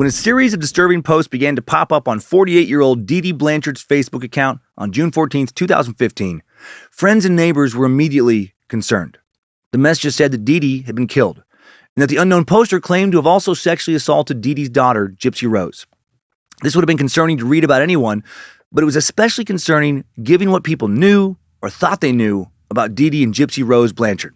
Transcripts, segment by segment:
when a series of disturbing posts began to pop up on 48-year-old Dee Dee Blanchard's Facebook account on June 14th, 2015, friends and neighbors were immediately concerned. The message said that Dee Dee had been killed, and that the unknown poster claimed to have also sexually assaulted Dee Dee's daughter, Gypsy Rose. This would have been concerning to read about anyone, but it was especially concerning given what people knew or thought they knew about Dede and Gypsy Rose Blanchard.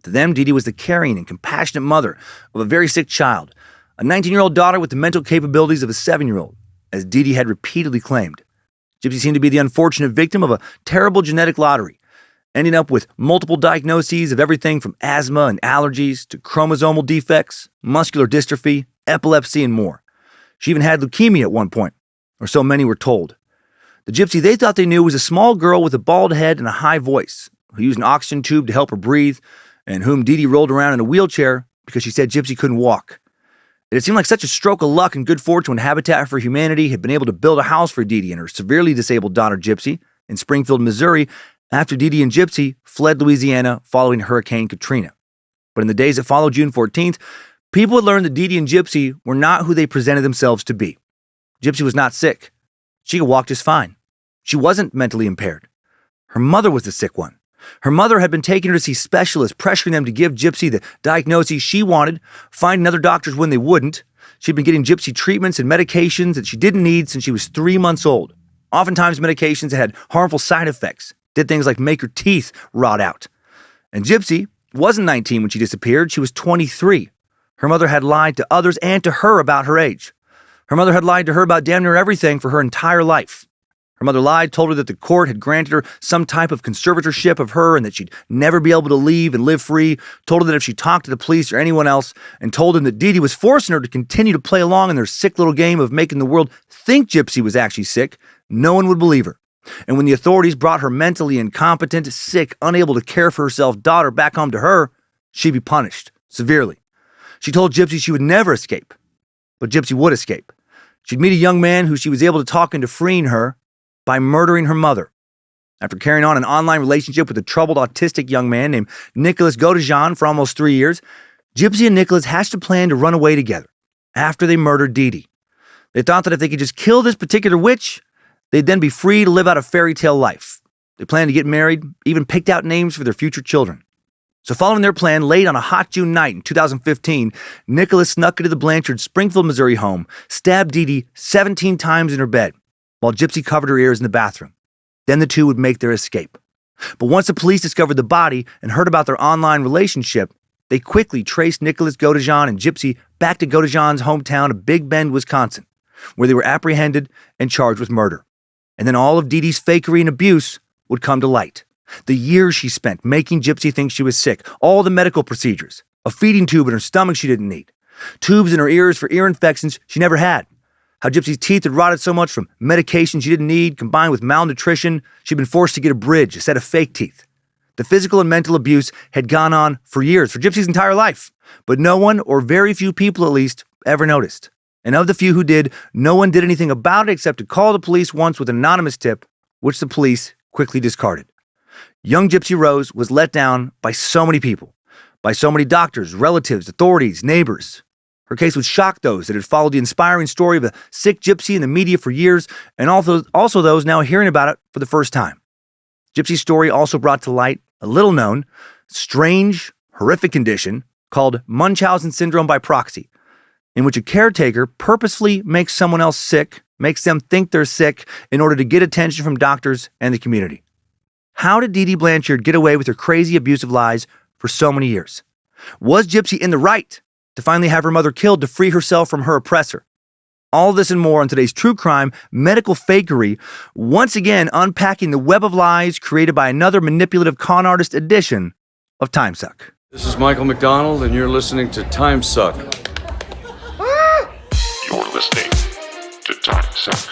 To them, Dee Dee was the caring and compassionate mother of a very sick child, a 19-year-old daughter with the mental capabilities of a 7-year-old, as Dee Dee had repeatedly claimed. Gypsy seemed to be the unfortunate victim of a terrible genetic lottery, ending up with multiple diagnoses of everything from asthma and allergies to chromosomal defects, muscular dystrophy, epilepsy, and more. She even had leukemia at one point, or so many were told. The Gypsy they thought they knew was a small girl with a bald head and a high voice, who used an oxygen tube to help her breathe, and whom Dee Dee rolled around in a wheelchair because she said Gypsy couldn't walk. It had seemed like such a stroke of luck and good fortune when Habitat for Humanity had been able to build a house for Dee Dee and her severely disabled daughter Gypsy in Springfield, Missouri, after Dee Dee and Gypsy fled Louisiana following Hurricane Katrina. But in the days that followed June 14th, people had learned that Dee Dee and Gypsy were not who they presented themselves to be. Gypsy was not sick. She could walk just fine. She wasn't mentally impaired. Her mother was the sick one. Her mother had been taking her to see specialists, pressuring them to give Gypsy the diagnoses she wanted, finding other doctors when they wouldn't. She'd been getting Gypsy treatments and medications that she didn't need since she was 3 months old. Oftentimes medications that had harmful side effects, did things like make her teeth rot out. And Gypsy wasn't 19 when she disappeared, she was 23. Her mother had lied to others and to her about her age. Her mother had lied to her about damn near everything for her entire life. Her mother lied, told her that the court had granted her some type of conservatorship of her and that she'd never be able to leave and live free, told her that if she talked to the police or anyone else, and told them that Dee Dee was forcing her to continue to play along in their sick little game of making the world think Gypsy was actually sick, no one would believe her. And when the authorities brought her mentally incompetent, sick, unable to care for herself daughter back home to her, she'd be punished severely. She told Gypsy she would never escape, but Gypsy would escape. She'd meet a young man who she was able to talk into freeing her by murdering her mother. After carrying on an online relationship with a troubled autistic young man named Nicholas Godejan for almost 3 years, Gypsy and Nicholas hatched a plan to run away together after they murdered Dee Dee. They thought that if they could just kill this particular witch, they'd then be free to live out a fairy tale life. They planned to get married, even picked out names for their future children. So following their plan, late on a hot June night in 2015, Nicholas snuck into the Blanchard Springfield, Missouri home, stabbed Dee Dee 17 times in her bed, while Gypsy covered her ears in the bathroom. Then the two would make their escape. But once the police discovered the body and heard about their online relationship, they quickly traced Nicholas Godejan and Gypsy back to Godejan's hometown of Big Bend, Wisconsin, where they were apprehended and charged with murder. And then all of Dee Dee's fakery and abuse would come to light. The years she spent making Gypsy think she was sick, all the medical procedures, a feeding tube in her stomach she didn't need, tubes in her ears for ear infections she never had, how Gypsy's teeth had rotted so much from medication she didn't need, combined with malnutrition, she'd been forced to get a bridge, a set of fake teeth. The physical and mental abuse had gone on for years, for Gypsy's entire life, but no one, or very few people at least, ever noticed. And of the few who did, no one did anything about it except to call the police once with an anonymous tip, which the police quickly discarded. Young Gypsy Rose was let down by so many people, by so many doctors, relatives, authorities, neighbors. Her case would shock those that had followed the inspiring story of a sick Gypsy in the media for years, and also those now hearing about it for the first time. Gypsy's story also brought to light a little-known, strange, horrific condition called Munchausen Syndrome by Proxy, in which a caretaker purposefully makes someone else sick, makes them think they're sick in order to get attention from doctors and the community. How did Dee Dee Blanchard get away with her crazy, abusive lies for so many years? Was Gypsy in the right to finally have her mother killed to free herself from her oppressor? All this and more on today's True Crime Medical Fakery, once again unpacking the web of lies created by another manipulative con artist edition of Timesuck. This is Michael McDonald, and you're listening to Timesuck. You're listening to Timesuck.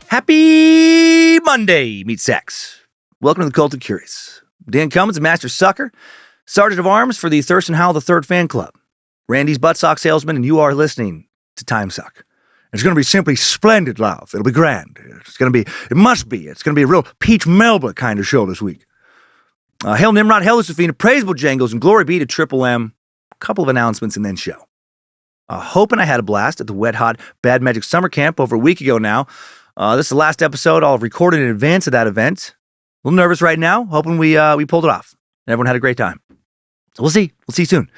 Happy Monday, meet sex. Welcome to the Cult of Curious. Dan Cummins, Master Sucker, Sergeant of Arms for the Thurston Howell III Fan Club, Randy's buttsock salesman, and you are listening to Timesuck. It's going to be simply splendid, love. It'll be grand. It's going to be a real Peach Melba kind of show this week. Hail Nimrod, hail Josephine, praise Bojangles, and glory be to Triple M. A couple of announcements and then show. Hoping I had a blast at the Wet Hot Bad Magic Summer Camp over a week ago now. This is the last episode I'll have recorded in advance of that event. A little nervous right now, hoping we pulled it off. Everyone had a great time. So we'll see. We'll see soon.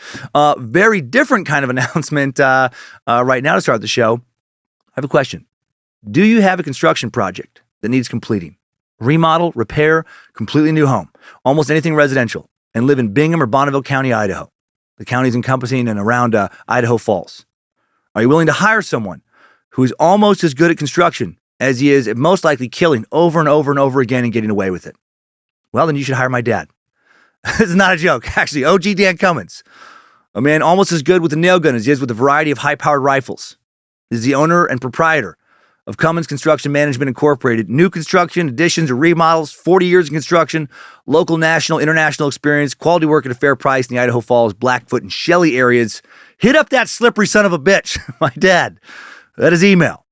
Very different kind of announcement right now to start the show. I have a question. Do you have a construction project that needs completing? Remodel, repair, completely new home, almost anything residential, and live in Bingham or Bonneville County, Idaho. The counties encompassing and around Idaho Falls. Are you willing to hire someone who is almost as good at construction as he is at most likely killing over and over and over again and getting away with it? Well, then you should hire my dad. This is not a joke. Actually, OG Dan Cummins, a man almost as good with a nail gun as he is with a variety of high-powered rifles, is the owner and proprietor of Cummins Construction Management Incorporated. New construction, additions, or remodels, 40 years in construction, local, national, international experience, quality work at a fair price in the Idaho Falls, Blackfoot, and Shelley areas. Hit up that slippery son of a bitch, my dad. That is email.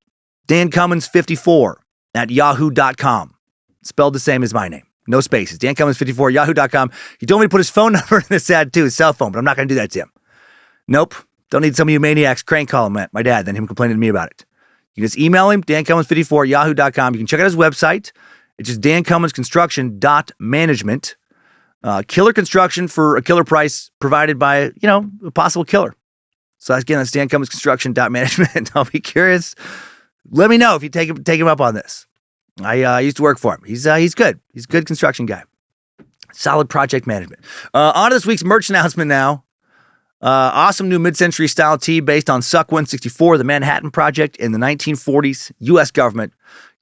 DanCummins54 at yahoo.com. Spelled the same as my name. No spaces. DanCummins54 at yahoo.com. He told me to put his phone number in this ad too, his cell phone, but I'm not going to do that to him. Nope. Don't need some of you maniacs crank calling my dad, then him complaining to me about it. You can just email him, dancummins54 at yahoo.com. You can check out his website. It's just dancumminsconstruction.management. Killer construction for a killer price provided by, a possible killer. So again, that's dancumminsconstruction.management. I'll be curious. Let me know if you take him up on this. I used to work for him. He's good. He's a good construction guy. Solid project management. On to this week's merch announcement now. Awesome new mid-century style tee based on Suck 164, the Manhattan Project in the 1940s. U.S. government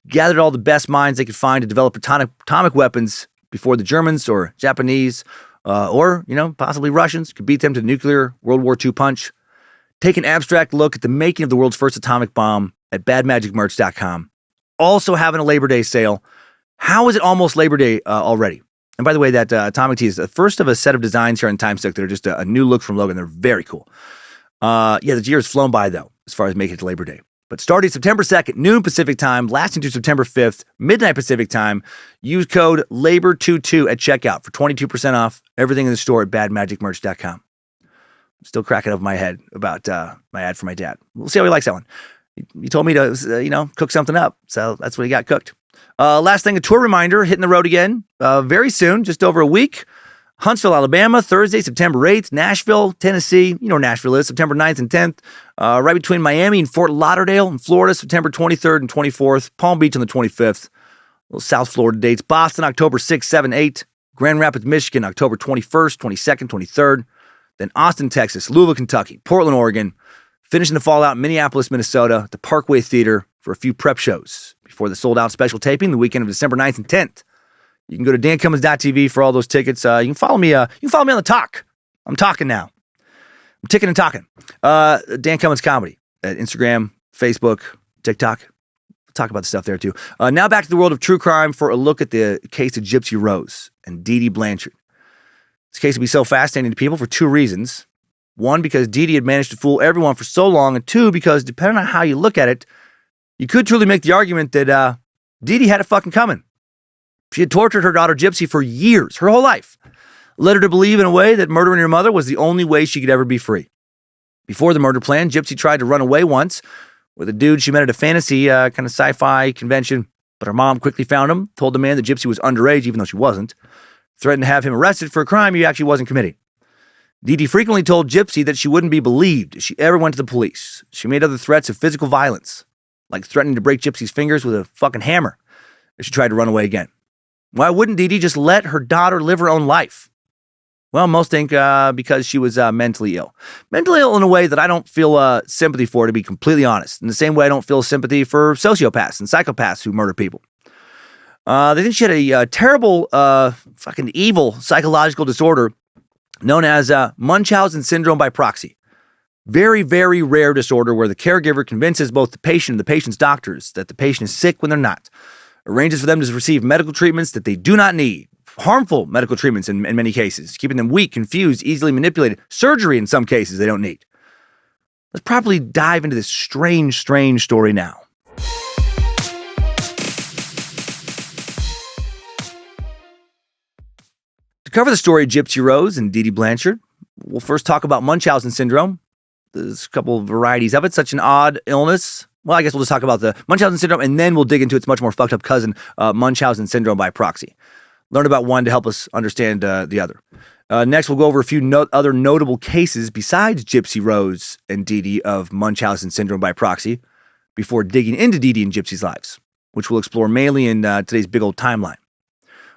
gathered all the best minds they could find to develop atomic weapons before the Germans or Japanese or possibly Russians could beat them to the nuclear World War II punch. Take an abstract look at the making of the world's first atomic bomb at badmagicmerch.com. Also having a Labor Day sale. How is it almost Labor Day already? And by the way, that atomic tee is the first of a set of designs here on Timesuck that are just a new look from Logan. They're very cool. The year has flown by, though, as far as making it to Labor Day. But starting September 2nd, noon Pacific time, lasting through September 5th, midnight Pacific time, use code LABOR22 at checkout for 22% off everything in the store at badmagicmerch.com. I'm still cracking over my head about my ad for my dad. We'll see how he likes that one. He told me to, cook something up. So that's what he got cooked. Last thing, a tour reminder, hitting the road again very soon, just over a week. Huntsville, Alabama, Thursday, September 8th. Nashville, Tennessee, you know where Nashville is, September 9th and 10th. Right between Miami and Fort Lauderdale in Florida, September 23rd and 24th. Palm Beach on the 25th. Little South Florida dates. Boston, October 6th, 7th, 8th. Grand Rapids, Michigan, October 21st, 22nd, 23rd. Then Austin, Texas, Louisville, Kentucky, Portland, Oregon. Finishing the fallout in Minneapolis, Minnesota, the Parkway Theater for a few prep shows before the sold-out special taping the weekend of December 9th and 10th. You can go to dancummins.tv for all those tickets. You can follow me. You can follow me on the talk. I'm talking now. I'm ticking and talking. Dan Cummins Comedy at Instagram, Facebook, TikTok. We'll talk about the stuff there too. Now back to the world of true crime for a look at the case of Gypsy Rose and Dee Dee Blanchard. This case will be so fascinating to people for two reasons. One, because Dee Dee had managed to fool everyone for so long, and two, because depending on how you look at it, you could truly make the argument that Dee Dee had it fucking coming. She had tortured her daughter Gypsy for years, her whole life, led her to believe in a way that murdering her mother was the only way she could ever be free. Before the murder plan, Gypsy tried to run away once with a dude she met at a fantasy kind of sci-fi convention, but her mom quickly found him, told the man that Gypsy was underage, even though she wasn't, threatened to have him arrested for a crime he actually wasn't committing. Dee Dee frequently told Gypsy that she wouldn't be believed if she ever went to the police. She made other threats of physical violence, like threatening to break Gypsy's fingers with a fucking hammer if she tried to run away again. Why wouldn't Dee Dee just let her daughter live her own life? Well, most think because she was mentally ill. Mentally ill in a way that I don't feel sympathy for, to be completely honest. In the same way I don't feel sympathy for sociopaths and psychopaths who murder people. They think she had a terrible, fucking evil psychological disorder known as Munchausen Syndrome by Proxy. Very, very rare disorder where the caregiver convinces both the patient and the patient's doctors that the patient is sick when they're not. Arranges for them to receive medical treatments that they do not need. Harmful medical treatments in many cases, keeping them weak, confused, easily manipulated. Surgery in some cases they don't need. Let's probably dive into this strange, strange story now. To cover the story of Gypsy Rose and Dee Dee Blanchard, we'll first talk about Munchausen Syndrome. There's a couple of varieties of it, such an odd illness. Well, I guess we'll just talk about the Munchausen Syndrome, and then we'll dig into its much more fucked up cousin, Munchausen Syndrome by proxy. Learn about one to help us understand the other. Next, we'll go over a few other notable cases besides Gypsy Rose and Dee Dee of Munchausen Syndrome by proxy before digging into Dee Dee and Gypsy's lives, which we'll explore mainly in today's big old timeline.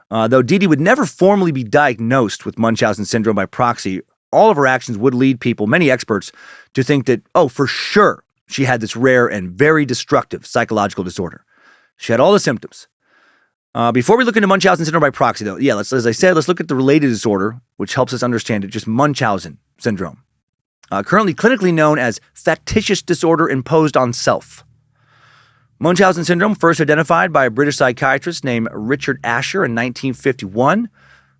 Though Dee Dee would never formally be diagnosed with Munchausen Syndrome by proxy, all of her actions would lead people, many experts, to think that, oh, for sure, she had this rare and very destructive psychological disorder. She had all the symptoms. Before we look into Munchausen Syndrome by proxy, though, let's look at the related disorder, which helps us understand it, just Munchausen Syndrome. Currently clinically known as factitious disorder imposed on self. Munchausen Syndrome, first identified by a British psychiatrist named Richard Asher in 1951.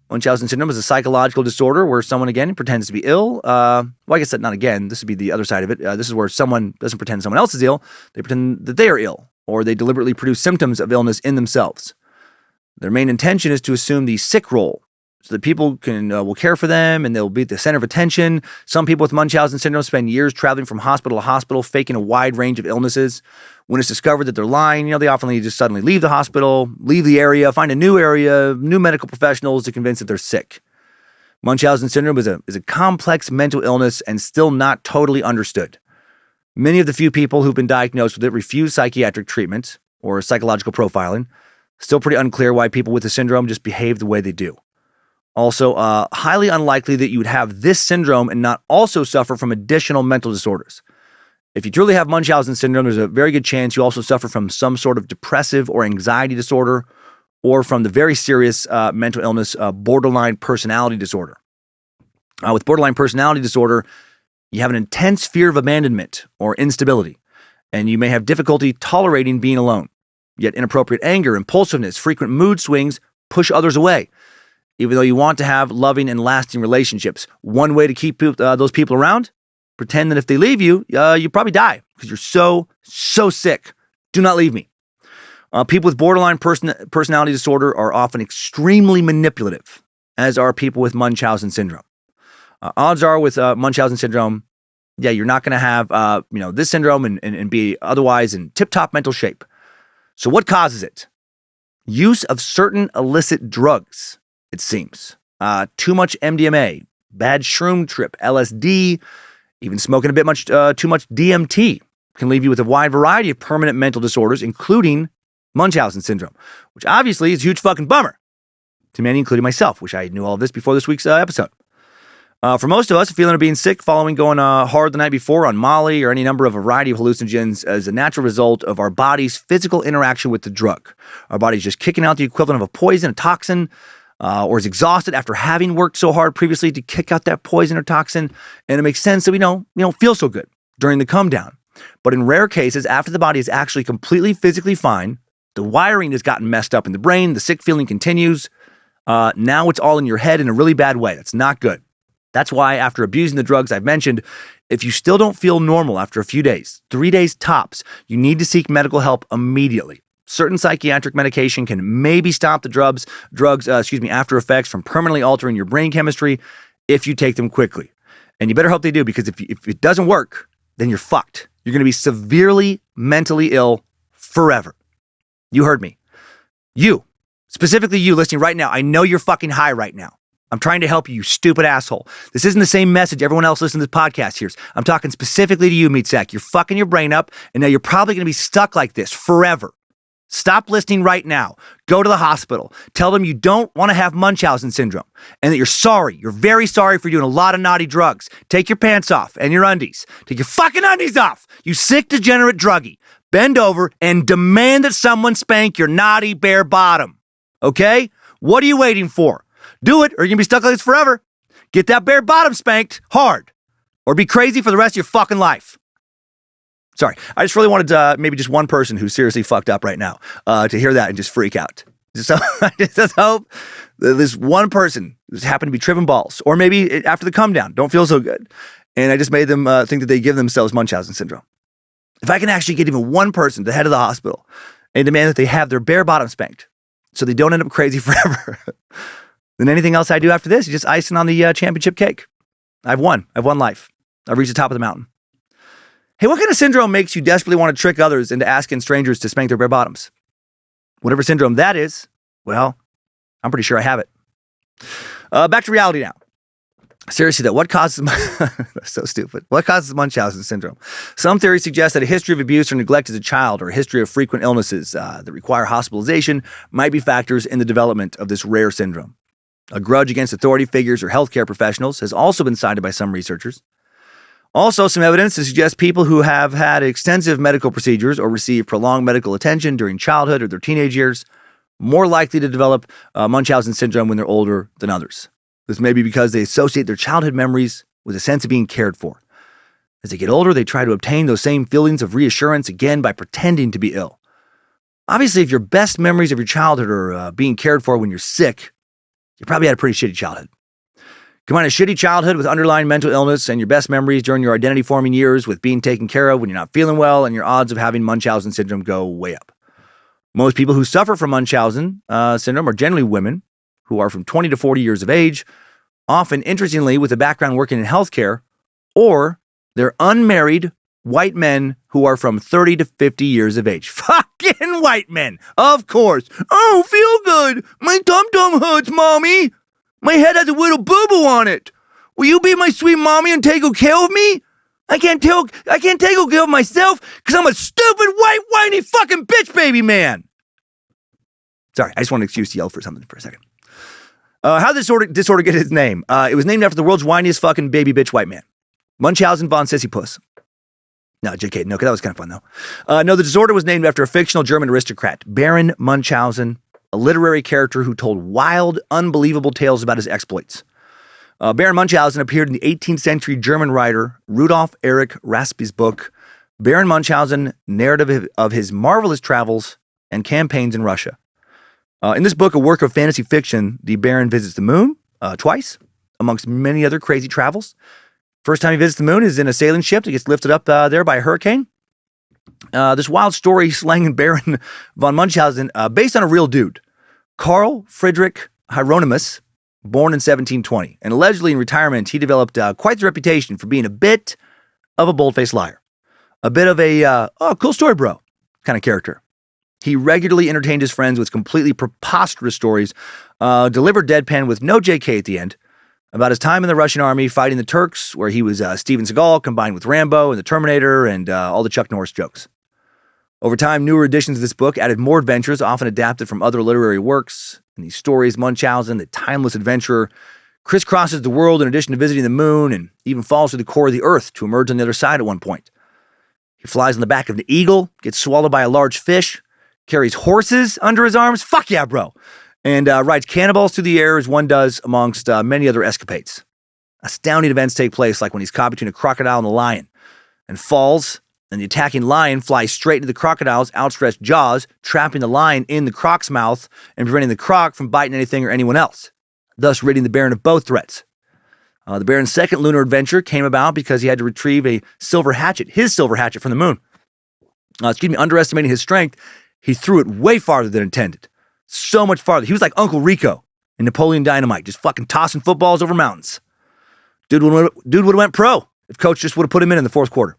Munchausen Syndrome is a psychological disorder where someone, again, pretends to be ill. Well, I guess that not again. This would be the other side of it. This is where someone doesn't pretend someone else is ill. They pretend that they are ill, or they deliberately produce symptoms of illness in themselves. Their main intention is to assume the sick role, so that people will care for them and they'll be at the center of attention. Some people with Munchausen Syndrome spend years traveling from hospital to hospital, faking a wide range of illnesses. When it's discovered that they're lying, they often just suddenly leave the hospital, leave the area, find a new area, new medical professionals to convince that they're sick. Munchausen Syndrome is a complex mental illness and still not totally understood. Many of the few people who've been diagnosed with it refuse psychiatric treatment or psychological profiling. Still pretty unclear why people with the syndrome just behave the way they do. Also, highly unlikely that you would have this syndrome and not also suffer from additional mental disorders. If you truly have Munchausen Syndrome, there's a very good chance you also suffer from some sort of depressive or anxiety disorder, or from the very serious mental illness, borderline personality disorder. With borderline personality disorder, you have an intense fear of abandonment or instability, and you may have difficulty tolerating being alone. Yet inappropriate anger, impulsiveness, frequent mood swings push others away. Even though you want to have loving and lasting relationships, one way to keep those people around, pretend that if they leave you, you probably die because you're so sick. Do not leave me. People with borderline personality disorder are often extremely manipulative, as are people with Munchausen Syndrome. Odds are with Munchausen Syndrome, you're not going to have this syndrome and be otherwise in tip-top mental shape. So what causes it? Use of certain illicit drugs, it seems. Too much MDMA, bad shroom trip, LSD, even smoking a bit too much DMT can leave you with a wide variety of permanent mental disorders, including Munchausen Syndrome, which obviously is a huge fucking bummer to many, including myself. Wish I knew all of this before this week's episode. For most of us, a feeling of being sick following going hard the night before on Molly or any number of variety of hallucinogens is a natural result of our body's physical interaction with the drug. Our body's just kicking out the equivalent of a poison, a toxin, or is exhausted after having worked so hard previously to kick out that poison or toxin. And it makes sense that we don't feel so good during the come down. But in rare cases, after the body is actually completely physically fine, the wiring has gotten messed up in the brain, the sick feeling continues. Now it's all in your head in a really bad way. That's not good. That's why after abusing the drugs I've mentioned, if you still don't feel normal after a few days, 3 days tops, you need to seek medical help immediately. Certain psychiatric medication can maybe stop the drugs after effects from permanently altering your brain chemistry if you take them quickly. And you better hope they do, because if it doesn't work, then you're fucked. You're going to be severely mentally ill forever. You heard me. You, specifically you listening right now, I know you're fucking high right now. I'm trying to help you, you stupid asshole. This isn't the same message everyone else listening to this podcast hears. I'm talking specifically to you, meat sack. You're fucking your brain up, and now you're probably going to be stuck like this forever. Stop listening right now. Go to the hospital. Tell them you don't want to have Munchausen Syndrome and that you're sorry. You're very sorry for doing a lot of naughty drugs. Take your pants off and your undies. Take your fucking undies off, you sick, degenerate druggie. Bend over and demand that someone spank your naughty bare bottom. Okay? What are you waiting for? Do it, or you're going to be stuck like this forever. Get that bare bottom spanked hard, or be crazy for the rest of your fucking life. Sorry, I just really wanted maybe just one person who's seriously fucked up right now to hear that and just freak out. So I just hope that this one person who's happened to be tripping balls, or maybe after the come down, don't feel so good, and I just made them think that they give themselves Munchausen Syndrome. If I can actually get even one person to the head of the hospital and demand that they have their bare bottom spanked so they don't end up crazy forever, Then anything else I do after this is just icing on the championship cake. I've won life. I've reached the top of the mountain. Hey, what kind of syndrome makes you desperately want to trick others into asking strangers to spank their bare bottoms? Whatever syndrome that is, well, I'm pretty sure I have it. Back to reality now. Seriously though, what causes so stupid? What causes Munchausen syndrome? Some theories suggest that a history of abuse or neglect as a child, or a history of frequent illnesses that require hospitalization, might be factors in the development of this rare syndrome. A grudge against authority figures or healthcare professionals has also been cited by some researchers. Also, some evidence to suggest people who have had extensive medical procedures or received prolonged medical attention during childhood or their teenage years more likely to develop Munchausen syndrome when they're older than others. This may be because they associate their childhood memories with a sense of being cared for. As they get older, they try to obtain those same feelings of reassurance again by pretending to be ill. Obviously, if your best memories of your childhood are being cared for when you're sick, you probably had a pretty shitty childhood. Combine a shitty childhood with underlying mental illness and your best memories during your identity-forming years with being taken care of when you're not feeling well, and your odds of having Munchausen syndrome go way up. Most people who suffer from Munchausen syndrome are generally women who are from 20 to 40 years of age, often, interestingly, with a background working in healthcare, or they're unmarried white men who are from 30 to 50 years of age. Fucking white men, of course. Oh, feel good. My tum-tum hurts, mommy. My head has a little boo-boo on it. Will you be my sweet mommy and take good care of me? I can't take good care of myself because I'm a stupid, white, whiny fucking bitch baby man. Sorry, I just wanted an excuse to yell for something for a second. How did this disorder get its name? It was named after the world's whiniest fucking baby bitch white man, Munchausen von Sisyphus. No, JK, no, that was kind of fun though. No, the disorder was named after a fictional German aristocrat, Baron Munchausen, a literary character who told wild, unbelievable tales about his exploits. Baron Munchausen appeared in the 18th century German writer Rudolf Erich Raspi's book, Baron Munchausen, Narrative of His Marvelous Travels and Campaigns in Russia. In this book, a work of fantasy fiction, the Baron visits the moon twice, amongst many other crazy travels. First time he visits the moon is in a sailing ship that gets lifted up there by a hurricane. This wild story slanging Baron von Munchausen, based on a real dude, Karl Friedrich Hieronymus, born in 1720. And allegedly in retirement, he developed quite the reputation for being a bit of a bold-faced liar. A bit of a, cool story, bro, kind of character. He regularly entertained his friends with completely preposterous stories, delivered deadpan with no JK at the end, about his time in the Russian army fighting the Turks, where he was Steven Seagal combined with Rambo and the Terminator and all the Chuck Norris jokes. Over time, newer editions of this book added more adventures, often adapted from other literary works. In these stories, Munchausen, the timeless adventurer, crisscrosses the world in addition to visiting the moon and even falls to the core of the earth to emerge on the other side at one point. He flies on the back of an eagle, gets swallowed by a large fish, carries horses under his arms, fuck yeah, bro, and rides cannonballs through the air as one does amongst many other escapades. Astounding events take place, like when he's caught between a crocodile and a lion, and falls, and the attacking lion flies straight into the crocodile's outstretched jaws, trapping the lion in the croc's mouth and preventing the croc from biting anything or anyone else, thus ridding the Baron of both threats. The Baron's second lunar adventure came about because he had to retrieve his silver hatchet from the moon. Underestimating his strength, he threw it way farther than intended. So much farther. He was like Uncle Rico in Napoleon Dynamite, just fucking tossing footballs over mountains. Dude would have went pro if coach just would have put him in the fourth quarter.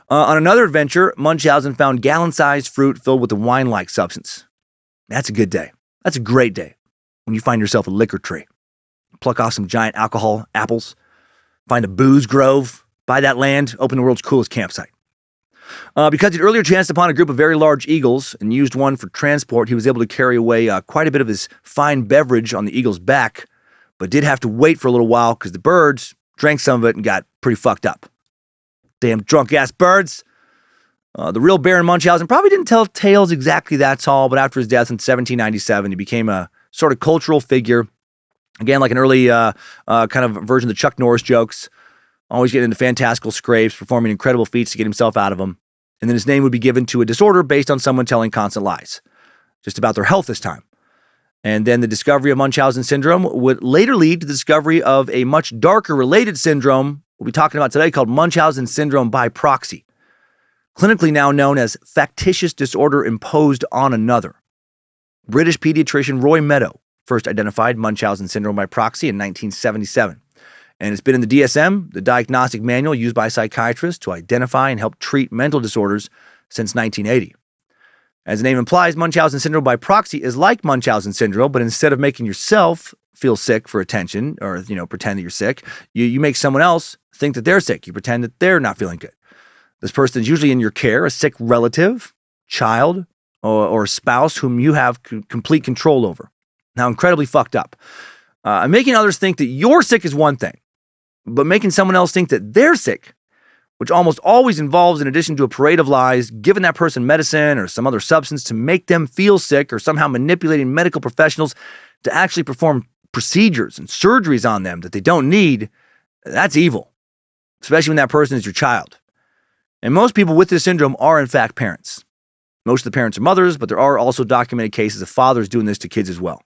On another adventure, Munchausen found gallon-sized fruit filled with a wine-like substance. That's a good day. That's a great day when you find yourself a liquor tree. Pluck off some giant alcohol apples, find a booze grove, buy that land, open the world's coolest campsite. Because he'd earlier chanced upon a group of very large eagles and used one for transport, he was able to carry away quite a bit of his fine beverage on the eagle's back, but did have to wait for a little while because the birds drank some of it and got pretty fucked up. Damn drunk-ass birds. The real Baron Munchausen probably didn't tell tales exactly that tall, but after his death in 1797, he became a sort of cultural figure. Again, like an early kind of version of the Chuck Norris jokes, always getting into fantastical scrapes, performing incredible feats to get himself out of them. And then his name would be given to a disorder based on someone telling constant lies, just about their health this time. And then the discovery of Munchausen syndrome would later lead to the discovery of a much darker related syndrome we'll be talking about today called Munchausen Syndrome by Proxy, clinically now known as factitious disorder imposed on another. British pediatrician Roy Meadow first identified Munchausen Syndrome by Proxy in 1977. And it's been in the DSM, the diagnostic manual used by psychiatrists to identify and help treat mental disorders, since 1980. As the name implies, Munchausen Syndrome by Proxy is like Munchausen Syndrome, but instead of making yourself feel sick for attention or, pretend that you're sick, you make someone else think that they're sick. You pretend that they're not feeling good. This person is usually in your care, a sick relative, child, or spouse whom you have complete control over. Now, incredibly fucked up. Making others think that you're sick is one thing, but making someone else think that they're sick, which almost always involves, in addition to a parade of lies, giving that person medicine or some other substance to make them feel sick, or somehow manipulating medical professionals to actually perform procedures and surgeries on them that they don't need, that's evil, especially when that person is your child. And most people with this syndrome are, in fact, parents. Most of the parents are mothers, but there are also documented cases of fathers doing this to kids as well.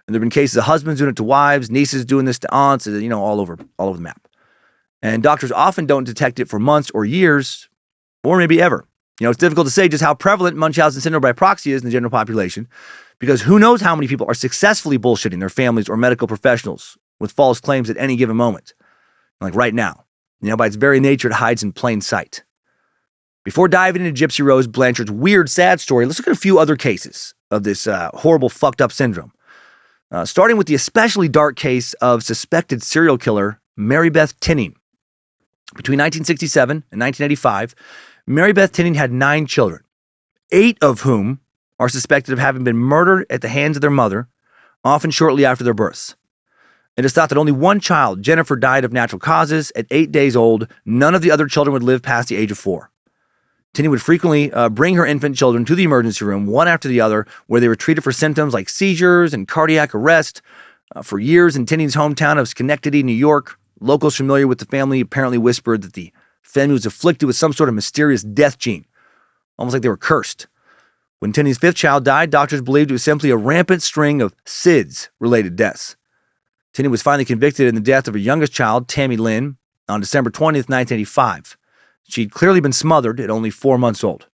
And there have been cases of husbands doing it to wives, nieces doing this to aunts, all over the map. And doctors often don't detect it for months or years, or maybe ever. It's difficult to say just how prevalent Munchausen syndrome by proxy is in the general population, because who knows how many people are successfully bullshitting their families or medical professionals with false claims at any given moment. Like right now. By its very nature, it hides in plain sight. Before diving into Gypsy Rose Blanchard's weird, sad story, let's look at a few other cases of this horrible, fucked up syndrome. Starting with the especially dark case of suspected serial killer Mary Beth Tinning. Between 1967 and 1985, Mary Beth Tinning had 9 children, 8 of whom are suspected of having been murdered at the hands of their mother, often shortly after their births. It is thought that only one child, Jennifer, died of natural causes at 8 days old. None of the other children would live past the age of 4. Tinning would frequently bring her infant children to the emergency room, one after the other, where they were treated for symptoms like seizures and cardiac arrest. For years in Tinning's hometown of Schenectady, New York, locals familiar with the family apparently whispered that the family was afflicted with some sort of mysterious death gene, almost like they were cursed. When Tinning's 5th child died, doctors believed it was simply a rampant string of SIDS-related deaths. Tinning was finally convicted in the death of her youngest child, Tammy Lynn, on December 20th, 1985. She'd clearly been smothered at only 4 months old.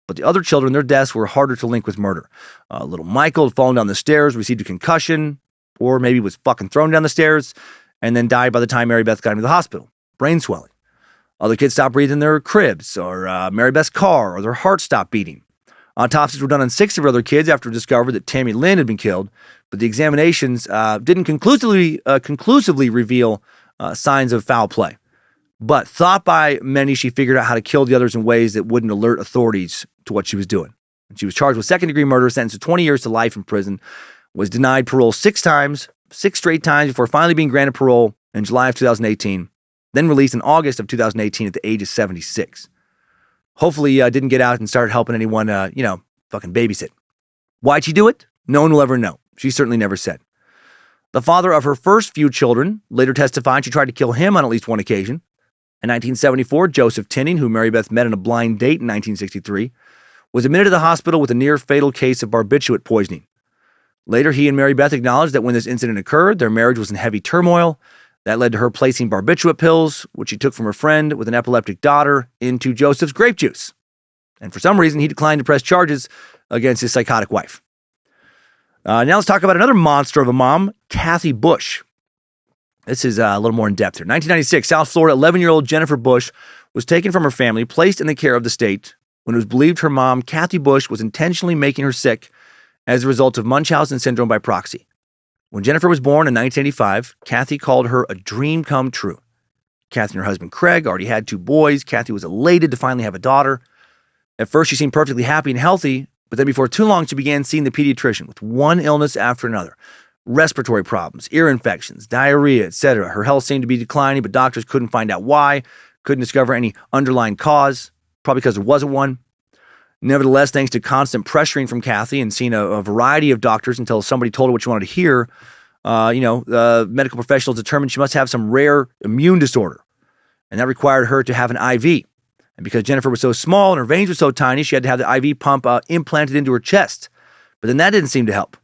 But the other children, their deaths were harder to link with murder. Little Michael had fallen down the stairs, received a concussion, or maybe was fucking thrown down the stairs, and then died by the time Mary Beth got him to the hospital. Brain swelling. Other kids stopped breathing in their cribs, or Mary Beth's car, or their heart stopped beating. Autopsies were done on 6 of her other kids after it was discovered that Tammy Lynn had been killed, but the examinations didn't conclusively reveal signs of foul play. But thought by many she figured out how to kill the others in ways that wouldn't alert authorities to what she was doing. And she was charged with second-degree murder, sentenced to 20 years to life in prison, was denied parole 6 straight times before finally being granted parole in July of 2018, then released in August of 2018 at the age of 76. Hopefully didn't get out and start helping anyone, fucking babysit. Why'd she do it? No one will ever know. She certainly never said. The father of her first few children later testified she tried to kill him on at least one occasion. In 1974, Joseph Tinning, who Mary Beth met on a blind date in 1963, was admitted to the hospital with a near-fatal case of barbiturate poisoning. Later, he and Mary Beth acknowledged that when this incident occurred, their marriage was in heavy turmoil. That led to her placing barbiturate pills, which she took from her friend with an epileptic daughter, into Joseph's grape juice. And for some reason, he declined to press charges against his psychotic wife. Now let's talk about another monster of a mom, Kathy Bush. This is a little more in-depth here. 1996, South Florida 11-year-old Jennifer Bush was taken from her family, placed in the care of the state, when it was believed her mom, Kathy Bush, was intentionally making her sick as a result of Munchausen syndrome by proxy. When Jennifer was born in 1985, Kathy called her a dream come true. Kathy and her husband Craig already had 2 boys. Kathy was elated to finally have a daughter. At first, she seemed perfectly happy and healthy, but then before too long, she began seeing the pediatrician with one illness after another. Respiratory problems, ear infections, diarrhea, etc. Her health seemed to be declining, but doctors couldn't find out why, couldn't discover any underlying cause, probably because there wasn't one. Nevertheless, thanks to constant pressuring from Kathy and seeing a variety of doctors until somebody told her what she wanted to hear, medical professionals determined she must have some rare immune disorder, and that required her to have an IV. And because Jennifer was so small and her veins were so tiny, she had to have the IV pump implanted into her chest. But then that didn't seem to help.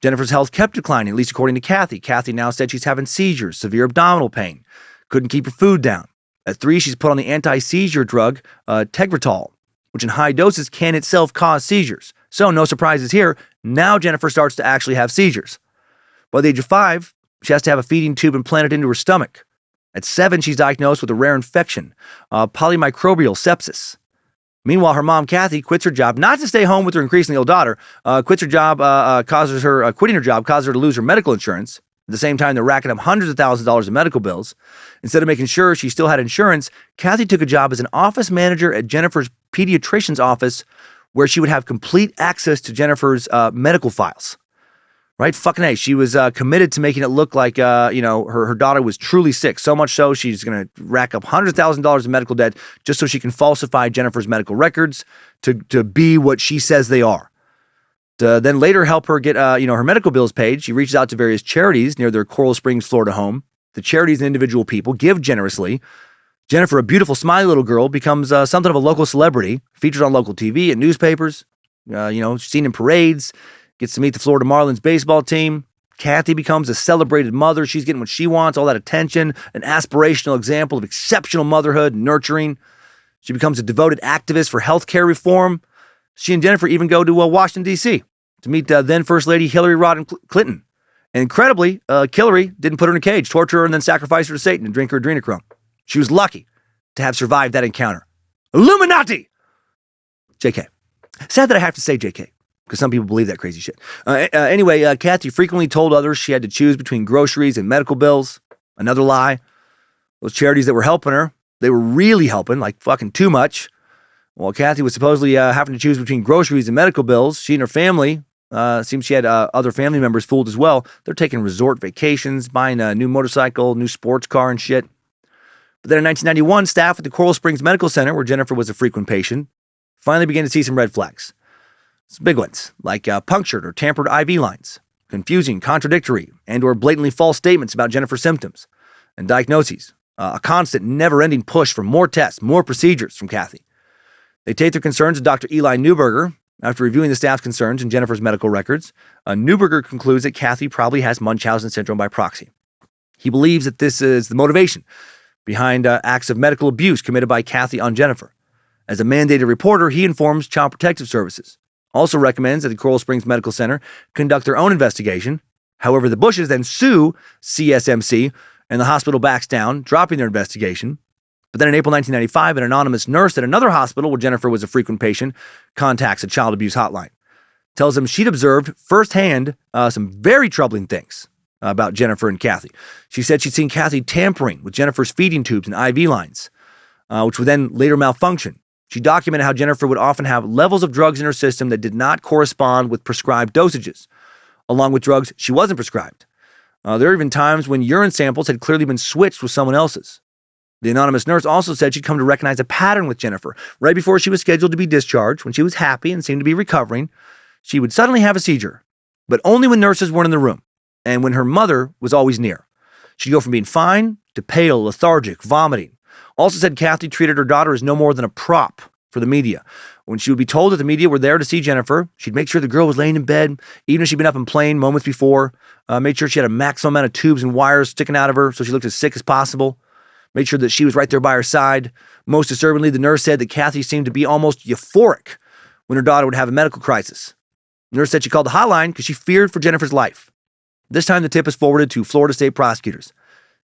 Jennifer's health kept declining, at least according to Kathy. Kathy now said she's having seizures, severe abdominal pain, couldn't keep her food down. At 3, she's put on the anti-seizure drug, Tegretol, which in high doses can itself cause seizures. So no surprises here. Now Jennifer starts to actually have seizures. By the age of 5, she has to have a feeding tube implanted into her stomach. At 7, she's diagnosed with a rare infection, polymicrobial sepsis. Meanwhile, her mom, Kathy, quits her job, not to stay home with her increasingly ill daughter. Quitting her job causes her to lose her medical insurance. At the same time, they're racking up hundreds of thousands of dollars in medical bills. Instead of making sure she still had insurance, Kathy took a job as an office manager at Jennifer's pediatrician's office, where she would have complete access to Jennifer's medical files. Right? Fucking A. She was committed to making it look like, her daughter was truly sick. So much so, she's going to rack up hundreds of thousands of dollars in medical debt just so she can falsify Jennifer's medical records to be what she says they are. To then later help her get, her medical bills paid, she reaches out to various charities near their Coral Springs, Florida home. The charities and individual people give generously. Jennifer, a beautiful, smiley little girl, becomes something of a local celebrity, featured on local TV and newspapers, seen in parades, gets to meet the Florida Marlins baseball team. Kathy becomes a celebrated mother. She's getting what she wants, all that attention, an aspirational example of exceptional motherhood and nurturing. She becomes a devoted activist for healthcare reform. She and Jennifer even go to Washington, D.C. to meet then First Lady Hillary Rodham Clinton. And incredibly, Hillary didn't put her in a cage, torture her, and then sacrifice her to Satan and drink her adrenochrome. She was lucky to have survived that encounter. Illuminati! JK. Sad that I have to say JK, because some people believe that crazy shit. Anyway, Kathy frequently told others she had to choose between groceries and medical bills. Another lie. Those charities that were helping her, they were really helping, like fucking too much. While Kathy was supposedly having to choose between groceries and medical bills, she and her family, seems she had other family members fooled as well. They're taking resort vacations, buying a new motorcycle, new sports car and shit. But then in 1991, staff at the Coral Springs Medical Center, where Jennifer was a frequent patient, finally began to see some red flags. Some big ones, like punctured or tampered IV lines, confusing, contradictory, and or blatantly false statements about Jennifer's symptoms and diagnoses, a constant, never-ending push for more tests, more procedures from Kathy. They take their concerns to Dr. Eli Newberger. After reviewing the staff's concerns and Jennifer's medical records, Newberger concludes that Kathy probably has Munchausen Syndrome by proxy. He believes that this is the motivation behind acts of medical abuse committed by Kathy on Jennifer. As a mandated reporter, he informs Child Protective Services. Also recommends that the Coral Springs Medical Center conduct their own investigation. However, the Bushes then sue CSMC, and the hospital backs down, dropping their investigation. But then in April 1995, an anonymous nurse at another hospital where Jennifer was a frequent patient contacts a child abuse hotline. Tells them she'd observed firsthand some very troubling things about Jennifer and Kathy. She said she'd seen Kathy tampering with Jennifer's feeding tubes and IV lines, which would then later malfunction. She documented how Jennifer would often have levels of drugs in her system that did not correspond with prescribed dosages, along with drugs she wasn't prescribed. There are even times when urine samples had clearly been switched with someone else's. The anonymous nurse also said she'd come to recognize a pattern with Jennifer. Right before she was scheduled to be discharged, when she was happy and seemed to be recovering, she would suddenly have a seizure, but only when nurses weren't in the room and when her mother was always near. She'd go from being fine to pale, lethargic, vomiting. Also said Kathy treated her daughter as no more than a prop for the media. When she would be told that the media were there to see Jennifer, she'd make sure the girl was laying in bed, even if she'd been up and playing moments before, made sure she had a maximum amount of tubes and wires sticking out of her so she looked as sick as possible, made sure that she was right there by her side. Most disturbingly, the nurse said that Kathy seemed to be almost euphoric when her daughter would have a medical crisis. The nurse said she called the hotline because she feared for Jennifer's life. This time, the tip is forwarded to Florida state prosecutors.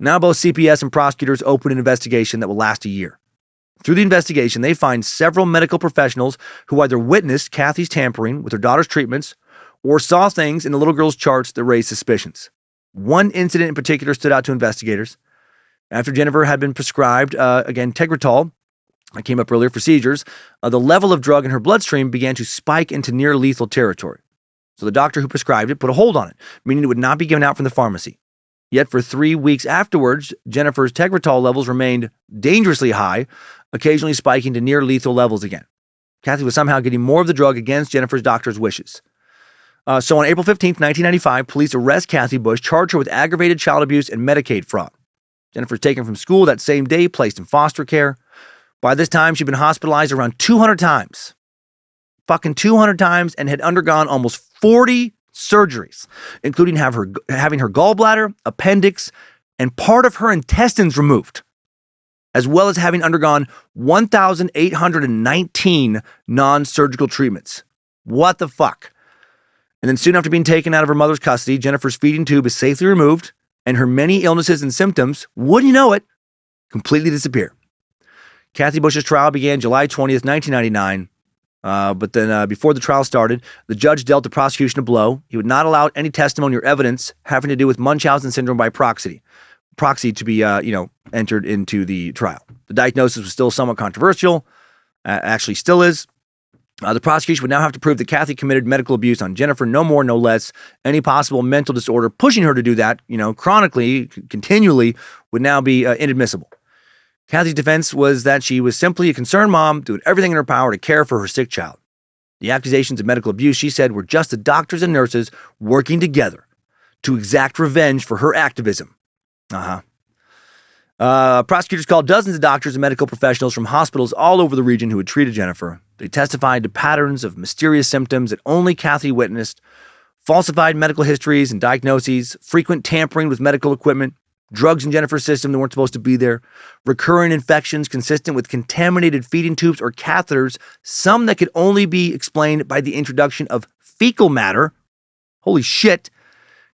Now both CPS and prosecutors open an investigation that will last a year. Through the investigation, they find several medical professionals who either witnessed Kathy's tampering with her daughter's treatments or saw things in the little girl's charts that raised suspicions. One incident in particular stood out to investigators. After Jennifer had been prescribed, Tegretol, I came up earlier, for seizures, the level of drug in her bloodstream began to spike into near lethal territory. So the doctor who prescribed it put a hold on it, meaning it would not be given out from the pharmacy. Yet for 3 weeks afterwards, Jennifer's Tegretol levels remained dangerously high, occasionally spiking to near lethal levels again. Kathy was somehow getting more of the drug against Jennifer's doctor's wishes. So on April 15th, 1995, police arrest Kathy Bush, charge her with aggravated child abuse and Medicaid fraud. Jennifer's taken from school that same day, placed in foster care. By this time, she'd been hospitalized around 200 times. Fucking 200 times, and had undergone almost 40 surgeries, including having her gallbladder, appendix, and part of her intestines removed, as well as having undergone 1,819 non-surgical treatments. What the fuck? And then soon after being taken out of her mother's custody, Jennifer's feeding tube is safely removed, and her many illnesses and symptoms, wouldn't you know it, completely disappear. Kathy Bush's trial began July 20th, 1999. But then before the trial started, the judge dealt the prosecution a blow. He would not allow any testimony or evidence having to do with Munchausen Syndrome by proxy to be, entered into the trial. The diagnosis was still somewhat controversial, actually still is. The prosecution would now have to prove that Kathy committed medical abuse on Jennifer, no more, no less. Any possible mental disorder pushing her to do that, chronically, continually, would now be inadmissible. Kathy's defense was that she was simply a concerned mom doing everything in her power to care for her sick child. The accusations of medical abuse, she said, were just the doctors and nurses working together to exact revenge for her activism. Prosecutors called dozens of doctors and medical professionals from hospitals all over the region who had treated Jennifer. They testified to patterns of mysterious symptoms that only Kathy witnessed, falsified medical histories and diagnoses, frequent tampering with medical equipment, drugs in Jennifer's system that weren't supposed to be there, recurring infections consistent with contaminated feeding tubes or catheters, some that could only be explained by the introduction of fecal matter. Holy shit.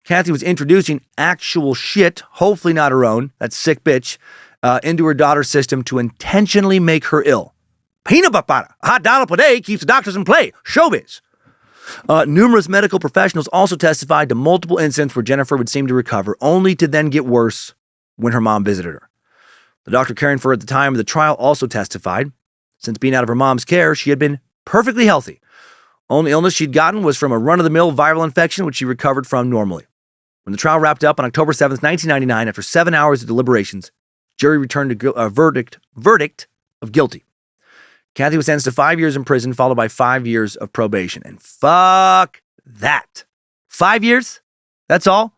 Kathy was introducing actual shit, hopefully not her own, that sick bitch, into her daughter's system to intentionally make her ill. Peanut butter, a hot dollar per day keeps the doctors in play. Showbiz. Numerous medical professionals also testified to multiple incidents where Jennifer would seem to recover, only to then get worse when her mom visited her. The doctor caring for her at the time of the trial also testified. Since being out of her mom's care, she had been perfectly healthy. Only illness she'd gotten was from a run-of-the-mill viral infection, which she recovered from normally. When the trial wrapped up on October 7th, 1999, after 7 hours of deliberations, jury returned a verdict of guilty. Kathy was sentenced to 5 years in prison, followed by 5 years of probation. And fuck that. 5 years? That's all?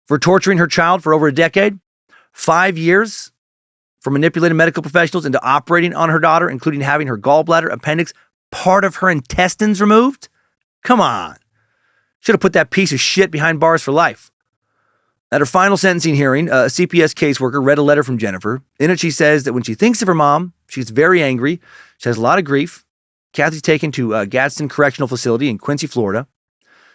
For torturing her child for over a decade? 5 years? For manipulating medical professionals into operating on her daughter, including having her gallbladder, appendix, part of her intestines removed? Come on. Should have put that piece of shit behind bars for life. At her final sentencing hearing, a CPS caseworker read a letter from Jennifer. In it, she says that when she thinks of her mom, she's very angry. She has a lot of grief. Kathy's taken to Gadsden Correctional Facility in Quincy, Florida.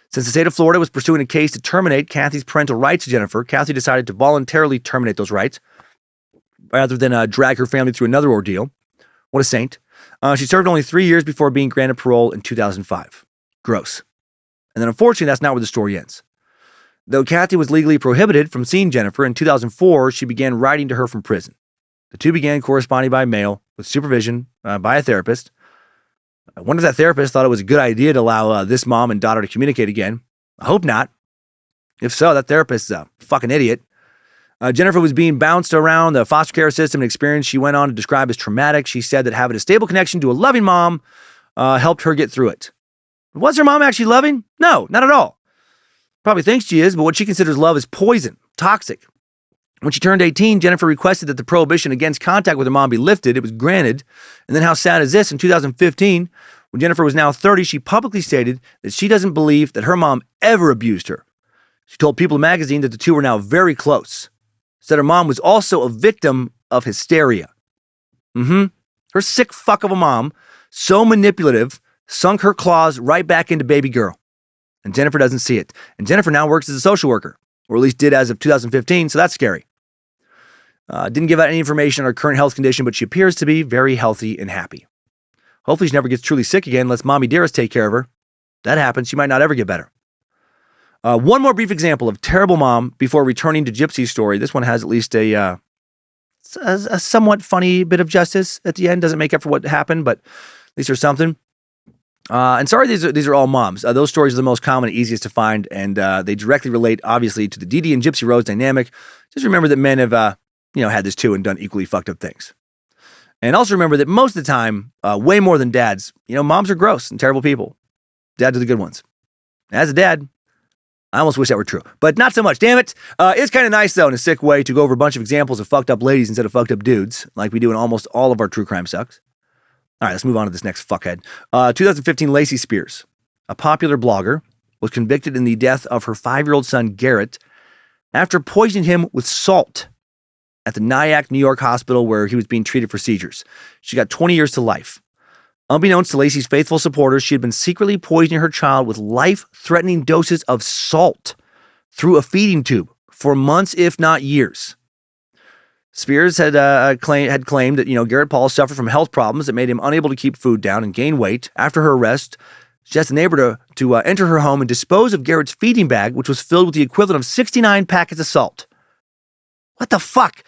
Since the state of Florida was pursuing a case to terminate Kathy's parental rights to Jennifer, Kathy decided to voluntarily terminate those rights rather than drag her family through another ordeal. What a saint. She served only 3 years before being granted parole in 2005. Gross. And then unfortunately, that's not where the story ends. Though Kathy was legally prohibited from seeing Jennifer, in 2004, she began writing to her from prison. The two began corresponding by mail with supervision by a therapist. I wonder if that therapist thought it was a good idea to allow this mom and daughter to communicate again. I hope not. If so, that therapist's a fucking idiot. Jennifer was being bounced around the foster care system, an experience she went on to describe as traumatic. She said that having a stable connection to a loving mom helped her get through it. Was her mom actually loving? No, not at all. Probably thinks she is, but what she considers love is poison, toxic. When she turned 18, Jennifer requested that the prohibition against contact with her mom be lifted. It was granted. And then how sad is this? In 2015, when Jennifer was now 30, she publicly stated that she doesn't believe that her mom ever abused her. She told People magazine that the two were now very close. Said her mom was also a victim of hysteria. Her sick fuck of a mom, so manipulative, sunk her claws right back into baby girl. And Jennifer doesn't see it. And Jennifer now works as a social worker, or at least did as of 2015, so that's scary. Didn't give out any information on her current health condition, but she appears to be very healthy and happy. Hopefully she never gets truly sick again, lets Mommy Dearest take care of her. That happens, she might not ever get better. One more brief example of terrible mom before returning to Gypsy's story. This one has at least a somewhat funny bit of justice at the end. Doesn't make up for what happened, but at least there's something. And sorry, these are all moms. Those stories are the most common and easiest to find, and they directly relate, obviously, to the Dee Dee and Gypsy Rose dynamic. Just remember that men have, had this too and done equally fucked up things. And also remember that most of the time, way more than dads, moms are gross and terrible people. Dads are the good ones. As a dad, I almost wish that were true, but not so much. Damn it. It's kind of nice, though, in a sick way, to go over a bunch of examples of fucked up ladies instead of fucked up dudes, like we do in almost all of our true crime sucks. All right, let's move on to this next fuckhead. 2015, Lacey Spears, a popular blogger, was convicted in the death of her 5-year-old son, Garrett, after poisoning him with salt at the Nyack, New York hospital where he was being treated for seizures. She got 20 years to life. Unbeknownst to Lacey's faithful supporters, she had been secretly poisoning her child with life-threatening doses of salt through a feeding tube for months, if not years. Spears had claimed that, Garrett Paul suffered from health problems that made him unable to keep food down and gain weight. After her arrest, she asked a neighbor to enter her home and dispose of Garrett's feeding bag, which was filled with the equivalent of 69 packets of salt. What the fuck?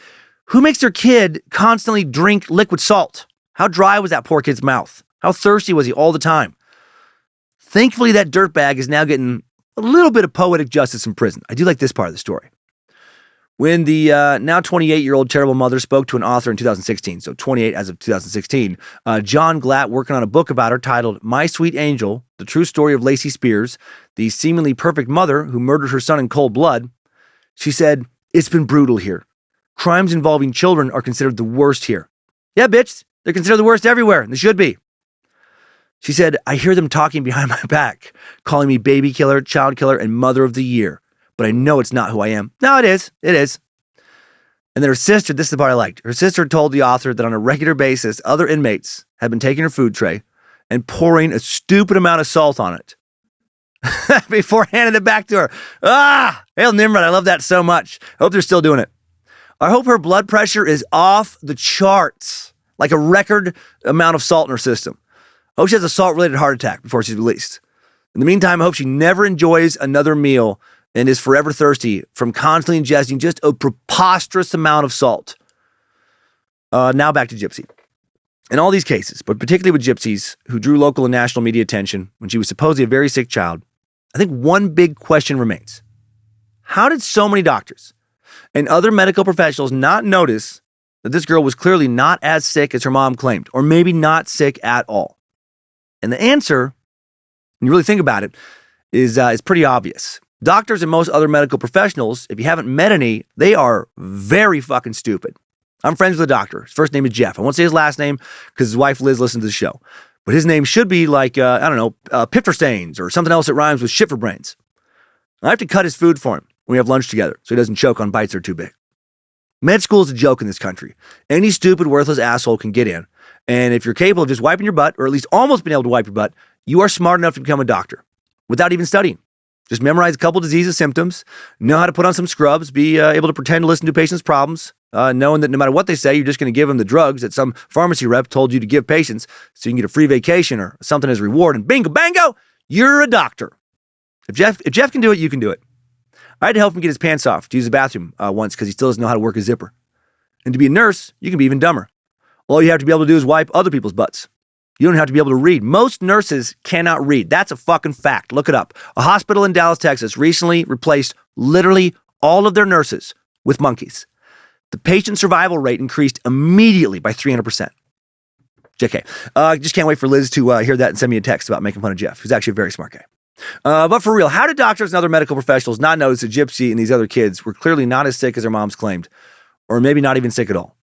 Who makes their kid constantly drink liquid salt? How dry was that poor kid's mouth? How thirsty was he all the time? Thankfully, that dirtbag is now getting a little bit of poetic justice in prison. I do like this part of the story. When the now 28-year-old terrible mother spoke to an author in 2016, so 28 as of 2016, John Glatt, working on a book about her titled My Sweet Angel, The True Story of Lacey Spears, the seemingly perfect mother who murdered her son in cold blood, she said, "It's been brutal here. Crimes involving children are considered the worst here." Yeah, bitch, they're considered the worst everywhere, and they should be. She said, "I hear them talking behind my back, calling me baby killer, child killer, and mother of the year. But I know it's not who I am." No, it is. It is. And then her sister, this is the part I liked. Her sister told the author that on a regular basis, other inmates had been taking her food tray and pouring a stupid amount of salt on it before handing it back to her. Hail Nimrod, I love that so much. I hope they're still doing it. I hope her blood pressure is off the charts, like a record amount of salt in her system. I hope she has a salt-related heart attack before she's released. In the meantime, I hope she never enjoys another meal and is forever thirsty from constantly ingesting just a preposterous amount of salt. Now back to Gypsy. In all these cases, but particularly with Gypsy's, who drew local and national media attention when she was supposedly a very sick child, I think one big question remains. How did so many doctors and other medical professionals not notice that this girl was clearly not as sick as her mom claimed, or maybe not sick at all? And the answer, when you really think about it, is pretty obvious. Doctors and most other medical professionals, if you haven't met any, they are very fucking stupid. I'm friends with a doctor. His first name is Jeff. I won't say his last name because his wife Liz listens to the show. But his name should be like, Pifterstains or something else that rhymes with shit for brains. I have to cut his food for him when we have lunch together so he doesn't choke on bites that are too big. Med school is a joke in this country. Any stupid, worthless asshole can get in. And if you're capable of just wiping your butt, or at least almost being able to wipe your butt, you are smart enough to become a doctor without even studying. Just memorize a couple diseases, symptoms, know how to put on some scrubs, be able to pretend to listen to patients' problems, knowing that no matter what they say, you're just going to give them the drugs that some pharmacy rep told you to give patients so you can get a free vacation or something as a reward. And bingo, bango, you're a doctor. If Jeff can do it, you can do it. I had to help him get his pants off to use the bathroom once because he still doesn't know how to work a zipper. And to be a nurse, you can be even dumber. All you have to be able to do is wipe other people's butts. You don't have to be able to read. Most nurses cannot read. That's a fucking fact. Look it up. A hospital in Dallas, Texas recently replaced literally all of their nurses with monkeys. The patient survival rate increased immediately by 300%. JK. Just can't wait for Liz to hear that and send me a text about making fun of Jeff, who's actually a very smart guy. But for real, how did doctors and other medical professionals not notice that Gypsy and these other kids were clearly not as sick as their moms claimed, or maybe not even sick at all?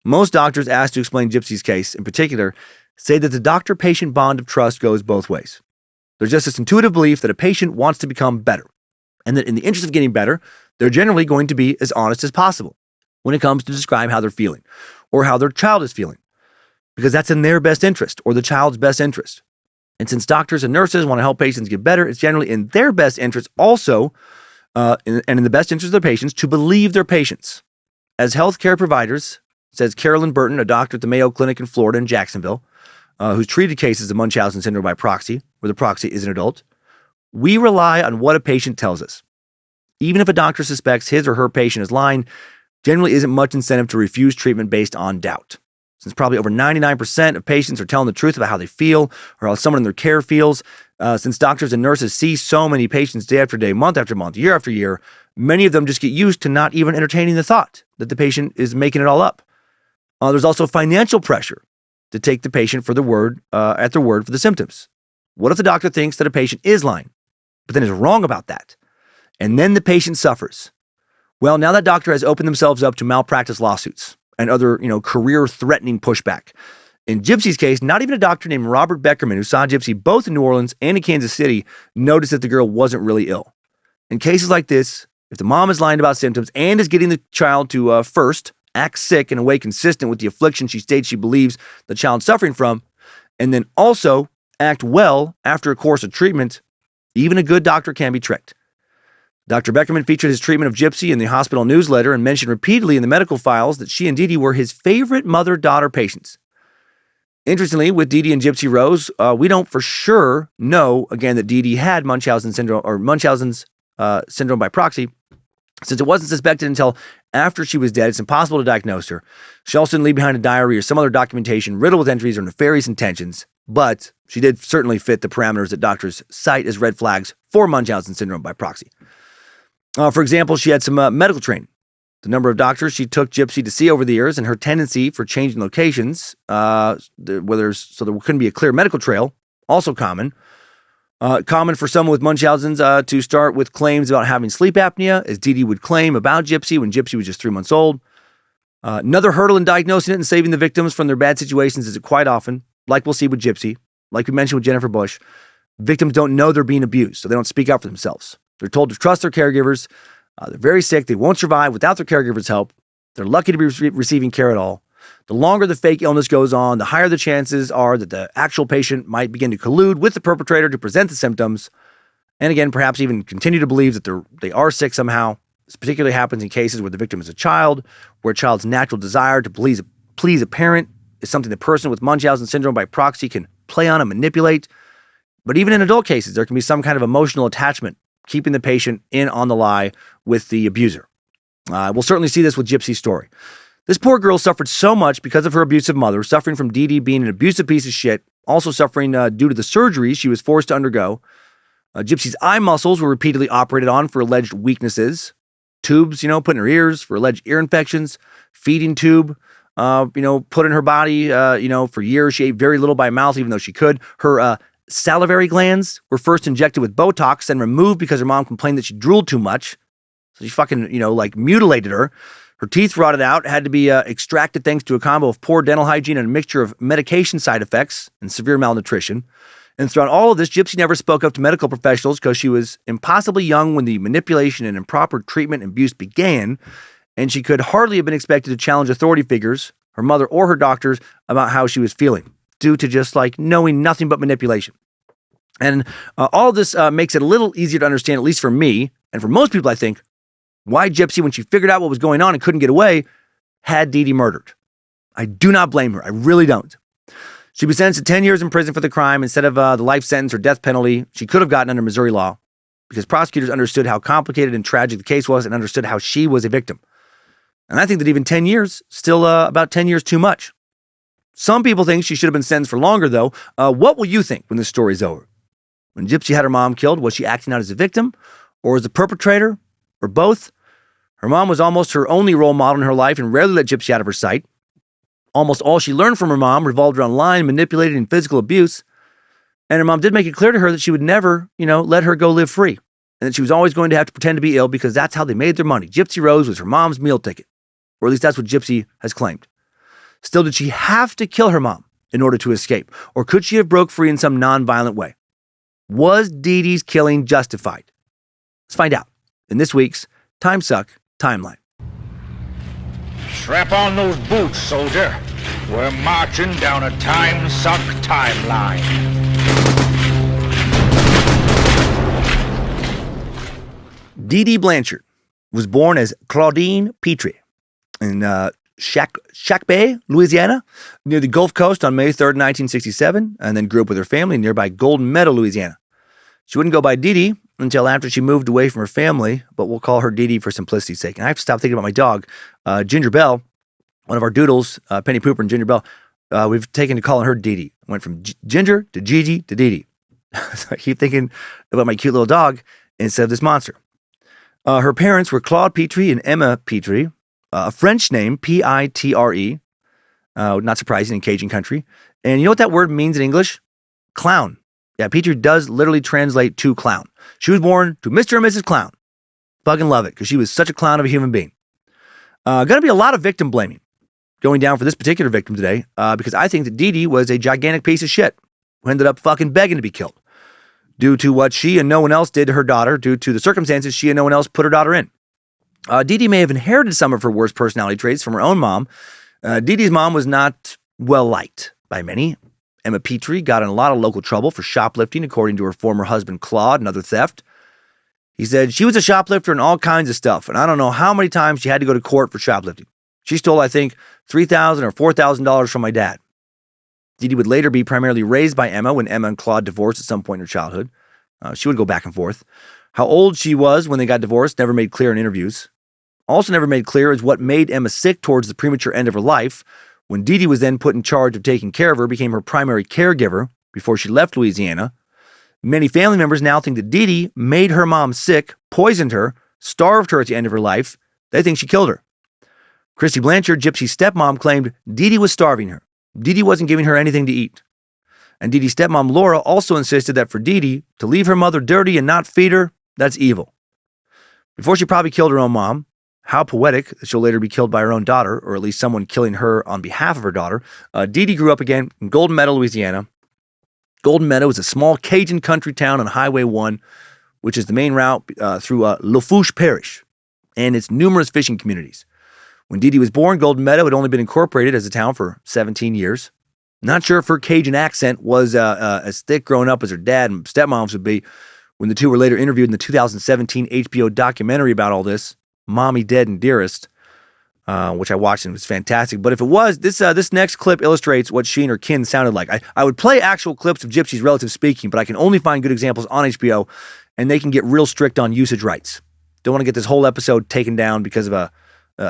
Most doctors asked to explain Gypsy's case, in particular, say that the doctor-patient bond of trust goes both ways. There's just this intuitive belief that a patient wants to become better, and that in the interest of getting better, they're generally going to be as honest as possible when it comes to describe how they're feeling, or how their child is feeling, because that's in their best interest, or the child's best interest. And since doctors and nurses want to help patients get better, it's generally in their best interest also, and in the best interest of their patients, to believe their patients. As healthcare providers, says Carolyn Burton, a doctor at the Mayo Clinic in Florida in Jacksonville, who's treated cases of Munchausen Syndrome by proxy, where the proxy is an adult, we rely on what a patient tells us. Even if a doctor suspects his or her patient is lying, generally isn't much incentive to refuse treatment based on doubt. Since probably over 99% of patients are telling the truth about how they feel or how someone in their care feels, since doctors and nurses see so many patients day after day, month after month, year after year, many of them just get used to not even entertaining the thought that the patient is making it all up. There's also financial pressure to take the patient for the word, at their word for the symptoms. What if the doctor thinks that a patient is lying, but then is wrong about that? And then the patient suffers. Well, now that doctor has opened themselves up to malpractice lawsuits and other, career-threatening pushback. In Gypsy's case, not even a doctor named Robert Beckerman, who saw Gypsy both in New Orleans and in Kansas City, noticed that the girl wasn't really ill. In cases like this, if the mom is lying about symptoms and is getting the child to first act sick in a way consistent with the affliction she states she believes the child's suffering from, and then also act well after a course of treatment. Even a good doctor can be tricked. Dr. Beckerman featured his treatment of Gypsy in the hospital newsletter and mentioned repeatedly in the medical files that she and Dee Dee were his favorite mother-daughter patients. Interestingly, with Dee Dee and Gypsy Rose, we don't for sure know, again, that Dee Dee had Munchausen syndrome or Munchausen's syndrome by proxy. Since it wasn't suspected until after she was dead, it's impossible to diagnose her. She also didn't leave behind a diary or some other documentation riddled with entries or nefarious intentions, but she did certainly fit the parameters that doctors cite as red flags for Munchausen syndrome by proxy. For example, she had some medical training. The number of doctors she took Gypsy to see over the years and her tendency for changing locations, so there couldn't be a clear medical trail, also common. Common for someone with Munchausen's to start with claims about having sleep apnea, as Dee Dee would claim about Gypsy when Gypsy was just 3 months old. Another hurdle in diagnosing it and saving the victims from their bad situations is that quite often, like we'll see with Gypsy, like we mentioned with Jennifer Bush, victims don't know they're being abused, so they don't speak out for themselves. They're told to trust their caregivers. They're very sick. They won't survive without their caregiver's help. They're lucky to be receiving care at all. The longer the fake illness goes on, the higher the chances are that the actual patient might begin to collude with the perpetrator to present the symptoms, and again, perhaps even continue to believe that they are sick somehow. This particularly happens in cases where the victim is a child, where a child's natural desire to please a parent is something the person with Munchausen syndrome by proxy can play on and manipulate. But even in adult cases, there can be some kind of emotional attachment, keeping the patient in on the lie with the abuser. We'll certainly see this with Gypsy's story. This poor girl suffered so much because of her abusive mother, suffering from Dee Dee being an abusive piece of shit, also suffering due to the surgeries she was forced to undergo. Gypsy's eye muscles were repeatedly operated on for alleged weaknesses. Tubes, put in her ears for alleged ear infections. Feeding tube, put in her body, for years. She ate very little by mouth, even though she could. Her salivary glands were first injected with Botox, then removed because her mom complained that she drooled too much. So she fucking, mutilated her. Her teeth rotted out, had to be extracted thanks to a combo of poor dental hygiene and a mixture of medication side effects and severe malnutrition. And throughout all of this, Gypsy never spoke up to medical professionals because she was impossibly young when the manipulation and improper treatment and abuse began, and she could hardly have been expected to challenge authority figures, her mother or her doctors, about how she was feeling, due to just knowing nothing but manipulation. And all of this makes it a little easier to understand, at least for me, and for most people, I think, why Gypsy, when she figured out what was going on and couldn't get away, had Dee Dee murdered. I do not blame her. I really don't. She was sentenced to 10 years in prison for the crime instead of the life sentence or death penalty she could have gotten under Missouri law, because prosecutors understood how complicated and tragic the case was and understood how she was a victim. And I think that even 10 years, still about 10 years too much. Some people think she should have been sentenced for longer, though. What will you think when this story's over? When Gypsy had her mom killed, was she acting out as a victim or as a perpetrator or both? Her mom was almost her only role model in her life and rarely let Gypsy out of her sight. Almost all she learned from her mom revolved around lying, manipulating, and physical abuse. And her mom did make it clear to her that she would never, let her go live free, and that she was always going to have to pretend to be ill because that's how they made their money. Gypsy Rose was her mom's meal ticket, or at least that's what Gypsy has claimed. Still, did she have to kill her mom in order to escape, or could she have broke free in some non-violent way? Was Dee Dee's killing justified? Let's find out in this week's Timesuck Timeline. Strap on those boots, soldier. We're marching down a Timesuck timeline. Dee Dee Blanchard was born as Claudine Petrie in Shakopee, Louisiana, near the Gulf Coast on May 3rd, 1967, and then grew up with her family in nearby Golden Meadow, Louisiana. She wouldn't go by Dee Dee until after she moved away from her family, but we'll call her Dee Dee for simplicity's sake. And I have to stop thinking about my dog, Ginger Bell, one of our doodles, Penny Pooper and Ginger Bell. We've taken to calling her Dee Dee. Went from Ginger to Gigi to Dee Dee. So I keep thinking about my cute little dog instead of this monster. Her parents were Claude Petrie and Emma Petrie, a French name, Pitre, not surprising in Cajun country. And you know what that word means in English? Clown. Yeah, Petrie does literally translate to clown. She was born to Mr. and Mrs. Clown. Fucking love it, because she was such a clown of a human being. Gonna be a lot of victim blaming going down for this particular victim today, because I think that Dee Dee was a gigantic piece of shit who ended up fucking begging to be killed due to what she and no one else did to her daughter, due to the circumstances she and no one else put her daughter in. Dee Dee may have inherited some of her worst personality traits from her own mom. Dee Dee's mom was not well liked by many, Emma Petrie got in a lot of local trouble for shoplifting, according to her former husband, Claude, and other theft. He said she was a shoplifter and all kinds of stuff, and I don't know how many times she had to go to court for shoplifting. She stole, I think, $3,000 or $4,000 from my dad. Dee Dee would later be primarily raised by Emma when Emma and Claude divorced at some point in her childhood. She would go back and forth. How old she was when they got divorced never made clear in interviews. Also never made clear is what made Emma sick towards the premature end of her life, when Dee Dee was then put in charge of taking care of her, became her primary caregiver before she left Louisiana. Many family members now think that Dee Dee made her mom sick, poisoned her, starved her at the end of her life. They think she killed her. Christy Blanchard, Gypsy's stepmom, claimed Dee Dee was starving her. Dee Dee wasn't giving her anything to eat. And Dee Dee's stepmom, Laura, also insisted that for Dee Dee to leave her mother dirty and not feed her, that's evil. Before she probably killed her own mom, how poetic that she'll later be killed by her own daughter, or at least someone killing her on behalf of her daughter. Dee Dee grew up again in Golden Meadow, Louisiana. Golden Meadow is a small Cajun country town on Highway 1, which is the main route through Lafourche Parish and its numerous fishing communities. When Dee Dee was born, Golden Meadow had only been incorporated as a town for 17 years. Not sure if her Cajun accent was as thick growing up as her dad and stepmoms would be. When the two were later interviewed in the 2017 HBO documentary about all this, Mommy, Dead, and Dearest, which I watched and was fantastic. But if it was, this next clip illustrates what she and her kin sounded like. I would play actual clips of Gypsy's relatives speaking, but I can only find good examples on HBO, and they can get real strict on usage rights. Don't want to get this whole episode taken down because of a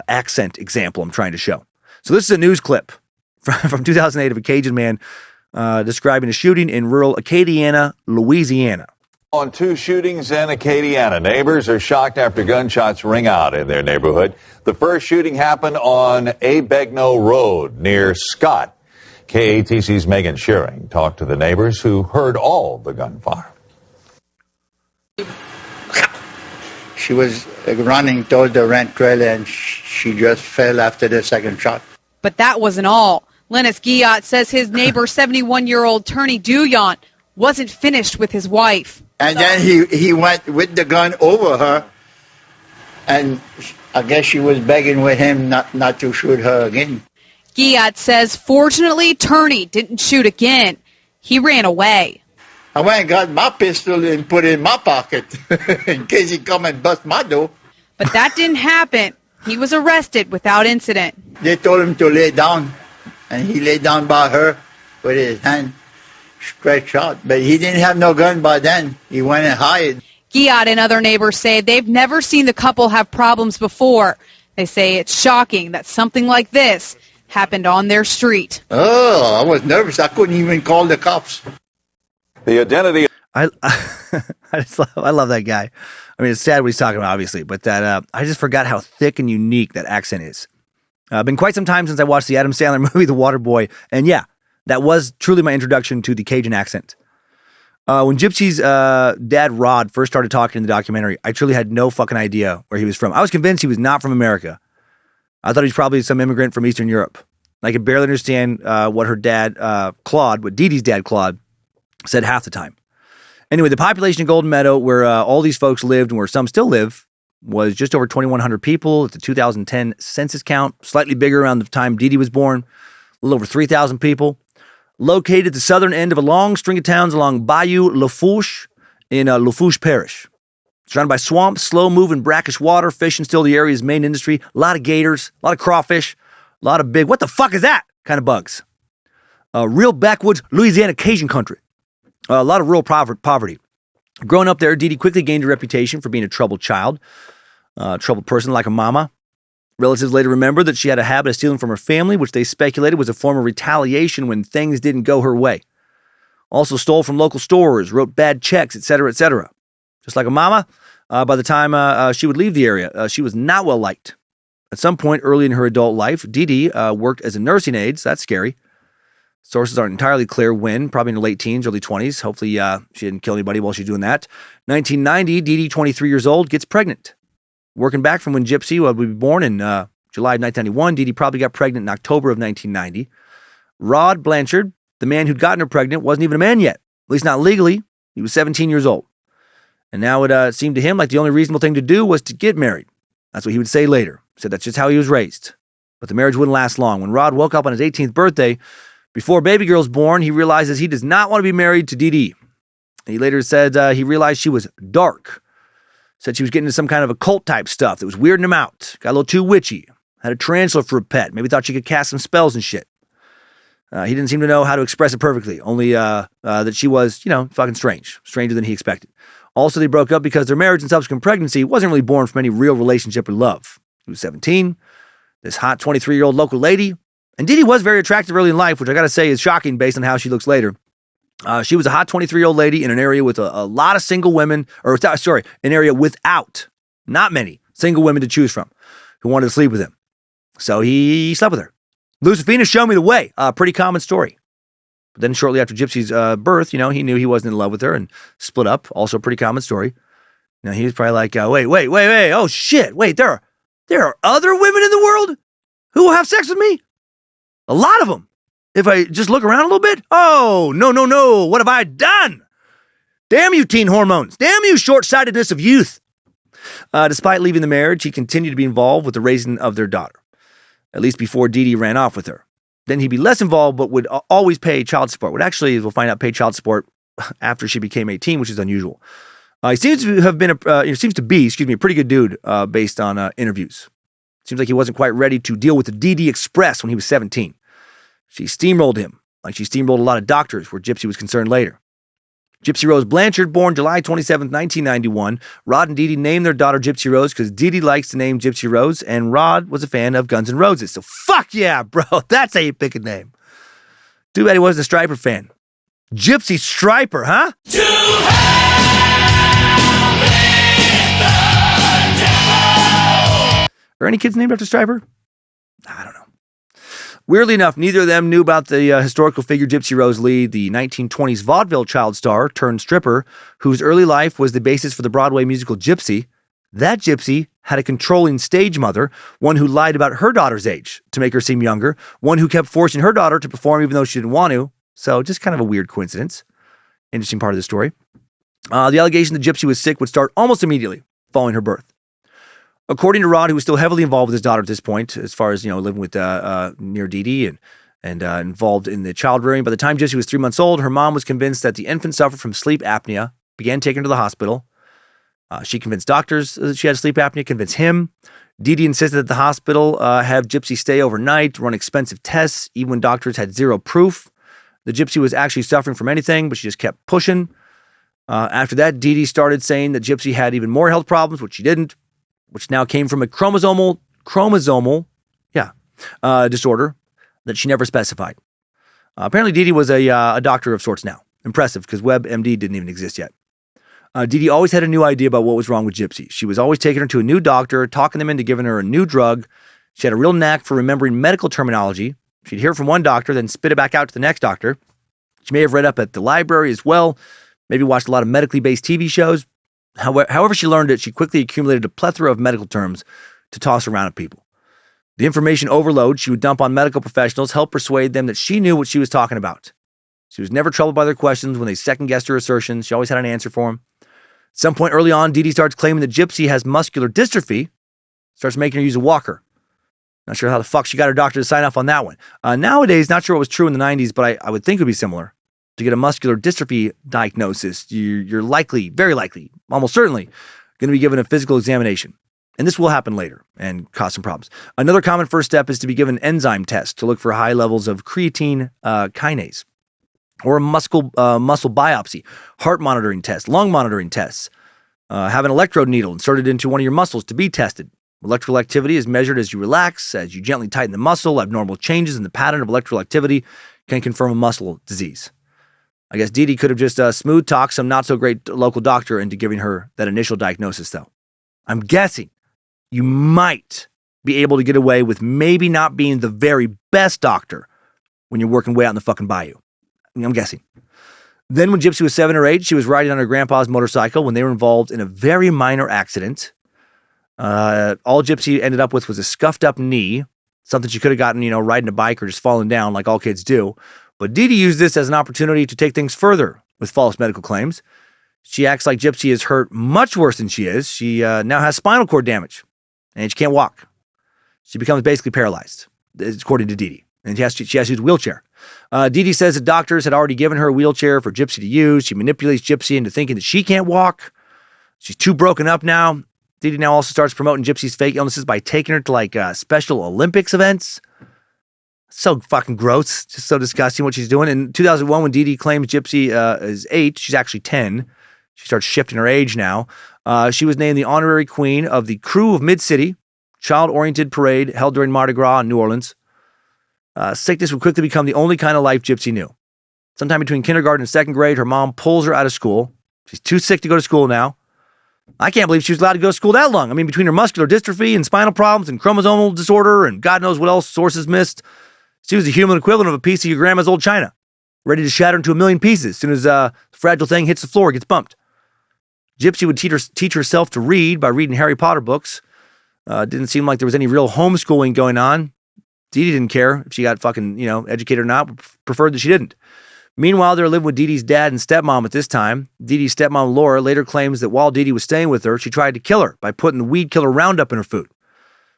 accent example I'm trying to show. So this is a news clip from 2008 of a Cajun man describing a shooting in rural Acadiana, Louisiana. On two shootings in Acadiana, neighbors are shocked after gunshots ring out in their neighborhood. The first shooting happened on Abegno Road near Scott. KATC's Megan Shearing talked to the neighbors who heard all the gunfire. She was running toward the rent trailer and she just fell after the second shot. But that wasn't all. Lennis Guillot says his neighbor, 71-year-old Turney Douillon, wasn't finished with his wife. And then he went with the gun over her, and I guess she was begging with him not to shoot her again. Guillot says, fortunately, Turney didn't shoot again. He ran away. I went and got my pistol and put it in my pocket in case he come and bust my door. But that didn't happen. He was arrested without incident. They told him to lay down, and he lay down by her with his hand stretched out. But he didn't have no gun by then. He went and hid. Guillot and other neighbors say they've never seen the couple have problems before. They say it's shocking that something like this happened on their street. Oh, I was nervous. I couldn't even call the cops. The identity. I love that guy. I mean, it's sad what he's talking about, obviously, but that I just forgot how thick and unique that accent is. Been quite some time since I watched the Adam Sandler movie, The Waterboy, and yeah, that was truly my introduction to the Cajun accent. When Gypsy's dad, Rod, first started talking in the documentary, I truly had no fucking idea where he was from. I was convinced he was not from America. I thought he was probably some immigrant from Eastern Europe. I could barely understand what her dad, Claude, what Dee Dee's dad, Claude, said half the time. Anyway, the population in Golden Meadow, where all these folks lived and where some still live, was just over 2,100 people at the 2010 census count, slightly bigger around the time Dee Dee was born, a little over 3,000 people. Located at the southern end of a long string of towns along Bayou Lafourche in Lafourche Parish. Surrounded by swamps, slow-moving brackish water, fishing still the area's main industry, a lot of gators, a lot of crawfish, a lot of big, what the fuck is that kind of bugs. Real backwoods Louisiana Cajun country. A lot of rural poverty. Growing up there, Dee Dee quickly gained a reputation for being a troubled child, troubled person like a mama. Relatives later remembered that she had a habit of stealing from her family, which they speculated was a form of retaliation when things didn't go her way. Also stole from local stores, wrote bad checks, etc., etc. Just like a mama, by the time she would leave the area, she was not well liked. At some point early in her adult life, Dee Dee worked as a nursing aide, so that's scary. Sources aren't entirely clear when, probably in her late teens, early 20s. Hopefully she didn't kill anybody while she's doing that. 1990, Dee Dee, 23 years old, gets pregnant. Working back from when Gypsy would be born in July of 1991, Dee Dee probably got pregnant in October of 1990. Rod Blanchard, the man who'd gotten her pregnant, wasn't even a man yet, at least not legally. He was 17 years old. And now it seemed to him like the only reasonable thing to do was to get married. That's what he would say later. He said that's just how he was raised. But the marriage wouldn't last long. When Rod woke up on his 18th birthday, Before baby girl's born, he realizes he does not want to be married to Dee Dee. He later said he realized she was dark. Said she was getting into some kind of occult type stuff that was weirding him out. Got a little too witchy. Had a tarantula for a pet. Maybe thought she could cast some spells and shit. He didn't seem to know how to express it perfectly. Only that she was, fucking strange. Stranger than he expected. Also, they broke up because their marriage and subsequent pregnancy wasn't really born from any real relationship or love. He was 17. This hot 23-year-old local lady. And Dee Dee was very attractive early in life, which I gotta say is shocking based on how she looks later. She was a hot 23-year-old lady in an area with a lot of single women, an area without, not many, single women to choose from who wanted to sleep with him. So he slept with her. Lucifina showed me the way. Pretty common story. But then shortly after Gypsy's birth, he knew he wasn't in love with her and split up. Also a pretty common story. Now he was probably like, wait. Oh shit. Wait, there are other women in the world who will have sex with me? A lot of them. If I just look around a little bit, oh, no. What have I done? Damn you, teen hormones. Damn you, short-sightedness of youth. Despite leaving the marriage, he continued to be involved with the raising of their daughter, at least before Dee Dee ran off with her. Then he'd be less involved, but would always pay child support. Would actually, we'll find out, pay child support after she became 18, which is unusual. He seems to have been a pretty good dude based on interviews. Seems like he wasn't quite ready to deal with the Dee Dee Express when he was 17. She steamrolled him, like she steamrolled a lot of doctors where Gypsy was concerned later. Gypsy Rose Blanchard, born July 27, 1991. Rod and Dee Dee named their daughter Gypsy Rose because Dee Dee likes the name Gypsy Rose, and Rod was a fan of Guns N' Roses. So fuck yeah, bro. That's how you pick a name. Too bad he wasn't a Striper fan. Gypsy Striper, huh? Are any kids named after Striper? I don't know. Weirdly enough, neither of them knew about the historical figure Gypsy Rose Lee, the 1920s vaudeville child star turned stripper, whose early life was the basis for the Broadway musical Gypsy. That Gypsy had a controlling stage mother, one who lied about her daughter's age to make her seem younger, one who kept forcing her daughter to perform even though she didn't want to. So just kind of a weird coincidence. Interesting part of the story. The allegation that Gypsy was sick would start almost immediately following her birth. According to Rod, who was still heavily involved with his daughter at this point, as far as, living with near Dee Dee and involved in the child rearing, by the time Gypsy was 3 months old, her mom was convinced that the infant suffered from sleep apnea, began taking her to the hospital. She convinced doctors that she had sleep apnea, convinced him. Dee Dee insisted that the hospital have Gypsy stay overnight, run expensive tests, even when doctors had zero proof that Gypsy was actually suffering from anything, but she just kept pushing. After that, Dee Dee started saying that Gypsy had even more health problems, which she didn't, which now came from a chromosomal disorder that she never specified. Apparently, Dee Dee was a doctor of sorts now. Impressive, because WebMD didn't even exist yet. Dee Dee always had a new idea about what was wrong with Gypsy. She was always taking her to a new doctor, talking them into giving her a new drug. She had a real knack for remembering medical terminology. She'd hear from one doctor, then spit it back out to the next doctor. She may have read up at the library as well, maybe watched a lot of medically based TV shows. However she learned it, she quickly accumulated a plethora of medical terms to toss around at people. The information overload she would dump on medical professionals helped persuade them that she knew what she was talking about. She was never troubled by their questions when they second-guessed her assertions. She always had an answer for them. At some point early on, Dee Dee starts claiming that Gypsy has muscular dystrophy, starts making her use a walker. Not sure how the fuck she got her doctor to sign off on that one. Nowadays, not sure what was true in the 90s, but I would think it would be similar. To get a muscular dystrophy diagnosis, you're likely, very likely, almost certainly, going to be given a physical examination. And this will happen later and cause some problems. Another common first step is to be given an enzyme test to look for high levels of creatine kinase, or a muscle biopsy, heart monitoring test, lung monitoring tests. Have an electrode needle inserted into one of your muscles to be tested. Electrical activity is measured as you relax, as you gently tighten the muscle. Abnormal changes in the pattern of electrical activity can confirm a muscle disease. I guess Dee Dee could have just smooth talked some not so great local doctor into giving her that initial diagnosis, though. I'm guessing you might be able to get away with maybe not being the very best doctor when you're working way out in the fucking bayou. I'm guessing. Then when Gypsy was 7 or 8, she was riding on her grandpa's motorcycle when they were involved in a very minor accident. All Gypsy ended up with was a scuffed up knee, something she could have gotten, riding a bike or just falling down like all kids do. But Dee Dee used this as an opportunity to take things further with false medical claims. She acts like Gypsy is hurt much worse than she is. She now has spinal cord damage, and she can't walk. She becomes basically paralyzed, according to Dee Dee, and she has to use a wheelchair. Dee Dee says the doctors had already given her a wheelchair for Gypsy to use. She manipulates Gypsy into thinking that she can't walk. She's too broken up now. Dee Dee now also starts promoting Gypsy's fake illnesses by taking her to like special Olympics events. So fucking gross. Just so disgusting what she's doing. In 2001, when Dee Dee claims Gypsy is 8, she's actually 10. She starts shifting her age now. She was named the honorary queen of the Crew of Mid-City, child-oriented parade held during Mardi Gras in New Orleans. Sickness would quickly become the only kind of life Gypsy knew. Sometime between kindergarten and second grade, her mom pulls her out of school. She's too sick to go to school now. I can't believe she was allowed to go to school that long. I mean, between her muscular dystrophy and spinal problems and chromosomal disorder and God knows what else sources missed, she was the human equivalent of a piece of your grandma's old china, ready to shatter into a million pieces as soon as the fragile thing hits the floor or gets bumped. Gypsy would teach herself to read by reading Harry Potter books. Didn't seem like there was any real homeschooling going on. Dee Dee didn't care if she got fucking, educated or not, preferred that she didn't. Meanwhile, they're living with Dee Dee's dad and stepmom at this time. Dee Dee's stepmom, Laura, later claims that while Dee Dee was staying with her, she tried to kill her by putting the weed killer Roundup in her food.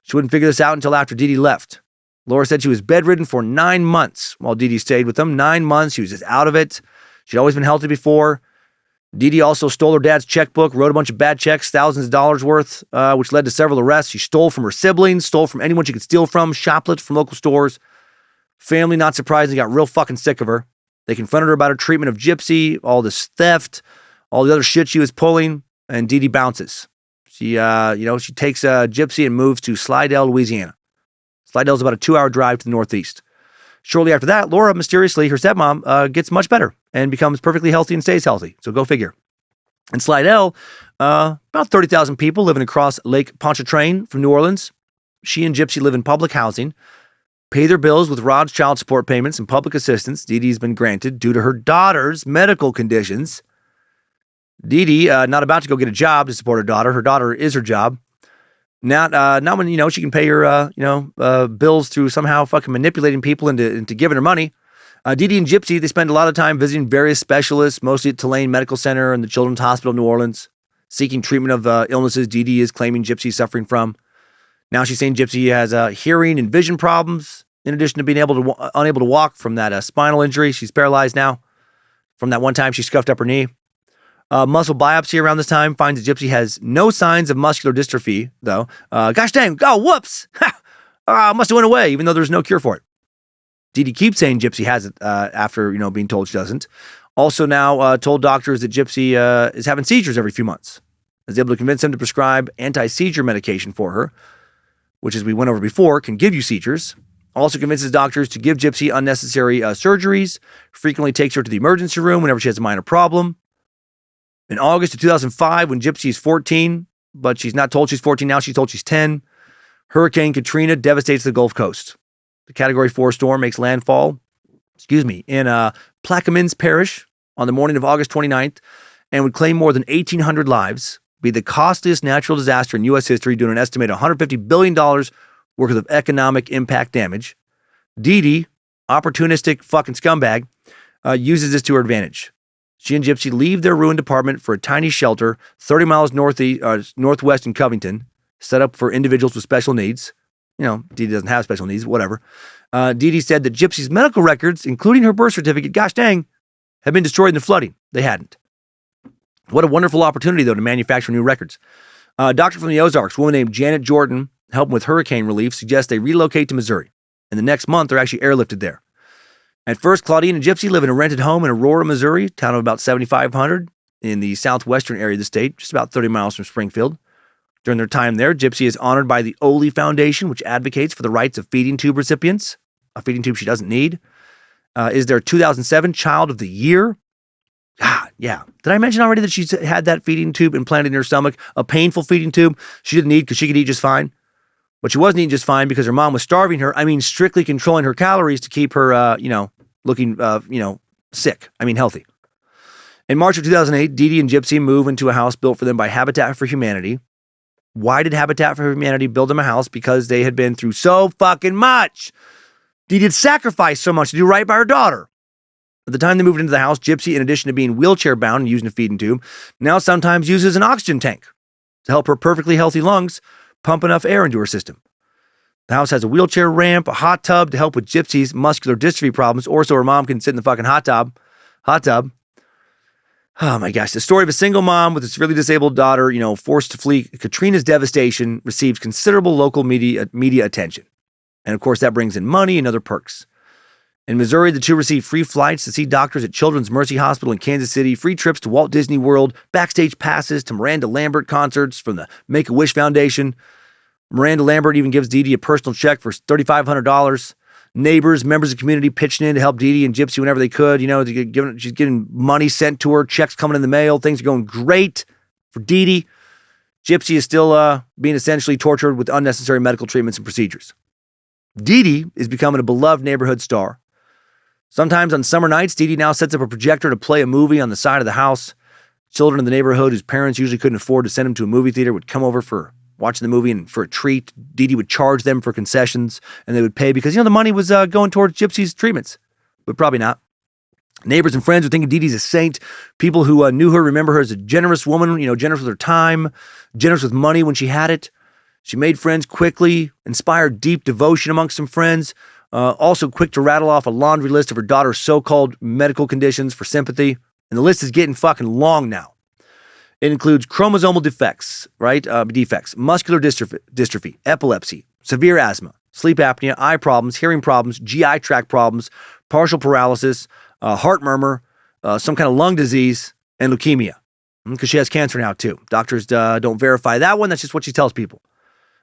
She wouldn't figure this out until after Dee Dee left. Laura said she was bedridden for 9 months while Dee Dee stayed with them. 9 months. She was just out of it. She'd always been healthy before. Dee Dee also stole her dad's checkbook, wrote a bunch of bad checks, thousands of dollars worth, which led to several arrests. She stole from her siblings, stole from anyone she could steal from, shoplifted from local stores. Family, not surprisingly, got real fucking sick of her. They confronted her about her treatment of Gypsy, all this theft, all the other shit she was pulling, and Dee Dee bounces. She takes Gypsy and moves to Slidell, Louisiana. Slidell's about a 2-hour drive to the northeast. Shortly after that, Laura, mysteriously, her stepmom, gets much better and becomes perfectly healthy and stays healthy. So go figure. In Slidell, about 30,000 people living across Lake Pontchartrain from New Orleans. She and Gypsy live in public housing, pay their bills with Rod's child support payments and public assistance Dee Dee's been granted due to her daughter's medical conditions. Dee Dee, not about to go get a job to support her daughter. Her daughter is her job. Not when, she can pay her, bills through somehow fucking manipulating people into giving her money. Dee Dee and Gypsy, they spend a lot of time visiting various specialists, mostly at Tulane Medical Center and the Children's Hospital in New Orleans, seeking treatment of illnesses Dee Dee is claiming Gypsy is suffering from. Now she's saying Gypsy has hearing and vision problems, in addition to being unable to walk from that spinal injury. She's paralyzed now from that one time she scuffed up her knee. Muscle biopsy around this time finds that Gypsy has no signs of muscular dystrophy, though. Gosh dang, whoops! Must have went away, even though there's no cure for it. Dee Dee keeps saying Gypsy has it after, being told she doesn't. Also now told doctors that Gypsy is having seizures every few months. Is able to convince them to prescribe anti-seizure medication for her, which, as we went over before, can give you seizures. Also convinces doctors to give Gypsy unnecessary surgeries, frequently takes her to the emergency room whenever she has a minor problem. In August of 2005, when Gypsy is 14, but she's not told she's 14 now, she's told she's 10, Hurricane Katrina devastates the Gulf Coast. The Category 4 storm makes landfall, in Plaquemines Parish on the morning of August 29th and would claim more than 1,800 lives, be the costliest natural disaster in U.S. history, doing an estimated $150 billion worth of economic impact damage. Dee Dee, opportunistic fucking scumbag, uses this to her advantage. She and Gypsy leave their ruined apartment for a tiny shelter 30 miles northwest in Covington, set up for individuals with special needs. Dee Dee doesn't have special needs, whatever. Dee Dee said that Gypsy's medical records, including her birth certificate, gosh dang, had been destroyed in the flooding. They hadn't. What a wonderful opportunity, though, to manufacture new records. A doctor from the Ozarks, a woman named Janet Jordan, helping with hurricane relief, suggests they relocate to Missouri. And the next month, they're actually airlifted there. At first, Claudine and Gypsy live in a rented home in Aurora, Missouri, town of about 7,500 in the southwestern area of the state, just about 30 miles from Springfield. During their time there, Gypsy is honored by the Oley Foundation, which advocates for the rights of feeding tube recipients, a feeding tube she doesn't need. Is their 2007 Child of the Year. Yeah. Did I mention already that she's had that feeding tube implanted in her stomach, a painful feeding tube she didn't need because she could eat just fine? But she wasn't eating just fine because her mom was starving her. Strictly controlling her calories to keep her, looking, sick. Healthy. In March of 2008, Dee Dee and Gypsy move into a house built for them by Habitat for Humanity. Why did Habitat for Humanity build them a house? Because they had been through so fucking much. Dee Dee had sacrificed so much to do right by her daughter. At the time they moved into the house, Gypsy, in addition to being wheelchair bound and using a feeding tube, now sometimes uses an oxygen tank to help her perfectly healthy lungs pump enough air into her system. The house has a wheelchair ramp, a hot tub to help with Gypsy's muscular dystrophy problems, or so her mom can sit in the fucking hot tub. Oh my gosh. The story of a single mom with a severely disabled daughter, forced to flee Katrina's devastation, receives considerable local media attention. And of course, that brings in money and other perks. In Missouri, the two receive free flights to see doctors at Children's Mercy Hospital in Kansas City, free trips to Walt Disney World, backstage passes to Miranda Lambert concerts from the Make-A-Wish Foundation. Miranda Lambert even gives Dee Dee a personal check for $3,500. Neighbors, members of the community pitching in to help Dee Dee and Gypsy whenever they could. She's getting money sent to her, checks coming in the mail. Things are going great for Dee Dee. Gypsy is still being essentially tortured with unnecessary medical treatments and procedures. Dee Dee is becoming a beloved neighborhood star. Sometimes on summer nights, Dee Dee now sets up a projector to play a movie on the side of the house. Children in the neighborhood whose parents usually couldn't afford to send them to a movie theater would come over for watching the movie, and for a treat, Dee Dee would charge them for concessions, and they would pay because, the money was going towards Gypsy's treatments. But probably not. Neighbors and friends would think Dee Dee's a saint. People who knew her remember her as a generous woman, generous with her time, generous with money when she had it. She made friends quickly, inspired deep devotion amongst some friends, also quick to rattle off a laundry list of her daughter's so-called medical conditions for sympathy. And the list is getting fucking long now. It includes chromosomal defects, right? Defects, muscular dystrophy, epilepsy, severe asthma, sleep apnea, eye problems, hearing problems, GI tract problems, partial paralysis, heart murmur, some kind of lung disease, and leukemia. Because she has cancer now, too. Doctors don't verify that one. That's just what she tells people.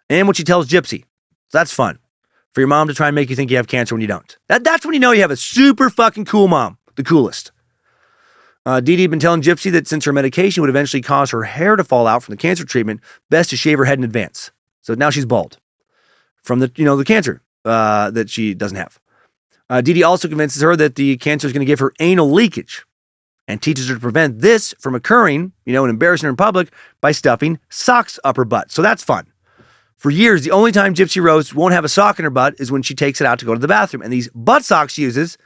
And what she tells Gypsy. So that's fun. For your mom to try and make you think you have cancer when you don't. That's when you know you have a super fucking cool mom. The coolest. Dee Dee had been telling Gypsy that since her medication would eventually cause her hair to fall out from the cancer treatment, best to shave her head in advance. So now she's bald from the cancer that she doesn't have. Dee Dee also convinces her that the cancer is going to give her anal leakage and teaches her to prevent this from occurring, and embarrassing her in public by stuffing socks up her butt. So that's fun. For years, the only time Gypsy Rose won't have a sock in her butt is when she takes it out to go to the bathroom. And these butt socks she uses,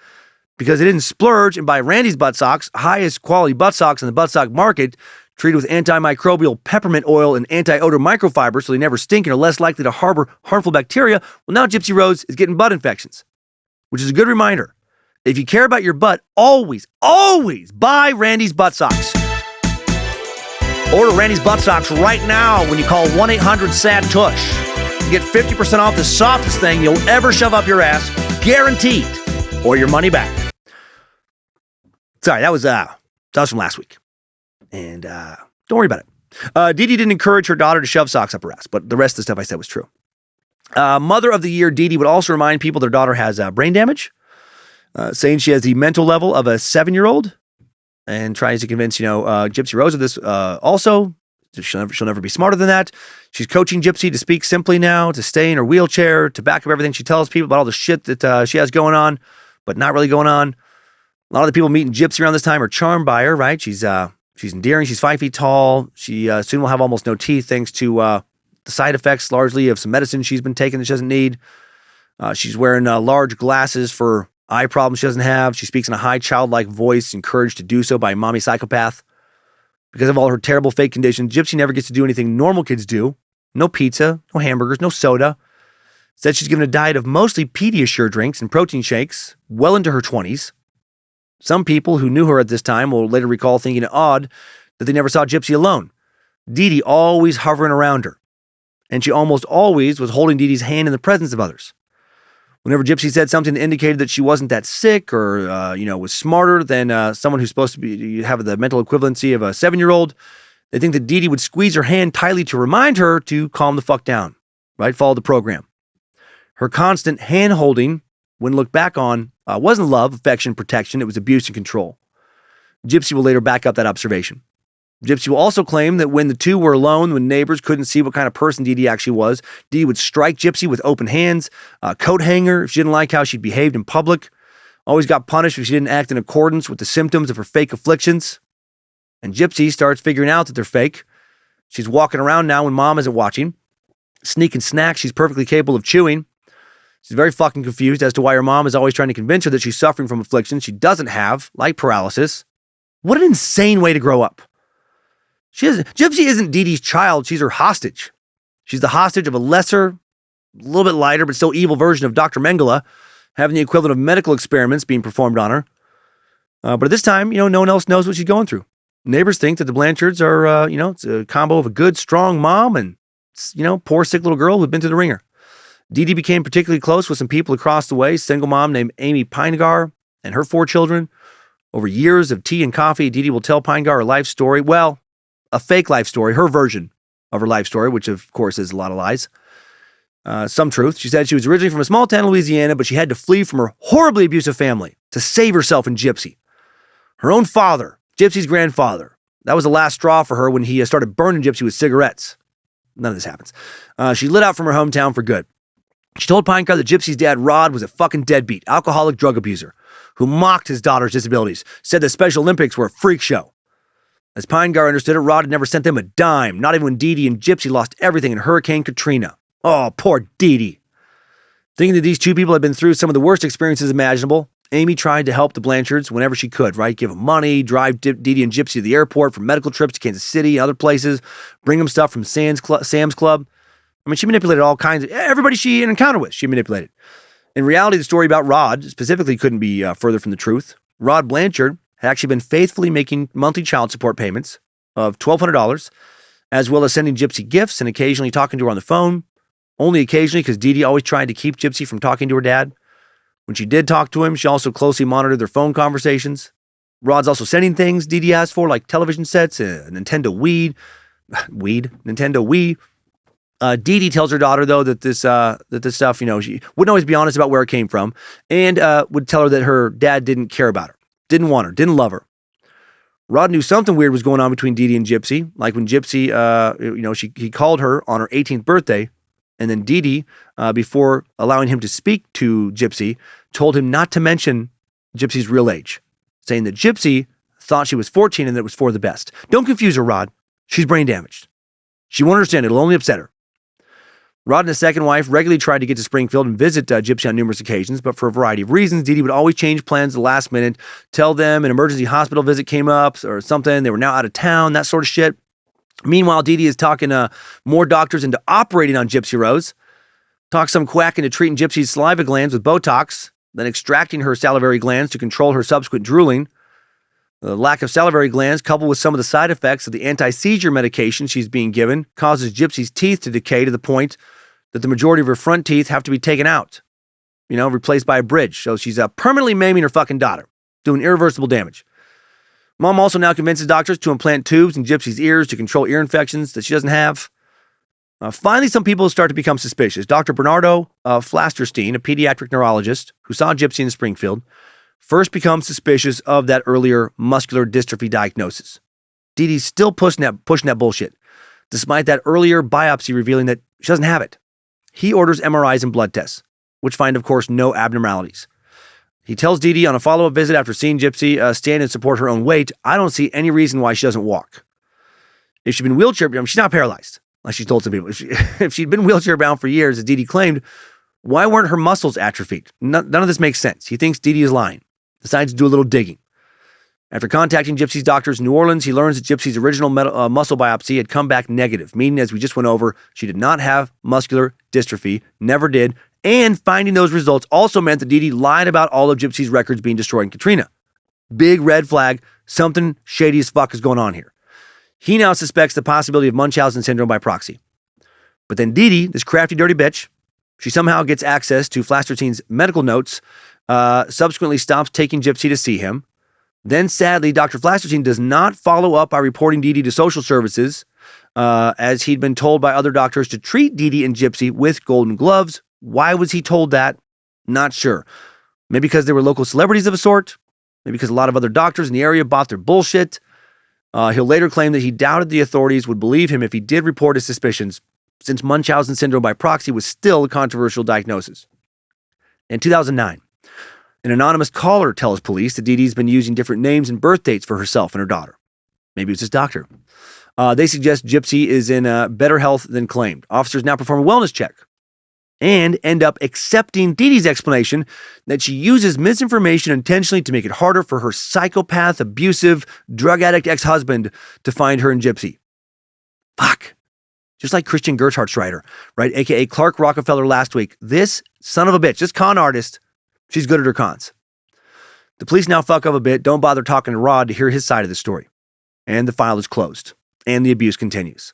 because they didn't splurge and buy Randy's butt socks, highest quality butt socks in the butt sock market, treated with antimicrobial peppermint oil and anti-odor microfibers so they never stink and are less likely to harbor harmful bacteria. Well, now Gypsy Rose is getting butt infections, which is a good reminder. If you care about your butt, always, always buy Randy's butt socks. Order Randy's butt socks right now when you call 1-800-SAD-TUSH. You get 50% off the softest thing you'll ever shove up your ass, guaranteed, or your money back. Sorry, that was from last week. And don't worry about it. Dee Dee didn't encourage her daughter to shove socks up her ass, but the rest of the stuff I said was true. Mother of the Year, Dee Dee would also remind people their daughter has brain damage, saying she has the mental level of a 7-year-old, and tries to convince, Gypsy Rose of this also. She'll never be smarter than that. She's coaching Gypsy to speak simply now, to stay in her wheelchair, to back up everything she tells people about all the shit that she has going on, but not really going on. A lot of the people meeting Gypsy around this time are charmed by her, right? She's endearing. She's 5 feet tall. She soon will have almost no teeth thanks to the side effects largely of some medicine she's been taking that she doesn't need. She's wearing large glasses for eye problems she doesn't have. She speaks in a high childlike voice, encouraged to do so by mommy psychopath. Because of all her terrible fake conditions, Gypsy never gets to do anything normal kids do. No pizza, no hamburgers, no soda. Said she's given a diet of mostly Pediasure drinks and protein shakes well into her 20s. Some people who knew her at this time will later recall thinking it odd that they never saw Gypsy alone. Dee Dee always hovering around her. And she almost always was holding Dee Dee's hand in the presence of others. Whenever Gypsy said something that indicated that she wasn't that sick or, was smarter than someone who's supposed to have the mental equivalency of a 7-year-old, they think that Dee Dee would squeeze her hand tightly to remind her to calm the fuck down, right? Follow the program. Her constant hand-holding, when looked back on, wasn't love, affection, protection. It was abuse and control. Gypsy will later back up that observation. Gypsy will also claim that when the two were alone, when neighbors couldn't see what kind of person Dee Dee actually was, Dee Dee would strike Gypsy with open hands, coat hanger if she didn't like how she behaved in public, always got punished if she didn't act in accordance with the symptoms of her fake afflictions. And Gypsy starts figuring out that they're fake. She's walking around now when mom isn't watching, sneaking snacks she's perfectly capable of chewing. She's very fucking confused as to why her mom is always trying to convince her that she's suffering from afflictions she doesn't have, like paralysis. What an insane way to grow up. Gypsy isn't Dee Dee's child, she's her hostage. She's the hostage of a lesser, little bit lighter, but still evil version of Dr. Mengele, having the equivalent of medical experiments being performed on her. But at this time, no one else knows what she's going through. Neighbors think that the Blanchards are, it's a combo of a good, strong mom and, poor, sick little girl who'd been through the ringer. Dee Dee became particularly close with some people across the way, single mom named Amy Pinegar and her 4 children. Over years of tea and coffee, Dee Dee will tell Pinegar her life story. Well, a fake life story, her version of her life story, which of course is a lot of lies. Some truth. She said she was originally from a small town in Louisiana, but she had to flee from her horribly abusive family to save herself and Gypsy. Her own father, Gypsy's grandfather, that was the last straw for her when he started burning Gypsy with cigarettes. None of this happens. She lit out from her hometown for good. She told Pinegar that Gypsy's dad, Rod, was a fucking deadbeat, alcoholic drug abuser who mocked his daughter's disabilities, said the Special Olympics were a freak show. As Pinegar understood it, Rod had never sent them a dime, not even when Dee Dee and Gypsy lost everything in Hurricane Katrina. Oh, poor Dee Dee. Thinking that these two people had been through some of the worst experiences imaginable, Amy tried to help the Blanchards whenever she could, right? Give them money, drive Dee Dee and Gypsy to the airport for medical trips to Kansas City and other places, bring them stuff from Sam's Club. I mean, she manipulated all kinds of, everybody she encountered with, she manipulated. In reality, the story about Rod specifically couldn't be further from the truth. Rod Blanchard had actually been faithfully making monthly child support payments of $1,200, as well as sending Gypsy gifts and occasionally talking to her on the phone. Only occasionally, because Dee Dee always tried to keep Gypsy from talking to her dad. When she did talk to him, she also closely monitored their phone conversations. Rod's also sending things Dee Dee asked for, like television sets, a Nintendo Wii. Dee Dee tells her daughter, though, that this stuff, she wouldn't always be honest about where it came from, and would tell her that her dad didn't care about her, didn't want her, didn't love her. Rod knew something weird was going on between Dee Dee and Gypsy, like when Gypsy, he called her on her 18th birthday, and then Dee Dee, before allowing him to speak to Gypsy, told him not to mention Gypsy's real age, saying that Gypsy thought she was 14 and that it was for the best. Don't confuse her, Rod. She's brain damaged. She won't understand. It'll only upset her. Rod and his second wife regularly tried to get to Springfield and visit Gypsy on numerous occasions, but for a variety of reasons, Dee Dee would always change plans at the last minute, tell them an emergency hospital visit came up or something, they were now out of town, that sort of shit. Meanwhile, Dee Dee is talking more doctors into operating on Gypsy Rose, talks some quack into treating Gypsy's saliva glands with Botox, then extracting her salivary glands to control her subsequent drooling. The lack of salivary glands, coupled with some of the side effects of the anti-seizure medication she's being given, causes Gypsy's teeth to decay to the point that the majority of her front teeth have to be taken out, replaced by a bridge. So she's permanently maiming her fucking daughter, doing irreversible damage. Mom also now convinces doctors to implant tubes in Gypsy's ears to control ear infections that she doesn't have. Finally, some people start to become suspicious. Dr. Bernardo Flasterstein, a pediatric neurologist who saw Gypsy in Springfield, first becomes suspicious of that earlier muscular dystrophy diagnosis. Dee Dee's still pushing that bullshit, despite that earlier biopsy revealing that she doesn't have it. He orders MRIs and blood tests, which find, of course, no abnormalities. He tells Dee Dee on a follow-up visit after seeing Gypsy stand and support her own weight, I don't see any reason why she doesn't walk. If she'd been wheelchair-bound, she's not paralyzed, like she's told some people. If she'd been wheelchair-bound for years, as Dee Dee claimed, why weren't her muscles atrophied? None of this makes sense. He thinks Dee Dee is lying. Decides to do a little digging. After contacting Gypsy's doctors in New Orleans, he learns that Gypsy's original muscle biopsy had come back negative, meaning, as we just went over, she did not have muscular dystrophy, never did, and finding those results also meant that Dee Dee lied about all of Gypsy's records being destroyed in Katrina. Big red flag, something shady as fuck is going on here. He now suspects the possibility of Munchausen Syndrome by proxy. But then Dee Dee, this crafty, dirty bitch, she somehow gets access to Flasterstein's medical notes, subsequently stops taking Gypsy to see him. Then, sadly, Dr. Flasterstein does not follow up by reporting Dee Dee to social services, as he'd been told by other doctors to treat Dee Dee and Gypsy with golden gloves. Why was he told that? Not sure. Maybe because they were local celebrities of a sort. Maybe because a lot of other doctors in the area bought their bullshit. He'll later claim that he doubted the authorities would believe him if he did report his suspicions, since Munchausen Syndrome by proxy was still a controversial diagnosis. In 2009, an anonymous caller tells police that Dee Dee's been using different names and birth dates for herself and her daughter. Maybe it's his doctor. They suggest Gypsy is in better health than claimed. Officers now perform a wellness check and end up accepting Dee Dee's explanation that she uses misinformation intentionally to make it harder for her psychopath, abusive, drug addict ex-husband to find her and Gypsy. Fuck. Just like Christian Gerhardsreiter, right? AKA Clark Rockefeller last week. This son of a bitch, this con artist, she's good at her cons. The police now fuck up a bit, don't bother talking to Rod to hear his side of the story. And the file is closed. And the abuse continues.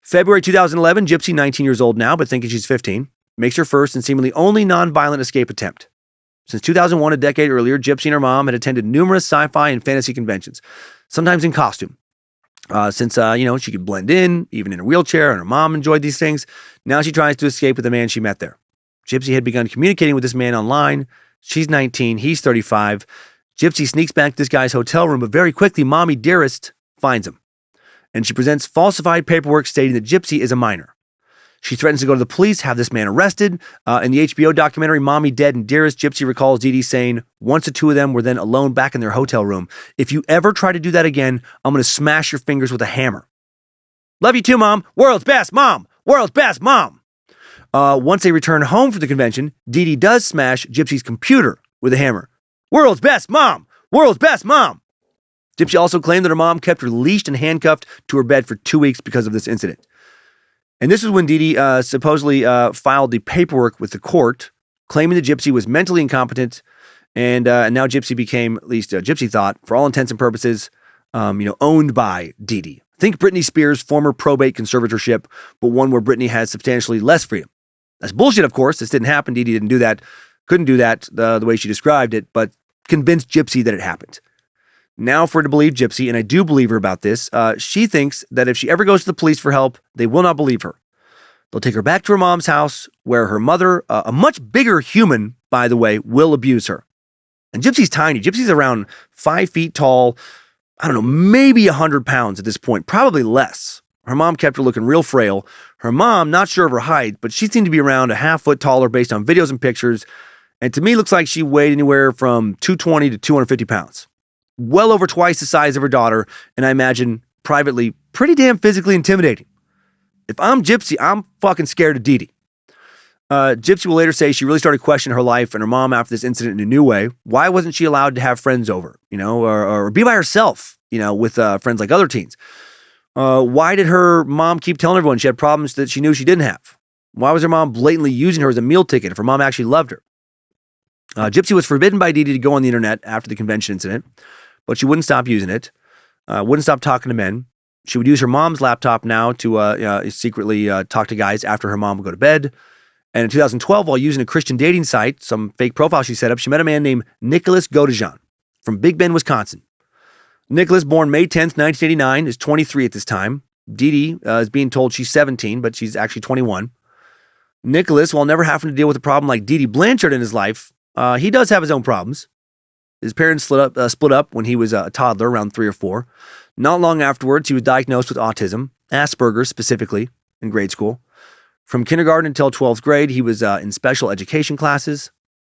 February 2011, Gypsy, 19 years old now, but thinking she's 15, makes her first and seemingly only nonviolent escape attempt. Since 2001, a decade earlier, Gypsy and her mom had attended numerous sci-fi and fantasy conventions, sometimes in costume. Since she could blend in, even in a wheelchair, and her mom enjoyed these things, now she tries to escape with the man she met there. Gypsy had begun communicating with this man online. She's 19, he's 35. Gypsy sneaks back to this guy's hotel room, but very quickly, Mommy Dearest finds him. And she presents falsified paperwork stating that Gypsy is a minor. She threatens to go to the police, have this man arrested. In the HBO documentary, Mommy, Dede, and Dearest, Gypsy recalls Dee Dee saying, once the two of them were then alone back in their hotel room, if you ever try to do that again, I'm going to smash your fingers with a hammer. Love you too, Mom. World's best mom. World's best mom. Once they return home from the convention, Dee Dee does smash Gypsy's computer with a hammer. World's best mom. World's best mom. Gypsy also claimed that her mom kept her leashed and handcuffed to her bed for 2 weeks because of this incident. And this is when Dee Dee supposedly filed the paperwork with the court, claiming that Gypsy was mentally incompetent, and now Gypsy became, at least Gypsy thought, for all intents and purposes, owned by Dee Dee. Think Britney Spears' former probate conservatorship, but one where Britney has substantially less freedom. That's bullshit, of course. This didn't happen. Dee Dee didn't do that, couldn't do that the way she described it, but convinced Gypsy that it happened. Now, for her to believe Gypsy, and I do believe her about this, she thinks that if she ever goes to the police for help, they will not believe her. They'll take her back to her mom's house, where her mother, a much bigger human, by the way, will abuse her. And Gypsy's tiny. Gypsy's around 5 feet tall, I don't know, maybe 100 pounds at this point, probably less. Her mom kept her looking real frail. Her mom, not sure of her height, but she seemed to be around a half foot taller based on videos and pictures. And to me, looks like she weighed anywhere from 220 to 250 pounds. Well over twice the size of her daughter, and I imagine privately pretty damn physically intimidating. If I'm Gypsy, I'm fucking scared of Dee Dee. Gypsy will later say she really started questioning her life and her mom after this incident in a new way. Why wasn't she allowed to have friends over, or be by herself, with friends like other teens? Why did her mom keep telling everyone she had problems that she knew she didn't have? Why was her mom blatantly using her as a meal ticket if her mom actually loved her? Gypsy was forbidden by Dee Dee to go on the internet after the convention incident, but she wouldn't stop using it, wouldn't stop talking to men. She would use her mom's laptop now to secretly talk to guys after her mom would go to bed. And in 2012, while using a Christian dating site, some fake profile she set up, she met a man named Nicholas Godejohn from Big Bend, Wisconsin. Nicholas, born May 10th, 1989, is 23 at this time. Dee Dee is being told she's 17, but she's actually 21. Nicholas, while never having to deal with a problem like Dee Dee Blanchard in his life, he does have his own problems. His parents split up when he was a toddler, around 3 or 4. Not long afterwards, he was diagnosed with autism, Asperger's specifically, in grade school. From kindergarten until 12th grade, he was in special education classes.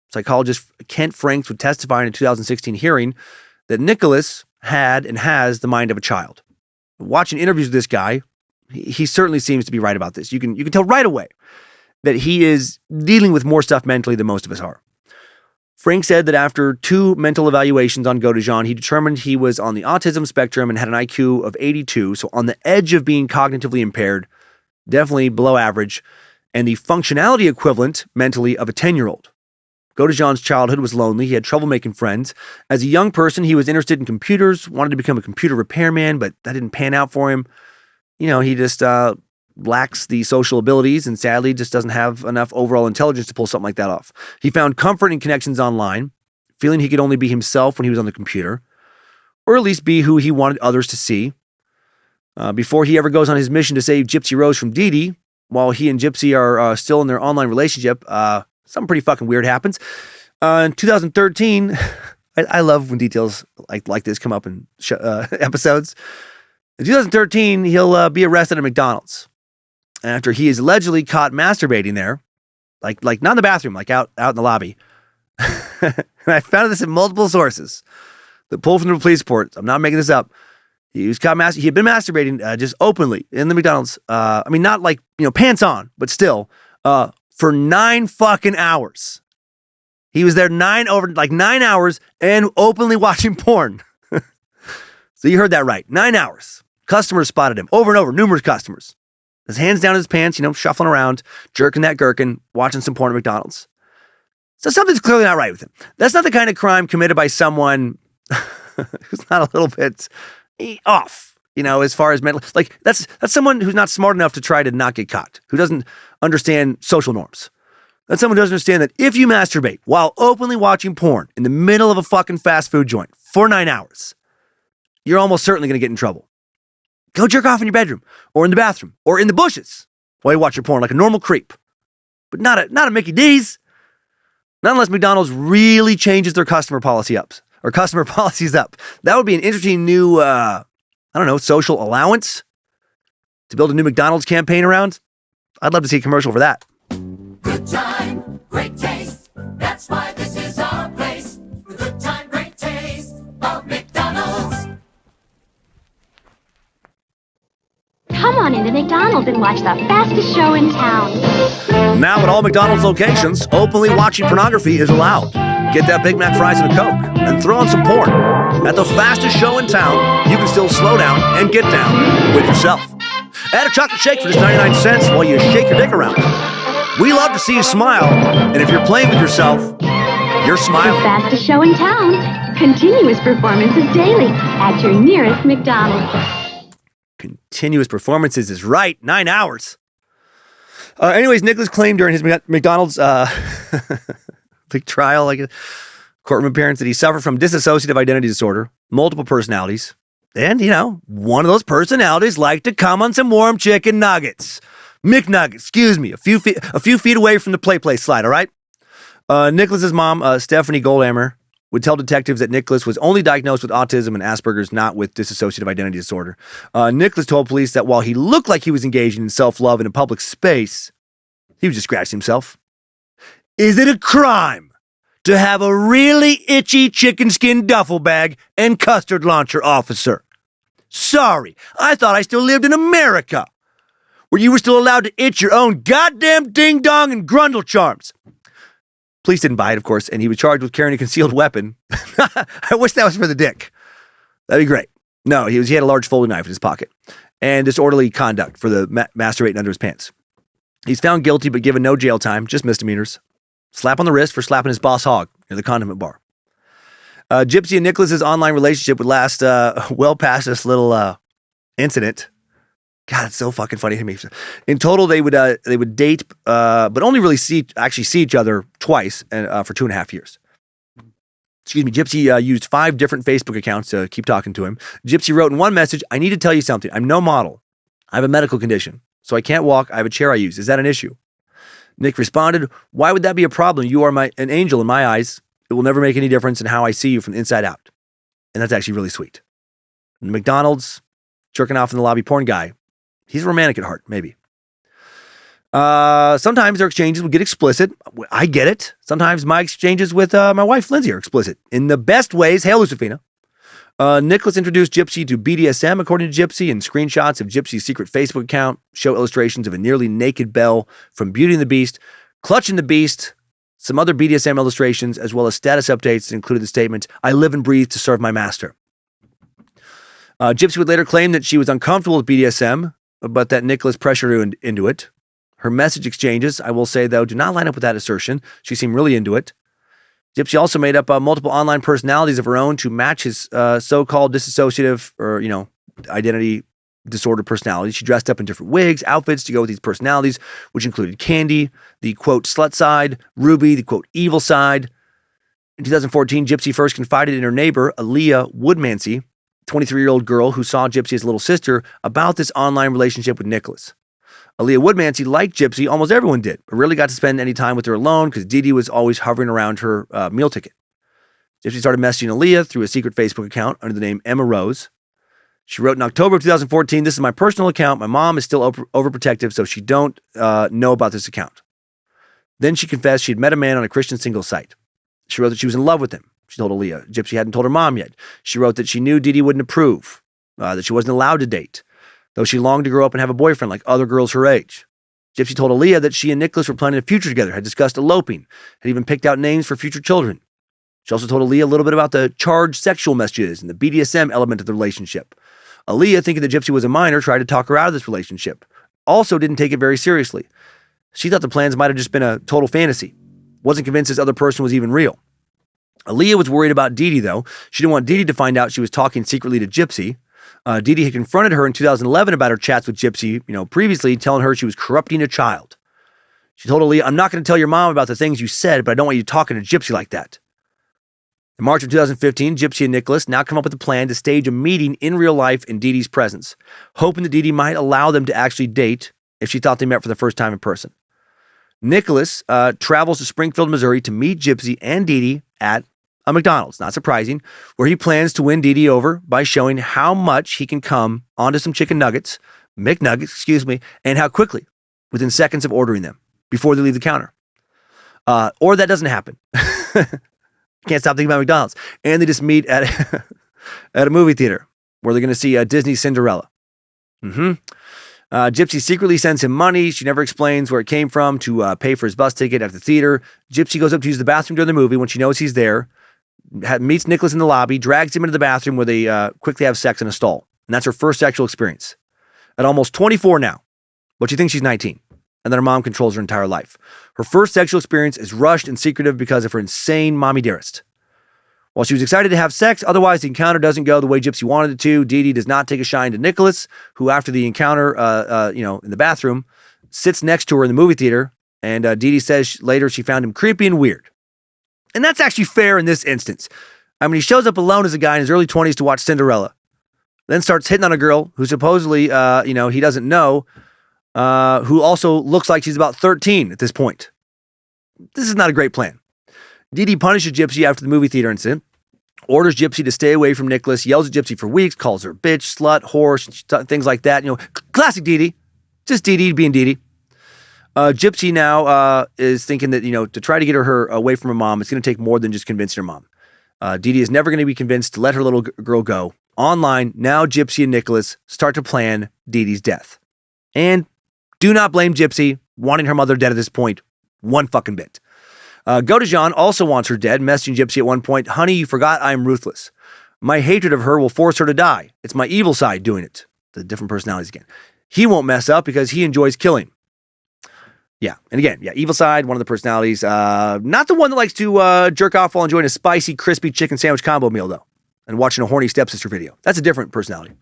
Psychologist Kent Franks would testify in a 2016 hearing that Nicholas had and has the mind of a child. Watching interviews with this guy, he certainly seems to be right about this. You can tell right away that he is dealing with more stuff mentally than most of us are. Frank said that after 2 mental evaluations on Godejohn, he determined he was on the autism spectrum and had an IQ of 82, so on the edge of being cognitively impaired, definitely below average, and the functionality equivalent mentally of a 10-year-old. Godejohn's childhood was lonely. He had trouble making friends. As a young person, he was interested in computers, wanted to become a computer repairman, but that didn't pan out for him. He just lacks the social abilities and sadly just doesn't have enough overall intelligence to pull something like that off. He found comfort in connections online, feeling he could only be himself when he was on the computer, or at least be who he wanted others to see. Before he ever goes on his mission to save Gypsy Rose from Dee Dee, while he and Gypsy are still in their online relationship, something pretty fucking weird happens. In 2013, I love when details like this come up in episodes. In 2013, he'll be arrested at McDonald's after he is allegedly caught masturbating there, like not in the bathroom, like out in the lobby. And I found this in multiple sources that pulled from the police report. I'm not making this up. He was caught he had been masturbating just openly in the McDonald's. Not like, pants on, but still, for 9 fucking hours. He was there 9 hours and openly watching porn. So you heard that right. 9 hours. Customers spotted him over and over, numerous customers. his hands down his pants, shuffling around, jerking that gherkin, watching some porn at McDonald's. So something's clearly not right with him. That's not the kind of crime committed by someone who's not a little bit off, as far as mental. Like, that's someone who's not smart enough to try to not get caught, who doesn't understand social norms. That's someone who doesn't understand that if you masturbate while openly watching porn in the middle of a fucking fast food joint for 9 hours, you're almost certainly going to get in trouble. Go jerk off in your bedroom or in the bathroom or in the bushes while you watch your porn like a normal creep. But not a Mickey D's. Not unless McDonald's really changes their customer policies up. That would be an interesting new, social allowance to build a new McDonald's campaign around. I'd love to see a commercial for that. Good time, great taste. That's why this is our place. The good time, great taste of McDonald's. Come on into McDonald's and watch the fastest show in town. Now at all McDonald's locations, openly watching pornography is allowed. Get that Big Mac fries and a Coke and throw on some porn. At the fastest show in town, you can still slow down and get down with yourself. Add a chocolate shake for just 99 cents while you shake your dick around. We love to see you smile, and if you're playing with yourself, you're smiling. The fastest show in town. Continuous performances daily at your nearest McDonald's. Continuous performances is right. 9 hours. Anyways, Nicholas claimed during his McDonald's big trial, like a courtroom appearance, that he suffered from dissociative identity disorder, multiple personalities, and, one of those personalities liked to come on some warm chicken nuggets. McNuggets, excuse me, a few feet away from the play slide, all right? Nicholas's mom, Stephanie Goldhammer, would tell detectives that Nicholas was only diagnosed with autism and Asperger's, not with dissociative identity disorder. Nicholas told police that while he looked like he was engaging in self-love in a public space, he was just scratching himself. Is it a crime to have a really itchy chicken skin duffel bag and custard launcher, officer? Sorry, I thought I still lived in America, where you were still allowed to itch your own goddamn ding-dong and grundle charms. Police didn't buy it, of course, and he was charged with carrying a concealed weapon. I wish that was for the dick. That'd be great. No, he had a large folding knife in his pocket. And disorderly conduct for the masturbating under his pants. He's found guilty but given no jail time, just misdemeanors. Slap on the wrist for slapping his boss hog near the condiment bar. Gypsy and Nicholas's online relationship would last well past this little incident. God, it's so fucking funny to me. In total, they would date, but only really see each other twice for 2.5 years. Excuse me. Gypsy used 5 different Facebook accounts to keep talking to him. Gypsy wrote in one message, "I need to tell you something. I'm no model. I have a medical condition, so I can't walk. I have a chair I use. Is that an issue?" Nick responded, "Why would that be a problem? You are an angel in my eyes. It will never make any difference in how I see you from the inside out." And that's actually really sweet. And McDonald's, jerking off in the lobby porn guy. He's romantic at heart, maybe. Sometimes their exchanges would get explicit. I get it. Sometimes my exchanges with my wife, Lindsay, are explicit. In the best ways. Hail, Lucifina. Nicholas introduced Gypsy to BDSM, according to Gypsy, and screenshots of Gypsy's secret Facebook account show illustrations of a nearly naked Belle from Beauty and the Beast, Clutching the Beast, some other BDSM illustrations, as well as status updates that included the statement, "I live and breathe to serve my master." Gypsy would later claim that she was uncomfortable with BDSM, but that Nicholas pressured her into it. Her message exchanges, I will say, though, do not line up with that assertion. She seemed really into it. Gypsy also made up multiple online personalities of her own to match his so-called dissociative or, identity disorder personality. She dressed up in different wigs, outfits to go with these personalities, which included Candy, the, quote, slut side, Ruby, the, quote, evil side. In 2014, Gypsy first confided in her neighbor, Aaliyah Woodmansey, 23-year-old girl who saw Gypsy as a little sister, about this online relationship with Nicholas. Aaliyah Woodmansey liked Gypsy, almost everyone did, but rarely got to spend any time with her alone because Dee Dee was always hovering around her meal ticket. Gypsy started messaging Aaliyah through a secret Facebook account under the name Emma Rose. She wrote in October of 2014, "This is my personal account. My mom is still overprotective, so she don't know about this account." Then she confessed she had met a man on a Christian singles site. She wrote that she was in love with him. She told Aaliyah. Gypsy hadn't told her mom yet. She wrote that she knew Dee Dee wouldn't approve, that she wasn't allowed to date, though she longed to grow up and have a boyfriend like other girls her age. Gypsy told Aaliyah that she and Nicholas were planning a future together, had discussed eloping, had even picked out names for future children. She also told Aaliyah a little bit about the charged sexual messages and the BDSM element of the relationship. Aaliyah, thinking that Gypsy was a minor, tried to talk her out of this relationship, also didn't take it very seriously. She thought the plans might have just been a total fantasy. Wasn't convinced this other person was even real. Aaliyah was worried about Dee Dee, though. She didn't want Dee Dee to find out she was talking secretly to Gypsy. Dee Dee had confronted her in 2011 about her chats with Gypsy, previously telling her she was corrupting a child. She told Aaliyah, "I'm not going to tell your mom about the things you said, but I don't want you talking to Gypsy like that." In March of 2015, Gypsy and Nicholas now come up with a plan to stage a meeting in real life in Dee Dee's presence, hoping that Dee Dee might allow them to actually date if she thought they met for the first time in person. Nicholas travels to Springfield, Missouri to meet Gypsy and Dee Dee at a McDonald's, not surprising, where he plans to win Dee Dee over by showing how much he can come onto some chicken nuggets, McNuggets, and how quickly, within seconds of ordering them, before they leave the counter. Or that doesn't happen. Can't stop thinking about McDonald's. And they just meet at a movie theater where they're going to see Disney's Cinderella. Gypsy secretly sends him money. She never explains where it came from to pay for his bus ticket at the theater. Gypsy goes up to use the bathroom during the movie when she knows he's there, meets Nicholas in the lobby, drags him into the bathroom where they quickly have sex in a stall. And that's her first sexual experience. At almost 24 now, but she thinks she's 19. And then her mom controls her entire life. Her first sexual experience is rushed and secretive because of her insane mommy dearest. While she was excited to have sex, otherwise the encounter doesn't go the way Gypsy wanted it to. Dee Dee does not take a shine to Nicholas, who after the encounter, in the bathroom, sits next to her in the movie theater. And Dee Dee says later she found him creepy and weird. And that's actually fair in this instance. I mean, he shows up alone as a guy in his early 20s to watch Cinderella, then starts hitting on a girl who supposedly, he doesn't know, who also looks like she's about 13 at this point. This is not a great plan. Dee Dee punishes Gypsy after the movie theater incident, orders Gypsy to stay away from Nicholas, yells at Gypsy for weeks, calls her bitch, slut, whore, things like that. Classic Dee Dee. Just Dee Dee being Dee Dee. Gypsy now is thinking that, to try to get her away from her mom, it's going to take more than just convincing her mom. Dee Dee is never going to be convinced to let her little girl go. Online, now Gypsy and Nicholas start to plan Dee Dee's death. And do not blame Gypsy wanting her mother dead at this point one fucking bit. Godejohn also wants her dead, messaging Gypsy at one point, "Honey, you forgot I am ruthless. My hatred of her will force her to die. It's my evil side doing it." The different personalities again. He won't mess up because he enjoys killing. Yeah, and again, evil side, one of the personalities. Not the one that likes to jerk off while enjoying a spicy, crispy chicken sandwich combo meal, though, and watching a horny stepsister video. That's a different personality.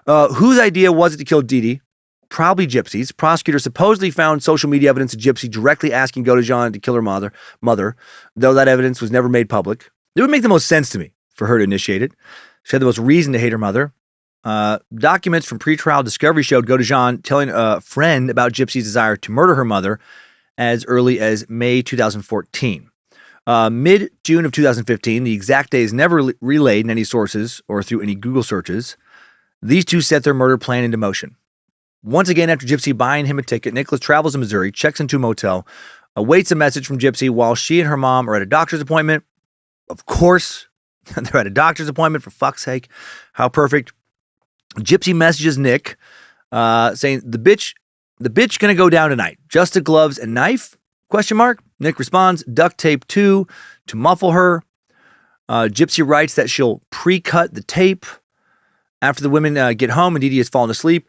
Whose idea was it to kill Dee Dee? Probably Gypsy's. Prosecutors supposedly found social media evidence of Gypsy directly asking Godejohn to kill her mother, though that evidence was never made public. It would make the most sense to me for her to initiate it. She had the most reason to hate her mother. Documents from pretrial discovery showed Godejohn telling a friend about Gypsy's desire to murder her mother as early as May 2014. Mid-June of 2015, the exact day is never relayed in any sources or through any Google searches. These two set their murder plan into motion. Once again, after Gypsy buying him a ticket, Nicholas travels to Missouri, checks into a motel, awaits a message from Gypsy while she and her mom are at a doctor's appointment. Of course, they're at a doctor's appointment, for fuck's sake. How perfect. Gypsy messages Nick, saying, the bitch gonna go down tonight. Just the gloves and knife? ? Nick responds, duct tape too, to muffle her. Gypsy writes that she'll pre-cut the tape. After the women get home and Dee Dee has fallen asleep,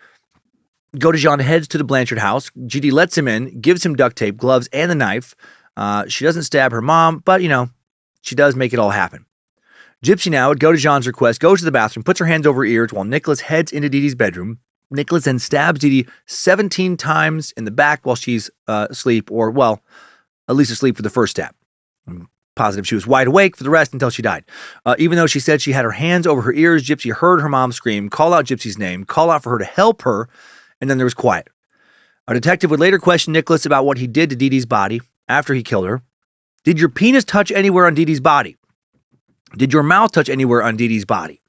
Godejohn heads to the Blanchard house. Dee Dee lets him in, gives him duct tape, gloves, and the knife. She doesn't stab her mom, but, she does make it all happen. Gypsy now, at Godejohn's request, goes to the bathroom, puts her hands over her ears while Nicholas heads into Dee Dee's bedroom. Nicholas then stabs Dee Dee 17 times in the back while she's asleep, or, well, at least asleep for the first stab. I'm positive she was wide awake for the rest until she died. Even though she said she had her hands over her ears, Gypsy heard her mom scream, call out Gypsy's name, call out for her to help her, and then there was quiet. A detective would later question Nicholas about what he did to Dee Dee's body after he killed her. Did your penis touch anywhere on Dee Dee's body? Did your mouth touch anywhere on Dee Dee's body?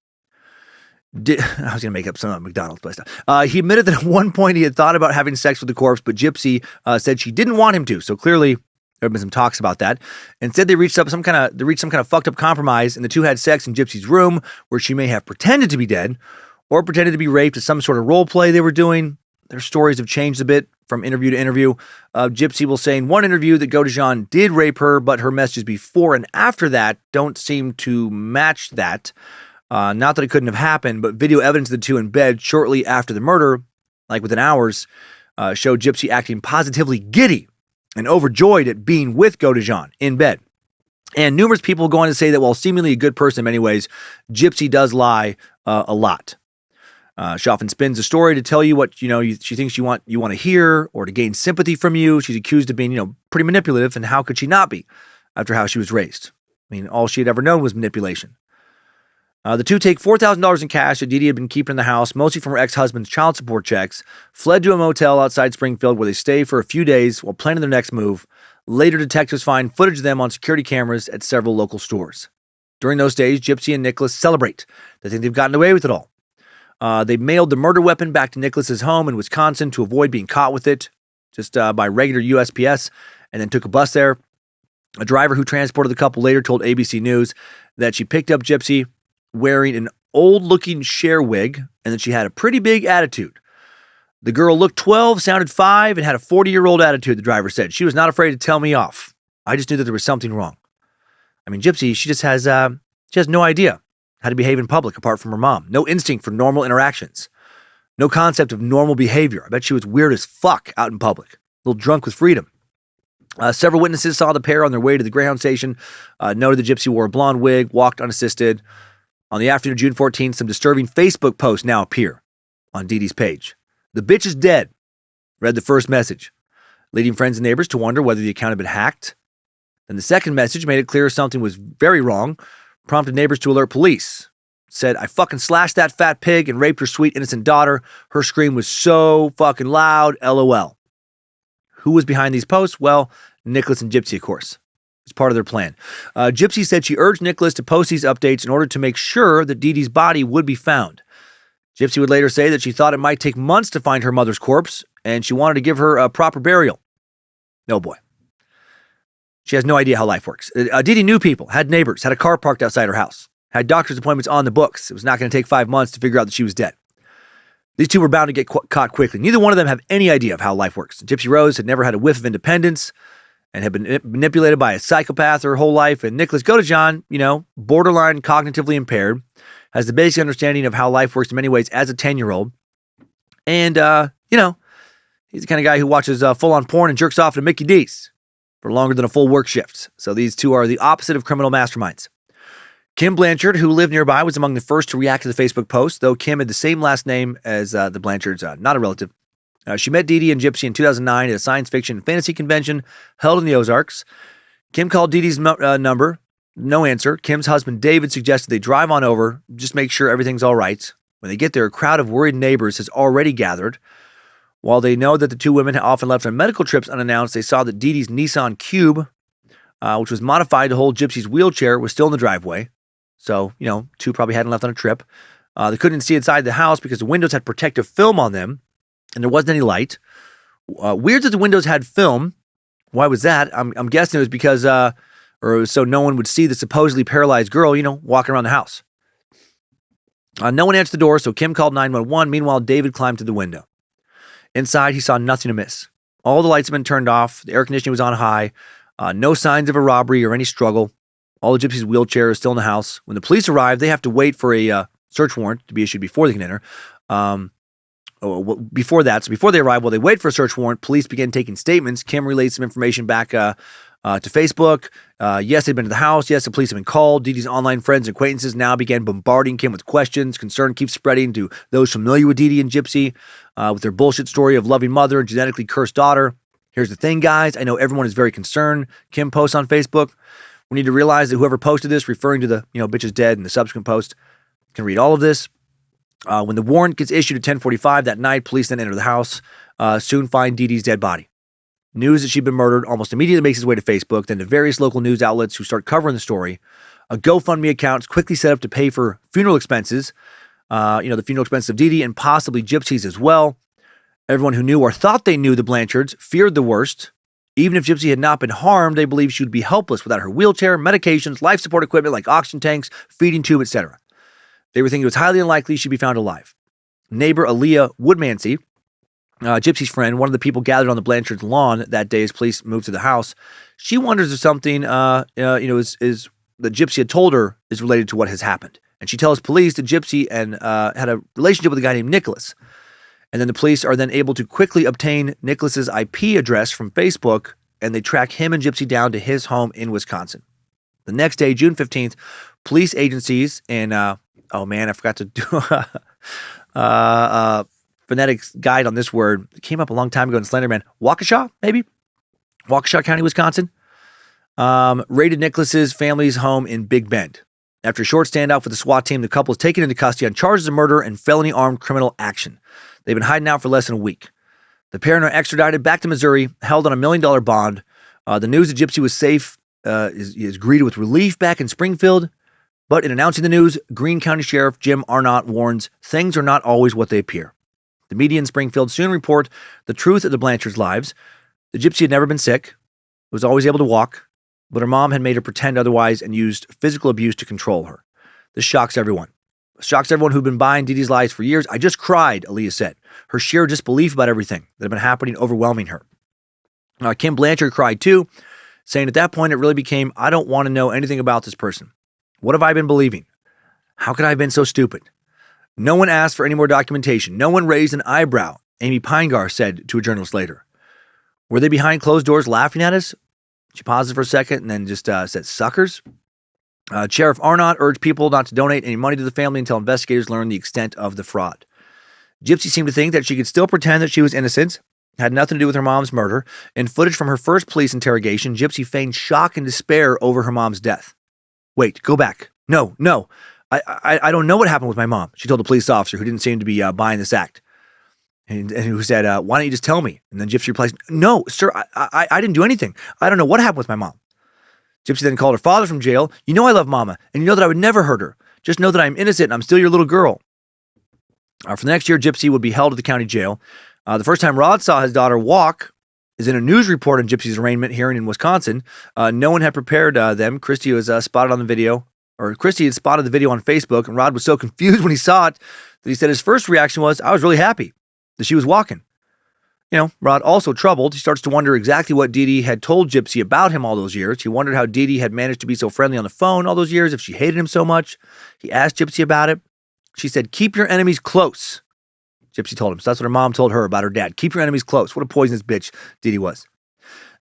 I was going to make up some McDonald's place stuff. He admitted that at one point he had thought about having sex with the corpse, but Gypsy said she didn't want him to. So clearly there have been some talks about that. Instead, they reached some kind of fucked up compromise, and the two had sex in Gypsy's room, where she may have pretended to be dead or pretended to be raped as some sort of role play they were doing. Their stories have changed a bit from interview to interview. Gypsy will say in one interview that Godejohn did rape her, but her messages before and after that don't seem to match that. Not that it couldn't have happened, but video evidence of the two in bed shortly after the murder, like within hours, showed Gypsy acting positively giddy and overjoyed at being with Godejohn in bed. And numerous people go on to say that while seemingly a good person in many ways, Gypsy does lie a lot. She often spins a story to tell you what she thinks you want to hear, or to gain sympathy from you. She's accused of being pretty manipulative, and how could she not be after how she was raised? I mean, all she had ever known was manipulation. The two take $4,000 in cash that Dee Dee had been keeping in the house, mostly from her ex-husband's child support checks, fled to a motel outside Springfield where they stay for a few days while planning their next move. Later, detectives find footage of them on security cameras at several local stores. During those days, Gypsy and Nicholas celebrate. They think they've gotten away with it all. They mailed the murder weapon back to Nicholas's home in Wisconsin to avoid being caught with it, just by regular USPS, and then took a bus there. A driver who transported the couple later told ABC News that she picked up Gypsy wearing an old-looking Cher wig, and that she had a pretty big attitude. The girl looked 12, sounded 5, and had a 40-year-old attitude, the driver said. She was not afraid to tell me off. I just knew that there was something wrong. I mean, Gypsy, she just has no idea how to behave in public apart from her mom. No instinct for normal interactions. No concept of normal behavior. I bet she was weird as fuck out in public. A little drunk with freedom. Several witnesses saw the pair on their way to the Greyhound station, noted that Gypsy wore a blonde wig, walked unassisted. On the afternoon of June 14th, some disturbing Facebook posts now appear on Dee Dee's page. "The bitch is dead," read the first message, leading friends and neighbors to wonder whether the account had been hacked. Then the second message made it clear something was very wrong, prompted neighbors to alert police. It said, "I fucking slashed that fat pig and raped her sweet innocent daughter. Her scream was so fucking loud, LOL." Who was behind these posts? Well, Nicholas and Gypsy, of course. It's part of their plan. Gypsy said she urged Nicholas to post these updates in order to make sure that Dee Dee's body would be found. Gypsy would later say that she thought it might take months to find her mother's corpse, and she wanted to give her a proper burial. No boy. She has no idea how life works. Dee Dee knew people, had neighbors, had a car parked outside her house, had doctor's appointments on the books. It was not going to take 5 months to figure out that she was dead. These two were bound to get caught quickly. Neither one of them have any idea of how life works. Gypsy Rose had never had a whiff of independence and had been manipulated by a psychopath her whole life. And Nicholas Godejohn, borderline cognitively impaired, has the basic understanding of how life works in many ways as a 10-year-old. And, he's the kind of guy who watches full-on porn and jerks off to Mickey D's for longer than a full work shift. So these two are the opposite of criminal masterminds. Kim Blanchard, who lived nearby, was among the first to react to the Facebook post, though Kim had the same last name as the Blanchards, not a relative. She met Dee Dee and Gypsy in 2009 at a science fiction and fantasy convention held in the Ozarks. Kim called Dee Dee's number. No answer. Kim's husband, David, suggested they drive on over, just make sure everything's all right. When they get there, a crowd of worried neighbors has already gathered. While they know that the two women often left on medical trips unannounced, they saw that Dee Dee's Nissan Cube, which was modified to hold Gypsy's wheelchair, was still in the driveway. So, two probably hadn't left on a trip. They couldn't see inside the house because the windows had protective film on them, and there wasn't any light. Weird that the windows had film. Why was that? I'm guessing it was because, or so no one would see the supposedly paralyzed girl, walking around the house. No one answered the door, so Kim called 911. Meanwhile, David climbed to the window. Inside, he saw nothing amiss. All the lights had been turned off. The air conditioning was on high. No signs of a robbery or any struggle. All the Gypsy's wheelchair is still in the house. When the police arrive, they have to wait for a search warrant to be issued before they can enter. Before they arrive, while they wait for a search warrant, police begin taking statements. Kim relays some information back to Facebook. Yes, they've been to the house. Yes, the police have been called. Dee Dee's online friends and acquaintances now began bombarding Kim with questions. Concern keeps spreading to those familiar with Dee Dee and Gypsy with their bullshit story of loving mother and genetically cursed daughter. Here's the thing, guys. I know everyone is very concerned. Kim posts on Facebook. We need to realize that whoever posted this, referring to the, bitch is dead in the subsequent post, can read all of this. When the warrant gets issued at 10:45 that night, police then enter the house, soon find Dee Dee's dead body. News that she'd been murdered almost immediately makes its way to Facebook, then to various local news outlets who start covering the story. A GoFundMe account is quickly set up to pay for funeral expenses, the funeral expenses of Dee Dee and possibly Gypsy's as well. Everyone who knew or thought they knew the Blanchards feared the worst. Even if Gypsy had not been harmed, they believed she would be helpless without her wheelchair, medications, life support equipment like oxygen tanks, feeding tube, etc. They were thinking it was highly unlikely she'd be found alive. Neighbor Aaliyah Woodmansey, Gypsy's friend, one of the people gathered on the Blanchard's lawn that day as police moved to the house, she wonders if something, is that Gypsy had told her is related to what has happened. And she tells police that Gypsy had a relationship with a guy named Nicholas. And then the police are then able to quickly obtain Nicholas's IP address from Facebook, and they track him and Gypsy down to his home in Wisconsin. The next day, June 15th, police agencies and, oh man, I forgot to do phonetic guide on this word. It came up a long time ago in Slenderman. Waukesha, maybe? Waukesha County, Wisconsin. Raided Nicholas's family's home in Big Bend. After a short standoff with the SWAT team, the couple was taken into custody on charges of murder and felony armed criminal action. They've been hiding out for less than a week. The pair are extradited back to Missouri, held on $1 million bond. The news that Gypsy was safe is greeted with relief back in Springfield. But in announcing the news, Greene County Sheriff Jim Arnott warns things are not always what they appear. The media in Springfield soon report the truth of the Blanchards' lives. The Gypsy had never been sick, was always able to walk, but her mom had made her pretend otherwise and used physical abuse to control her. This shocks everyone. It shocks everyone who'd been buying Dee Dee's lies for years. I just cried, Aaliyah said. Her sheer disbelief about everything that had been happening overwhelming her. Kim Blanchard cried too, saying at that point it really became, I don't want to know anything about this person. What have I been believing? How could I have been so stupid? No one asked for any more documentation. No one raised an eyebrow, Amy Pinegar said to a journalist later. Were they behind closed doors laughing at us? She paused for a second and then just said, suckers? Sheriff Arnott urged people not to donate any money to the family until investigators learned the extent of the fraud. Gypsy seemed to think that she could still pretend that she was innocent, had nothing to do with her mom's murder. In footage from her first police interrogation, Gypsy feigned shock and despair over her mom's death. Wait, go back. No. I don't know what happened with my mom, she told the police officer who didn't seem to be buying this act. And who said, why don't you just tell me? And then Gypsy replies, no, sir, I didn't do anything. I don't know what happened with my mom. Gypsy then called her father from jail. You know I love Mama, and you know that I would never hurt her. Just know that I'm innocent and I'm still your little girl. For the next year, Gypsy would be held at the county jail. The first time Rod saw his daughter walk is in a news report on Gypsy's arraignment hearing in Wisconsin. No one had prepared them. Christy was spotted on the video, or Christy had spotted the video on Facebook, and Rod was so confused when he saw it that he said his first reaction was, I was really happy that she was walking. Rod also troubled. He starts to wonder exactly what Dee Dee had told Gypsy about him all those years. He wondered how Dee Dee had managed to be so friendly on the phone all those years, if she hated him so much. He asked Gypsy about it. She said, keep your enemies close. Gypsy told him. So that's what her mom told her about her dad. Keep your enemies close. What a poisonous bitch Dee Dee was.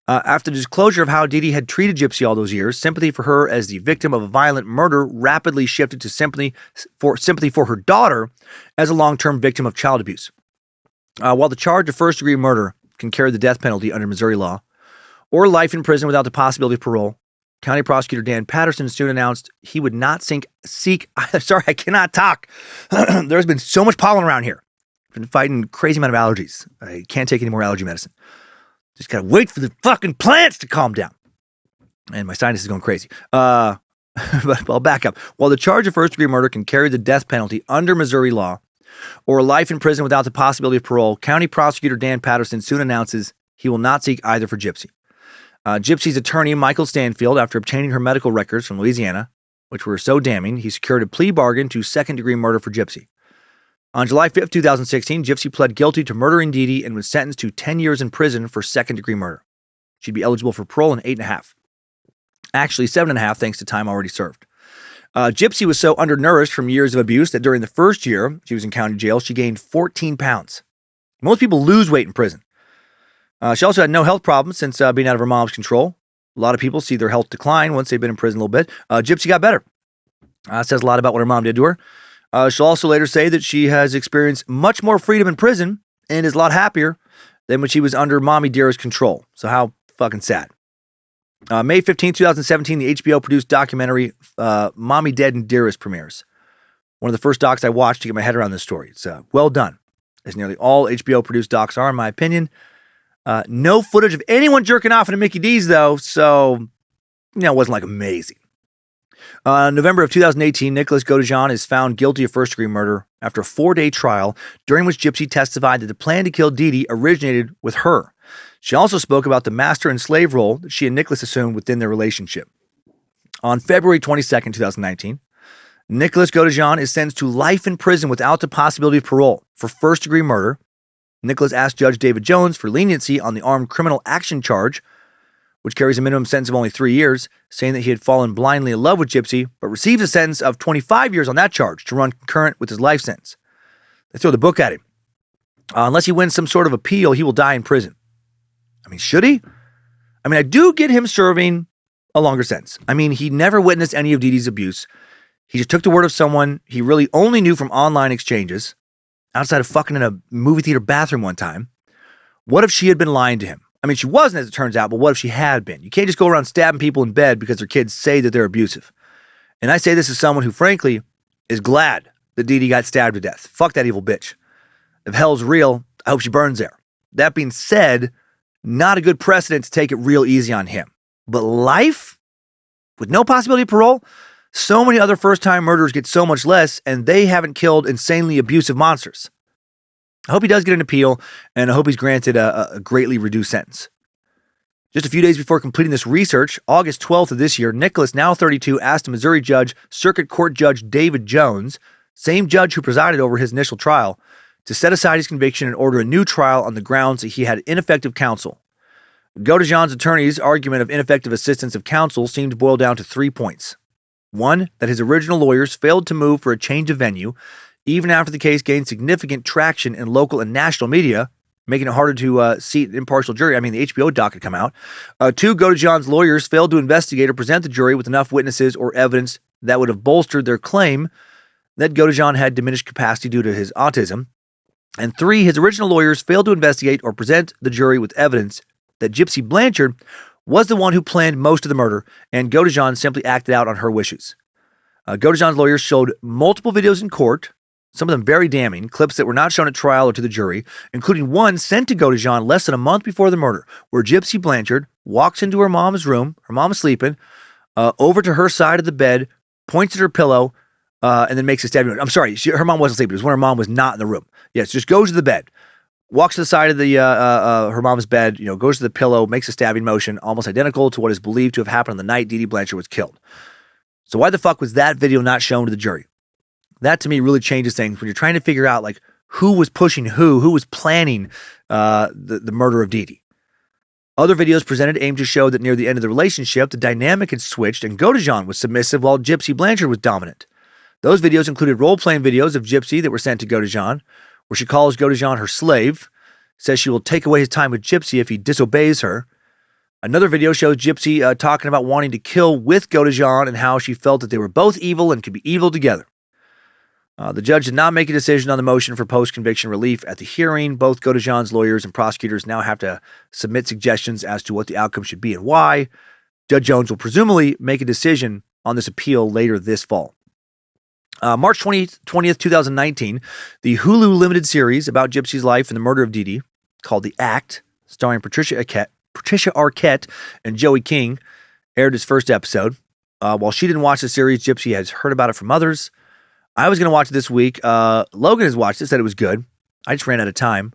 After the disclosure of how Dee Dee had treated Gypsy all those years, sympathy for her as the victim of a violent murder rapidly shifted to sympathy for her daughter as a long-term victim of child abuse. While the charge of first-degree murder can carry the death penalty under Missouri law, or life in prison without the possibility of parole, County Prosecutor Dan Patterson soon announced he would not seek. Sorry, I cannot talk. There's been so much pollen around here. I've been fighting crazy amount of allergies. I can't take any more allergy medicine. Just gotta wait for the fucking plants to calm down. And my sinus is going crazy. But I'll back up. While the charge of first-degree murder can carry the death penalty under Missouri law, or life in prison without the possibility of parole, County Prosecutor Dan Patterson soon announces he will not seek either for Gypsy. Gypsy's attorney, Michael Stanfield, after obtaining her medical records from Louisiana, which were so damning, he secured a plea bargain to second-degree murder for Gypsy. On July 5th, 2016, Gypsy pled guilty to murdering Dee Dee and was sentenced to 10 years in prison for second-degree murder. She'd be eligible for parole in 8.5. Actually, 7.5 thanks to time already served. Gypsy was so undernourished from years of abuse that during the first year she was in county jail, she gained 14 pounds. Most people lose weight in prison. She also had no health problems since being out of her mom's control. A lot of people see their health decline once they've been in prison a little bit. Gypsy got better. It says a lot about what her mom did to her. She'll also later say that she has experienced much more freedom in prison and is a lot happier than when she was under Mommy Dearest's control. So how fucking sad. May 15, 2017, the HBO-produced documentary Mommy, Dede and Dearest premieres. One of the first docs I watched to get my head around this story. It's well done, as nearly all HBO-produced docs are, in my opinion. No footage of anyone jerking off into Mickey D's, though, so, it wasn't, amazing. November of 2018, Nicholas Godejohn is found guilty of first-degree murder after a 4-day trial, during which Gypsy testified that the plan to kill Dee Dee originated with her. She also spoke about the master and slave role that she and Nicholas assumed within their relationship. On February 22nd, 2019, Nicholas Godejohn is sentenced to life in prison without the possibility of parole for first-degree murder. Nicholas asked Judge David Jones for leniency on the armed criminal action charge, which carries a minimum sentence of only 3 years, saying that he had fallen blindly in love with Gypsy, but receives a sentence of 25 years on that charge to run concurrent with his life sentence. They throw the book at him. Unless he wins some sort of appeal, he will die in prison. I mean, should he? I mean, I do get him serving a longer sentence. I mean, he never witnessed any of Dee Dee's abuse. He just took the word of someone he really only knew from online exchanges outside of fucking in a movie theater bathroom one time. What if she had been lying to him? I mean, she wasn't, as it turns out, but what if she had been? You can't just go around stabbing people in bed because their kids say that they're abusive. And I say this as someone who, frankly, is glad that Dee Dee got stabbed to death. Fuck that evil bitch. If hell's real, I hope she burns there. That being said, not a good precedent to take it real easy on him. But life? With no possibility of parole? So many other first-time murderers get so much less, and they haven't killed insanely abusive monsters. I hope he does get an appeal, and I hope he's granted a greatly reduced sentence. Just a few days before completing this research, August 12th of this year, Nicholas, now 32, asked a Missouri judge, Circuit Court Judge David Jones, same judge who presided over his initial trial, to set aside his conviction and order a new trial on the grounds that he had ineffective counsel. Godejohn's attorney's argument of ineffective assistance of counsel seemed to boil down to 3 points. 1, that his original lawyers failed to move for a change of venue, even after the case gained significant traction in local and national media, making it harder to seat an impartial jury. I mean, the HBO doc had come out. 2, Godejohn's lawyers failed to investigate or present the jury with enough witnesses or evidence that would have bolstered their claim that Godejohn had diminished capacity due to his autism. And 3, his original lawyers failed to investigate or present the jury with evidence that Gypsy Blanchard was the one who planned most of the murder, and Godejohn simply acted out on her wishes. Godejohn's lawyers showed multiple videos in court, some of them very damning, clips that were not shown at trial or to the jury, including one sent to Godejohn less than a month before the murder, where Gypsy Blanchard walks into her mom's room, her mom is sleeping, over to her side of the bed, points at her pillow, and then makes a stabbing. I'm sorry, her mom wasn't sleeping. It was when her mom was not in the room. Yes, just goes to the bed, walks to the side of the her mom's bed, goes to the pillow, makes a stabbing motion, almost identical to what is believed to have happened on the night Dee Dee Blanchard was killed. So why the fuck was that video not shown to the jury? That to me really changes things when you're trying to figure out like who was pushing who was planning the murder of Dee Dee. Other videos presented aimed to show that near the end of the relationship, the dynamic had switched and Godejohn was submissive while Gypsy Blanchard was dominant. Those videos included role-playing videos of Gypsy that were sent to Godejohn, where she calls Godejohn her slave, says she will take away his time with Gypsy if he disobeys her. Another video shows Gypsy talking about wanting to kill with Godejohn and how she felt that they were both evil and could be evil together. The judge did not make a decision on the motion for post-conviction relief at the hearing. Both Godejohn's lawyers and prosecutors now have to submit suggestions as to what the outcome should be and why. Judge Jones will presumably make a decision on this appeal later this fall. March 20th, 2019, the Hulu limited series about Gypsy's life and the murder of Dee Dee, called The Act, starring Patricia Arquette and Joey King, aired its first episode. While she didn't watch the series, Gypsy has heard about it from others. I was going to watch it this week. Logan has watched it, said it was good. I just ran out of time.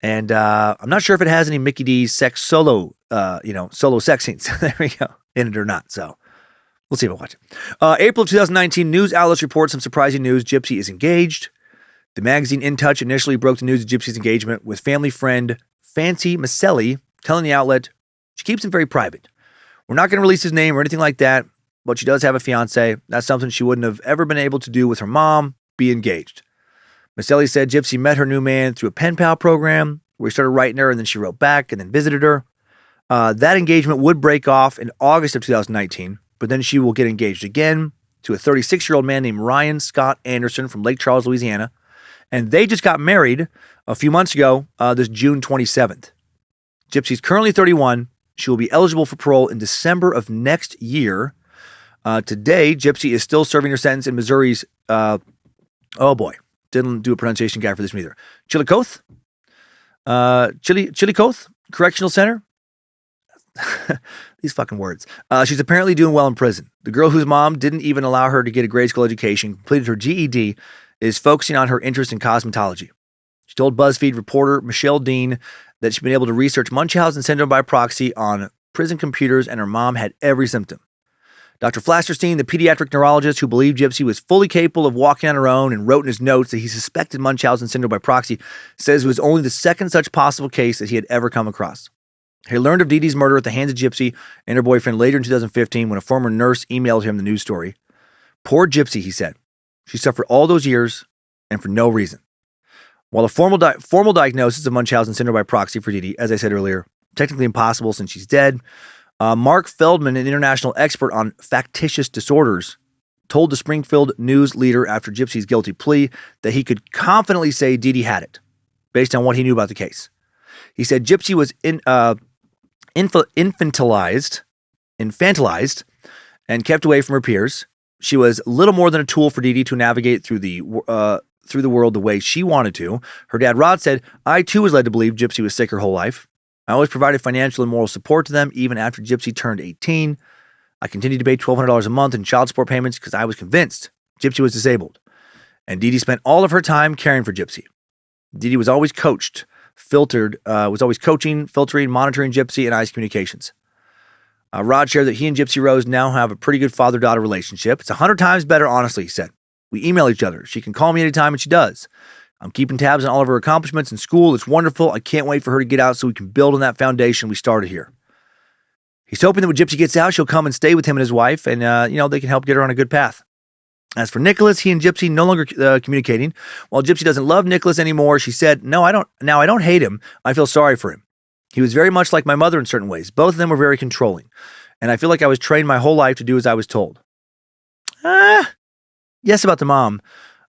And I'm not sure if it has any Mickey D's solo sex scenes there we go, in it or not. So we'll see if I watch it. April of 2019, news outlets report some surprising news. Gypsy is engaged. The magazine In Touch initially broke the news of Gypsy's engagement with family friend Fancy Maselli, telling the outlet she keeps him very private. We're not going to release his name or anything like that, but she does have a fiance. That's something she wouldn't have ever been able to do with her mom, be engaged. Maselli said Gypsy met her new man through a pen pal program where he started writing her and then she wrote back and then visited her. That engagement would break off in August of 2019, but then she will get engaged again to a 36-year-old man named Ryan Scott Anderson from Lake Charles, Louisiana. And they just got married a few months ago, this June 27th. Gypsy's currently 31. She will be eligible for parole in December of next year. Today, Gypsy is still serving her sentence in Missouri's, didn't do a pronunciation guide for this either. Chillicothe Correctional Center. These fucking words. She's apparently doing well in prison. The girl whose mom didn't even allow her to get a grade school education, completed her GED, is focusing on her interest in cosmetology. She told BuzzFeed reporter Michelle Dean that she'd been able to research Munchausen Syndrome by proxy on prison computers, and her mom had every symptom. Dr. Flasterstein, the pediatric neurologist who believed Gypsy was fully capable of walking on her own and wrote in his notes that he suspected Munchausen Syndrome by proxy, says it was only the second such possible case that he had ever come across. He learned of Dee Dee's murder at the hands of Gypsy and her boyfriend later in 2015 when a former nurse emailed him the news story. Poor Gypsy, he said. She suffered all those years and for no reason. While a formal diagnosis of Munchausen Syndrome by proxy for Dee Dee, as I said earlier, technically impossible since she's dead, Mark Feldman, an international expert on factitious disorders, told the Springfield News Leader after Gypsy's guilty plea that he could confidently say Dee Dee had it, based on what he knew about the case. He said Gypsy was infantilized and kept away from her peers. She was little more than a tool for Dee Dee to navigate through the world the way she wanted to. Her dad, Rod, said, I too was led to believe Gypsy was sick her whole life. I always provided financial and moral support to them, even after Gypsy turned 18. I continued to pay $1,200 a month in child support payments because I was convinced Gypsy was disabled. And Dee Dee spent all of her time caring for Gypsy. Dee Dee was always coaching, filtering, monitoring Gypsy and I's communications. Rod shared that he and Gypsy Rose now have a pretty good father-daughter relationship. It's 100 times better, honestly, he said. We email each other. She can call me anytime, and she does. I'm keeping tabs on all of her accomplishments in school. It's wonderful. I can't wait for her to get out so we can build on that foundation we started here. He's hoping that when Gypsy gets out, she'll come and stay with him and his wife, and they can help get her on a good path. As for Nicholas, he and Gypsy no longer communicating. While Gypsy doesn't love Nicholas anymore, she said, I don't hate him. I feel sorry for him. He was very much like my mother in certain ways. Both of them were very controlling. And I feel like I was trained my whole life to do as I was told. Yes, about the mom.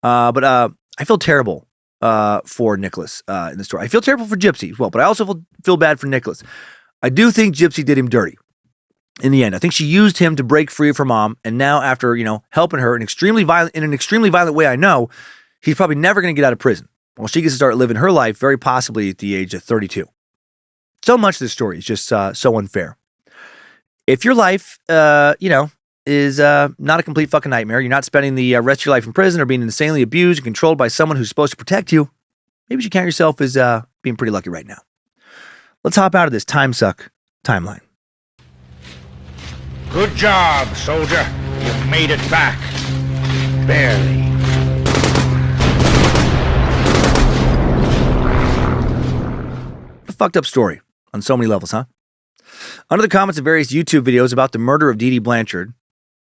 But I feel terrible for Nicholas in the story. I feel terrible for Gypsy as well, but I also feel bad for Nicholas. I do think Gypsy did him dirty in the end. I think she used him to break free of her mom. And now after, helping her in an extremely violent way, I know he's probably never going to get out of prison. Well, she gets to start living her life, very possibly at the age of 32. So much of this story is just so unfair. If your life, is not a complete fucking nightmare, you're not spending the rest of your life in prison or being insanely abused and controlled by someone who's supposed to protect you, maybe you should count yourself as being pretty lucky right now. Let's hop out of this Timesuck timeline. Good job, soldier. You made it back. Barely. What a fucked up story on so many levels, huh? Under the comments of various YouTube videos about the murder of Dee Dee Blanchard,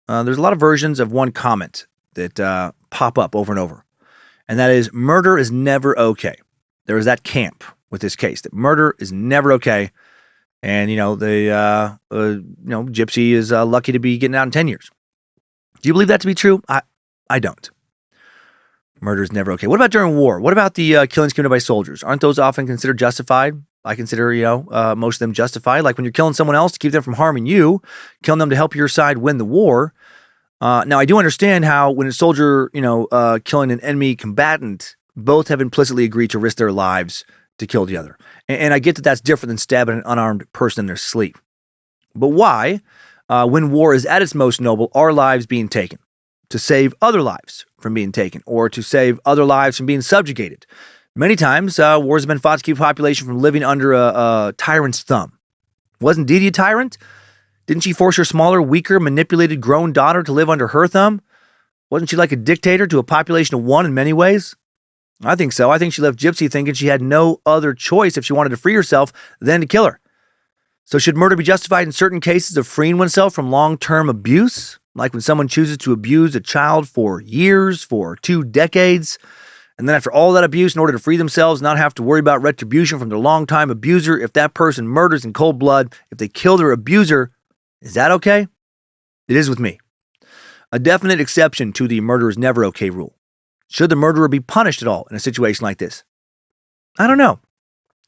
there's a lot of versions of one comment that pop up over and over. And that is, murder is never okay. There is that camp with this case, that murder is never okay. And, Gypsy is lucky to be getting out in 10 years. Do you believe that to be true? I don't. Murder is never okay. What about during war? What about the killings committed by soldiers? Aren't those often considered justified? I consider, most of them justified. Like when you're killing someone else to keep them from harming you, killing them to help your side win the war. Now, I do understand how when a soldier, killing an enemy combatant, both have implicitly agreed to risk their lives to kill the other. And I get that that's different than stabbing an unarmed person in their sleep. But why, when war is at its most noble, are lives being taken? To save other lives from being taken, or to save other lives from being subjugated. Many times, wars have been fought to keep a population from living under a tyrant's thumb. Wasn't Dee Dee a tyrant? Didn't she force her smaller, weaker, manipulated, grown daughter to live under her thumb? Wasn't she like a dictator to a population of one in many ways? I think so. I think she left Gypsy thinking she had no other choice if she wanted to free herself than to kill her. So should murder be justified in certain cases of freeing oneself from long-term abuse? Like when someone chooses to abuse a child for years, for 2 decades, and then after all that abuse, in order to free themselves, not have to worry about retribution from their longtime abuser, if that person murders in cold blood, if they kill their abuser, is that okay? It is with me. A definite exception to the murder is never okay rule. Should the murderer be punished at all in a situation like this? I don't know.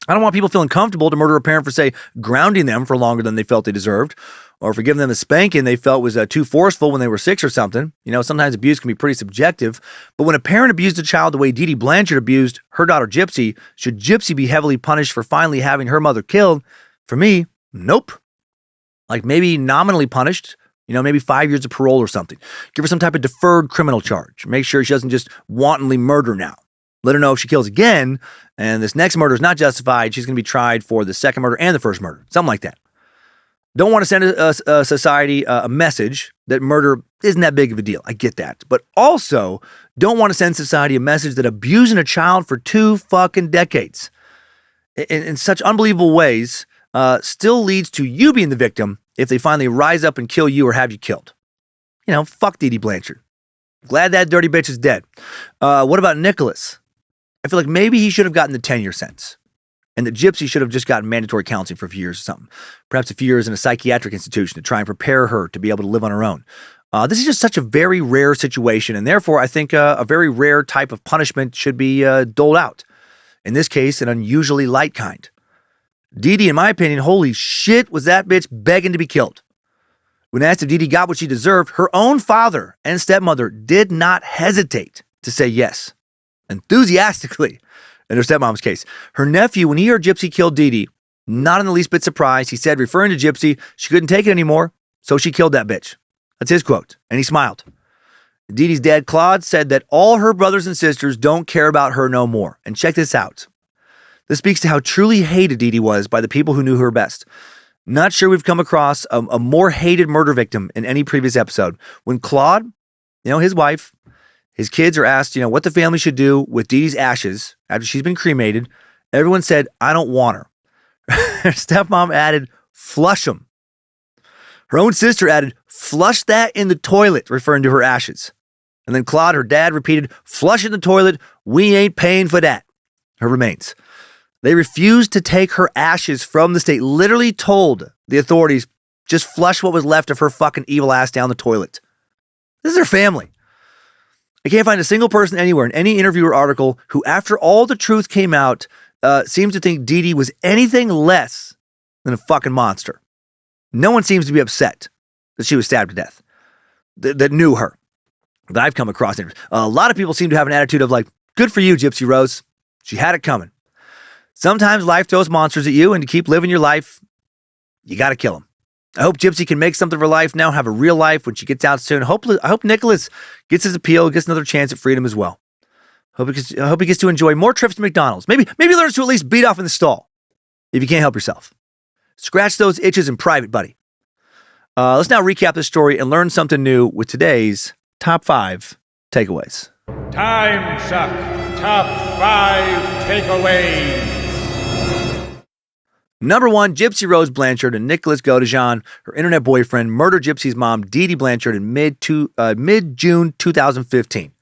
I don't want people feeling comfortable to murder a parent for, say, grounding them for longer than they felt they deserved, or for giving them a spanking they felt was too forceful when they were 6 or something. Sometimes abuse can be pretty subjective. But when a parent abused a child the way Dee Dee Blanchard abused her daughter Gypsy, should Gypsy be heavily punished for finally having her mother killed? For me, nope. Like maybe nominally punished, maybe 5 years of parole or something. Give her some type of deferred criminal charge. Make sure she doesn't just wantonly murder now. Let her know if she kills again, and this next murder is not justified, she's going to be tried for the second murder and the first murder. Something like that. Don't want to send a society a message that murder isn't that big of a deal. I get that. But also, don't want to send society a message that abusing a child for 2 fucking decades in such unbelievable ways still leads to you being the victim if they finally rise up and kill you or have you killed. Fuck Dee Dee Blanchard. Glad that dirty bitch is dead. What about Nicholas? I feel like maybe he should have gotten the 10-year sentence. And that Gypsy should have just gotten mandatory counseling for a few years or something. Perhaps a few years in a psychiatric institution to try and prepare her to be able to live on her own. This is just such a very rare situation, and therefore I think a very rare type of punishment should be doled out. In this case, an unusually light kind. Dee Dee, in my opinion, holy shit, was that bitch begging to be killed. When asked if Dee Dee got what she deserved, her own father and stepmother did not hesitate to say yes. Enthusiastically. In her stepmom's case, her nephew, when he heard Gypsy killed Dee Dee, not in the least bit surprised, he said, referring to Gypsy, she couldn't take it anymore, so she killed that bitch. That's his quote, and he smiled. Dee Dee's dad, Claude, said that all her brothers and sisters don't care about her no more. And check this out. This speaks to how truly hated Dee Dee was by the people who knew her best. Not sure we've come across a more hated murder victim in any previous episode. When Claude, his wife, his kids are asked, what the family should do with Dee Dee's ashes after she's been cremated, everyone said, I don't want her. Her stepmom added, flush them. Her own sister added, flush that in the toilet, referring to her ashes. And then Claude, her dad, repeated, flush in the toilet, we ain't paying for that. Her remains. They refused to take her ashes from the state, literally told the authorities, just flush what was left of her fucking evil ass down the toilet. This is her family. I can't find a single person anywhere in any interview or article who, after all the truth came out, seems to think Dee Dee was anything less than a fucking monster. No one seems to be upset that she was stabbed to death, that knew her, that I've come across. A lot of people seem to have an attitude of like, good for you, Gypsy Rose. She had it coming. Sometimes life throws monsters at you, and to keep living your life, you got to kill them. I hope Gypsy can make something of her life now, have a real life when she gets out soon. I hope Nicholas gets his appeal, gets another chance at freedom as well. I hope he gets to enjoy more trips to McDonald's. Maybe learns to at least beat off in the stall if you can't help yourself. Scratch those itches in private, buddy. Let's now recap this story and learn something new with today's top 5 takeaways. Timesuck Top 5 Takeaways. Number 1, Gypsy Rose Blanchard and Nicholas Godejohn, her internet boyfriend, murdered Gypsy's mom, Dee Dee Blanchard, in mid-June 2015.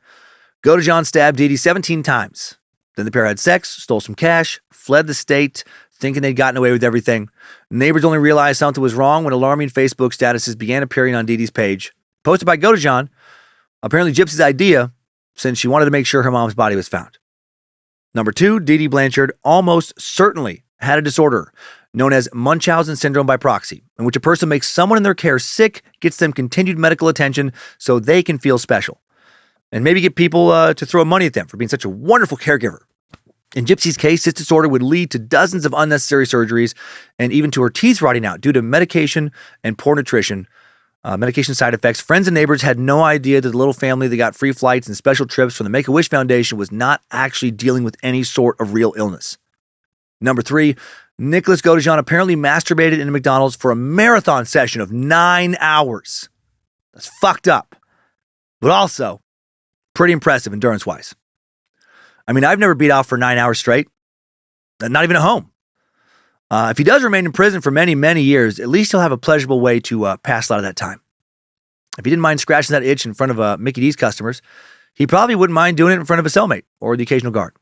Godejohn stabbed Dee Dee 17 times. Then the pair had sex, stole some cash, fled the state, thinking they'd gotten away with everything. Neighbors only realized something was wrong when alarming Facebook statuses began appearing on Dee Dee's page. Posted by Godejohn, apparently Gypsy's idea, since she wanted to make sure her mom's body was found. Number 2, Dee Dee Blanchard almost certainly had a disorder known as Munchausen Syndrome by proxy, in which a person makes someone in their care sick, gets them continued medical attention so they can feel special, and maybe get people to throw money at them for being such a wonderful caregiver. In Gypsy's case, this disorder would lead to dozens of unnecessary surgeries and even to her teeth rotting out due to medication and poor nutrition, medication side effects. Friends and neighbors had no idea that the little family that got free flights and special trips from the Make-A-Wish Foundation was not actually dealing with any sort of real illness. Number 3, Nicholas Godejohn apparently masturbated in a McDonald's for a marathon session of 9 hours. That's fucked up, but also pretty impressive endurance-wise. I mean, I've never beat off for 9 hours straight, not even at home. If he does remain in prison for many, many years, at least he'll have a pleasurable way to pass a lot of that time. If he didn't mind scratching that itch in front of Mickey D's customers, he probably wouldn't mind doing it in front of a cellmate or the occasional guard.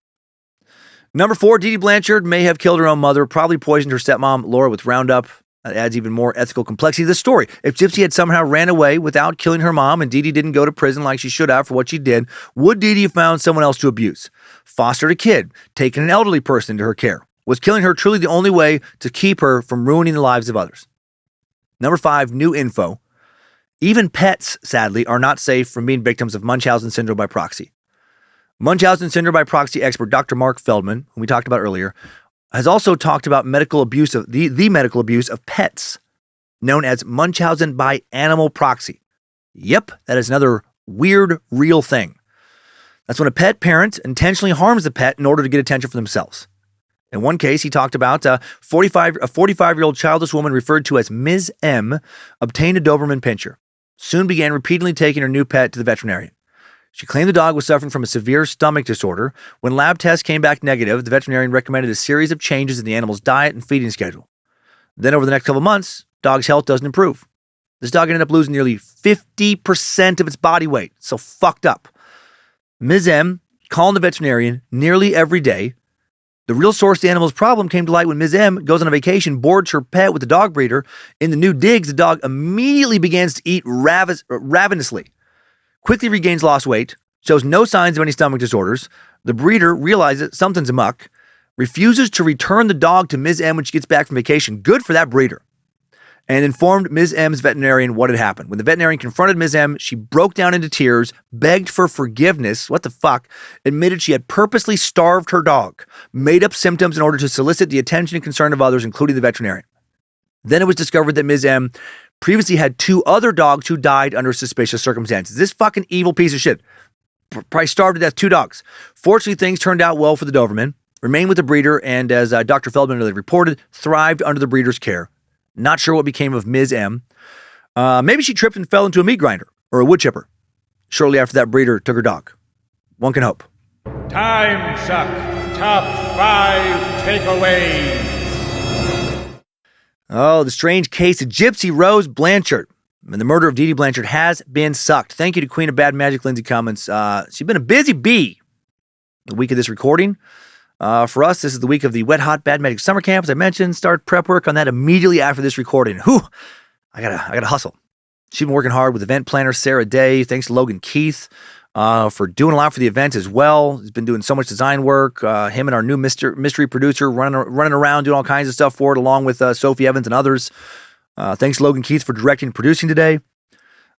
Number 4, Dee Dee Blanchard may have killed her own mother, probably poisoned her stepmom, Laura, with Roundup. That adds even more ethical complexity to the story. If Gypsy had somehow ran away without killing her mom and Dee Dee didn't go to prison like she should have for what she did, would Dee Dee have found someone else to abuse? Fostered a kid, taken an elderly person into her care? Was killing her truly the only way to keep her from ruining the lives of others? Number 5, new info. Even pets, sadly, are not safe from being victims of Munchausen Syndrome by proxy. Munchausen Syndrome by proxy expert Dr. Mark Feldman, whom we talked about earlier, has also talked about medical abuse of the medical abuse of pets, known as Munchausen by animal proxy. Yep, that is another weird, real thing. That's when a pet parent intentionally harms the pet in order to get attention for themselves. In one case, he talked about a 45-year-old childless woman referred to as Ms. M obtained a Doberman Pinscher, soon began repeatedly taking her new pet to the veterinarian. She claimed the dog was suffering from a severe stomach disorder. When lab tests came back negative, the veterinarian recommended a series of changes in the animal's diet and feeding schedule. Then over the next couple of months, dog's health doesn't improve. This dog ended up losing nearly 50% of its body weight. So fucked up. Ms. M calling the veterinarian nearly every day. The real source of the animal's problem came to light when Ms. M goes on a vacation, boards her pet with the dog breeder. In the new digs, the dog immediately begins to eat ravenously, quickly regains lost weight, shows no signs of any stomach disorders. The breeder realizes something's amuck, refuses to return the dog to Ms. M when she gets back from vacation. Good for that breeder. And informed Ms. M's veterinarian what had happened. When the veterinarian confronted Ms. M, she broke down into tears, begged for forgiveness, what the fuck, admitted she had purposely starved her dog, made up symptoms in order to solicit the attention and concern of others, including the veterinarian. Then it was discovered that Ms. M previously had 2 other dogs who died under suspicious circumstances. This fucking evil piece of shit probably starved to death 2 dogs. Fortunately, things turned out well for the Doberman, remained with the breeder, and as Dr. Feldman really reported, thrived under the breeder's care. Not sure what became of Ms. M. Maybe she tripped and fell into a meat grinder or a wood chipper shortly after that breeder took her dog. One can hope. Timesuck Top 5 Takeaways. Oh, the strange case of Gypsy Rose Blanchard and the murder of Dee Dee Blanchard has been sucked. Thank you to Queen of Bad Magic, Lindsay Cummins. She's been a busy bee the week of this recording. For us, this is the week of the Wet Hot Bad Magic Summer Camp. As I mentioned, start prep work on that immediately after this recording. Whew, I gotta hustle. She's been working hard with event planner Sarah Day. Thanks to Logan Keith for doing a lot for the event as well. He's been doing so much design work. Him and our new mystery producer running around doing all kinds of stuff for it, along with Sophie Evans and others. Thanks to Logan Keith for directing and producing today.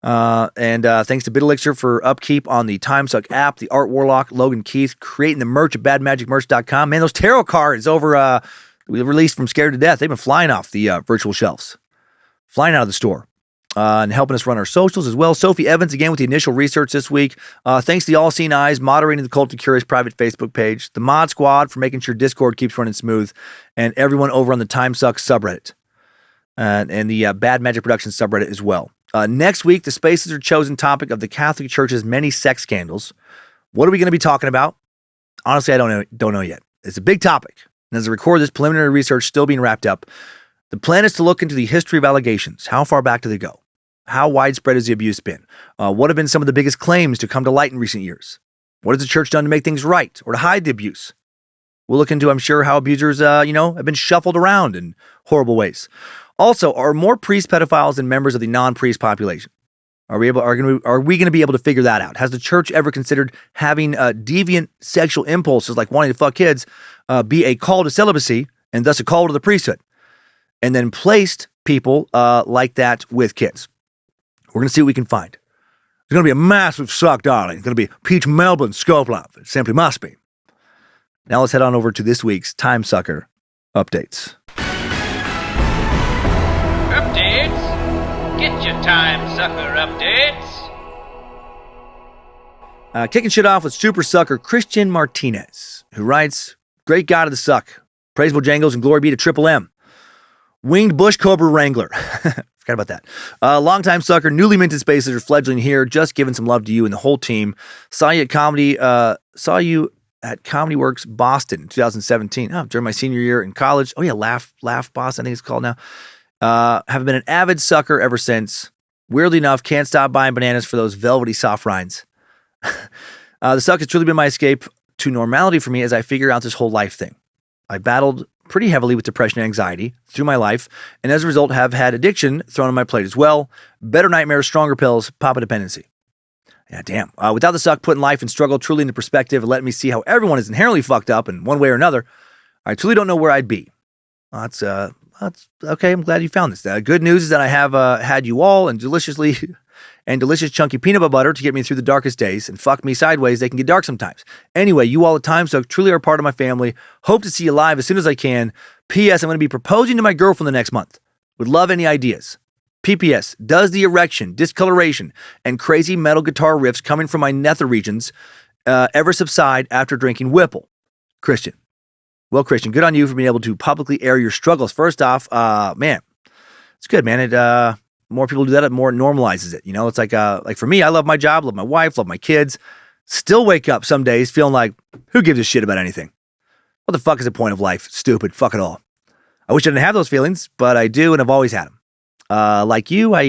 And thanks to Elixir for upkeep on the Timesuck app, the Art Warlock, Logan Keith, creating the merch at badmagicmerch.com. Man, those tarot cards over we released from Scared to Death, they've been flying off the virtual shelves, flying out of the store, and helping us run our socials as well. Sophie Evans, again, with the initial research this week. Thanks to the All Seen Eyes, moderating the Cult of Curious private Facebook page, the Mod Squad for making sure Discord keeps running smooth, and everyone over on the Timesuck subreddit, and the Bad Magic Productions subreddit as well. Next week, the spaces are chosen topic of the Catholic Church's many sex scandals. What are we going to be talking about? Honestly, I don't know yet. It's a big topic. And as I record this, preliminary research still being wrapped up. The plan is to look into the history of allegations. How far back do they go? How widespread has the abuse been? What have been some of the biggest claims to come to light in recent years? What has the church done to make things right or to hide the abuse? We'll look into, I'm sure, how abusers, have been shuffled around in horrible ways. Also, are more priests pedophiles than members of the non-priest population? Are we going to be able to figure that out? Has the church ever considered having deviant sexual impulses like wanting to fuck kids be a call to celibacy and thus a call to the priesthood? And then placed people like that with kids. We're going to see what we can find. It's going to be a massive suck, darling. It's going to be Peach Melbourne scope love. It simply must be. Now let's head on over to this week's Timesucker updates. Updates? Get your Timesucker updates. Kicking shit off with super sucker Christian Martinez, who writes, "Great God of the suck. Praise Bojangles and glory be to Triple M. Winged Bush Cobra Wrangler." Forgot about that. Longtime sucker, newly minted spaces are fledgling here. Just giving some love to you and the whole team. Saw you at Comedy Works Boston in 2017. During my senior year in college. Oh yeah, Laugh Boston, I think it's called now. Have been an avid sucker ever since. Weirdly enough, can't stop buying bananas for those velvety soft rinds. The suck has truly been my escape to normality for me as I figure out this whole life thing. I battled pretty heavily with depression and anxiety through my life, and as a result have had addiction thrown on my plate as well. Better nightmares, stronger pills, papa dependency. Yeah, damn. Without the suck, putting life and struggle truly into perspective and letting me see how everyone is inherently fucked up in one way or another, I truly don't know where I'd be. That's okay. I'm glad you found this. Good news is that I have had you all and delicious chunky peanut butter to get me through the darkest days, and fuck me sideways, they can get dark sometimes. Anyway, you all at Timesuck truly are part of my family. Hope to see you live as soon as I can. P.S. I'm going to be proposing to my girlfriend the next month. Would love any ideas. P.P.S. Does the erection, discoloration, and crazy metal guitar riffs coming from my nether regions ever subside after drinking Whipple? Christian. Well, Christian, good on you for being able to publicly air your struggles. First off, man, it's good, man. It more people do that, it more normalizes it. You know, it's like for me, I love my job, love my wife, love my kids. Still wake up some days feeling like, who gives a shit about anything? What the fuck is the point of life? Stupid. Fuck it all. I wish I didn't have those feelings, but I do, and I've always had them. Like you, I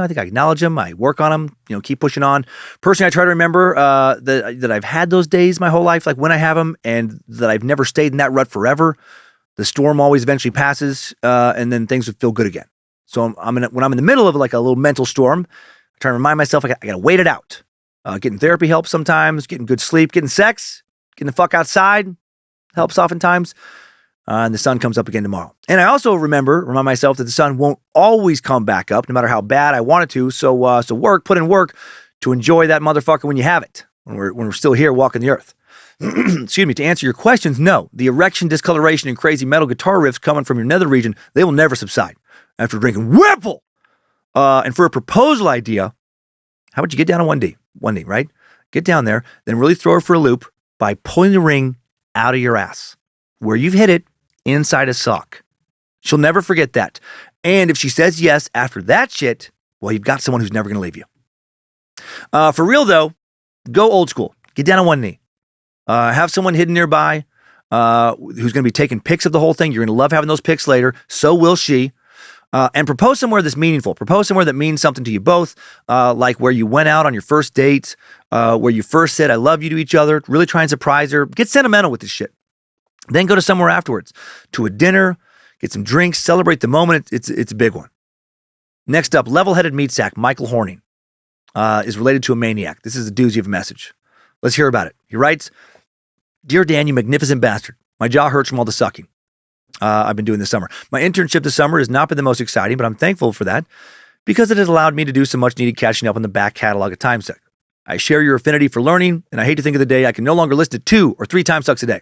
think I acknowledge them. I work on them, keep pushing on. Personally, I try to remember that I've had those days my whole life, like when I have them, and that I've never stayed in that rut forever. The storm always eventually passes, and then things would feel good again. So when I'm in the middle of like a little mental storm, I try to remind myself I got to wait it out. Getting therapy helps sometimes. Getting good sleep, getting sex, getting the fuck outside helps oftentimes. And the sun comes up again tomorrow. And I also remind myself that the sun won't always come back up, no matter how bad I want it to. So put in work to enjoy that motherfucker when you have it, when we're still here walking the earth. Excuse me, to answer your questions, no. The erection, discoloration, and crazy metal guitar riffs coming from your nether region, they will never subside after drinking Whipple. And for a proposal idea, how about you get down on one knee, right? Get down there, then really throw her for a loop by pulling the ring out of your ass, where you've hit it inside a sock. She'll never forget that. And if she says yes after that shit, well, you've got someone who's never going to leave you. For real, though, go old school. Get down on one knee. Have someone hidden nearby who's going to be taking pics of the whole thing. You're going to love having those pics later. So will she. And propose somewhere that's meaningful. Propose somewhere that means something to you both, like where you went out on your first date, where you first said, I love you to each other. Really try and surprise her. Get sentimental with this shit. Then go to somewhere afterwards, to a dinner, get some drinks, celebrate the moment. It's a big one. Next up, level-headed meat sack Michael Horning is related to a maniac. This is a doozy of a message. Let's hear about it. He writes, Dear Dan, you magnificent bastard. My jaw hurts from all the sucking I've been doing this summer. My internship this summer has not been the most exciting, but I'm thankful for that because it has allowed me to do some much-needed catching up on the back catalog of Timesuck. I share your affinity for learning, and I hate to think of the day I can no longer listen to 2 or 3 Timesucks a day.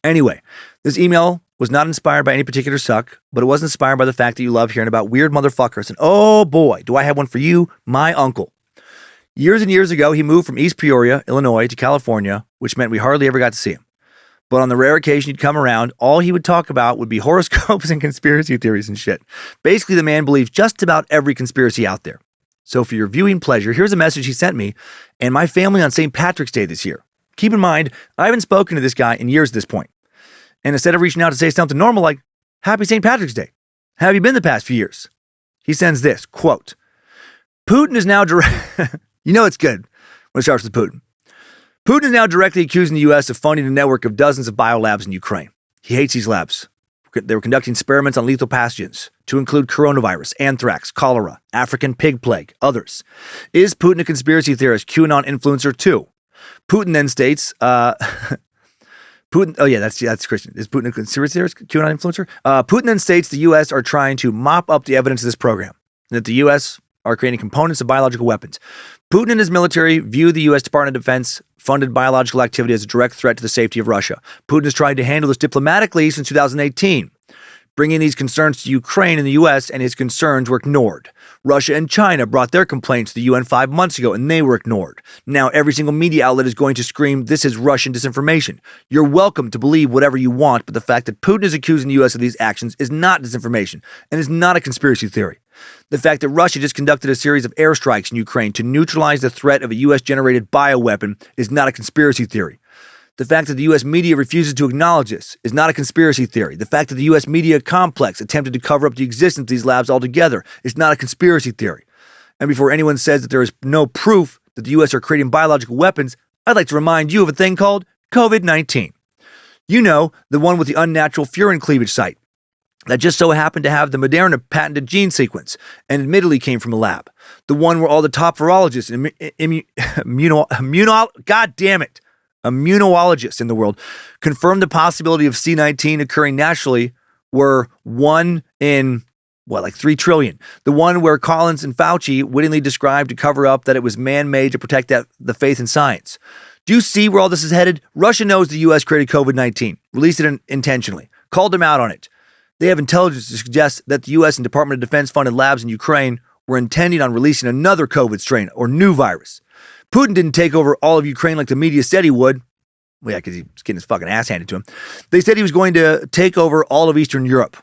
Anyway, this email was not inspired by any particular suck, but it was inspired by the fact that you love hearing about weird motherfuckers. And oh boy, do I have one for you, my uncle. Years and years ago, he moved from East Peoria, Illinois to California, which meant we hardly ever got to see him. But on the rare occasion he'd come around, all he would talk about would be horoscopes and conspiracy theories and shit. Basically, the man believes just about every conspiracy out there. So for your viewing pleasure, here's a message he sent me and my family on St. Patrick's Day this year. Keep in mind, I haven't spoken to this guy in years at this point. And instead of reaching out to say something normal like, Happy St. Patrick's Day, how have you been the past few years? He sends this, quote, Putin is now you know it's good when it starts with Putin. Putin is now directly accusing the U.S. of funding a network of dozens of biolabs in Ukraine. He hates these labs. They were conducting experiments on lethal pathogens to include coronavirus, anthrax, cholera, African pig plague, others. Is Putin a conspiracy theorist, QAnon influencer too? Putin then states, Putin, oh yeah, that's Christian. Is Putin a conspiracy theorist, QAnon influencer? Putin then states the U.S. are trying to mop up the evidence of this program, and that the U.S. are creating components of biological weapons. Putin and his military view the U.S. Department of Defense funded biological activity as a direct threat to the safety of Russia. Putin has tried to handle this diplomatically since 2018. Bringing these concerns to Ukraine and the U.S., and his concerns were ignored. Russia and China brought their complaints to the UN 5 months ago, and they were ignored. Now every single media outlet is going to scream, this is Russian disinformation. You're welcome to believe whatever you want, but the fact that Putin is accusing the U.S. of these actions is not disinformation, and is not a conspiracy theory. The fact that Russia just conducted a series of airstrikes in Ukraine to neutralize the threat of a U.S.-generated bioweapon is not a conspiracy theory. The fact that the U.S. media refuses to acknowledge this is not a conspiracy theory. The fact that the U.S. media complex attempted to cover up the existence of these labs altogether is not a conspiracy theory. And before anyone says that there is no proof that the U.S. are creating biological weapons, I'd like to remind you of a thing called COVID-19. You know, the one with the unnatural furin cleavage site that just so happened to have the Moderna patented gene sequence and admittedly came from a lab. The one where all the top virologists and immunologists in the world confirmed the possibility of C-19 occurring naturally were 1 in, 3 trillion. The one where Collins and Fauci wittingly described to cover up that it was man-made to protect the faith in science. Do you see where all this is headed? Russia knows the U.S. created COVID-19, released it intentionally, called them out on it. They have intelligence to suggest that the U.S. and Department of Defense funded labs in Ukraine were intending on releasing another COVID strain or new virus. Putin didn't take over all of Ukraine like the media said he would. Well, yeah, because he was getting his fucking ass handed to him. They said he was going to take over all of Eastern Europe.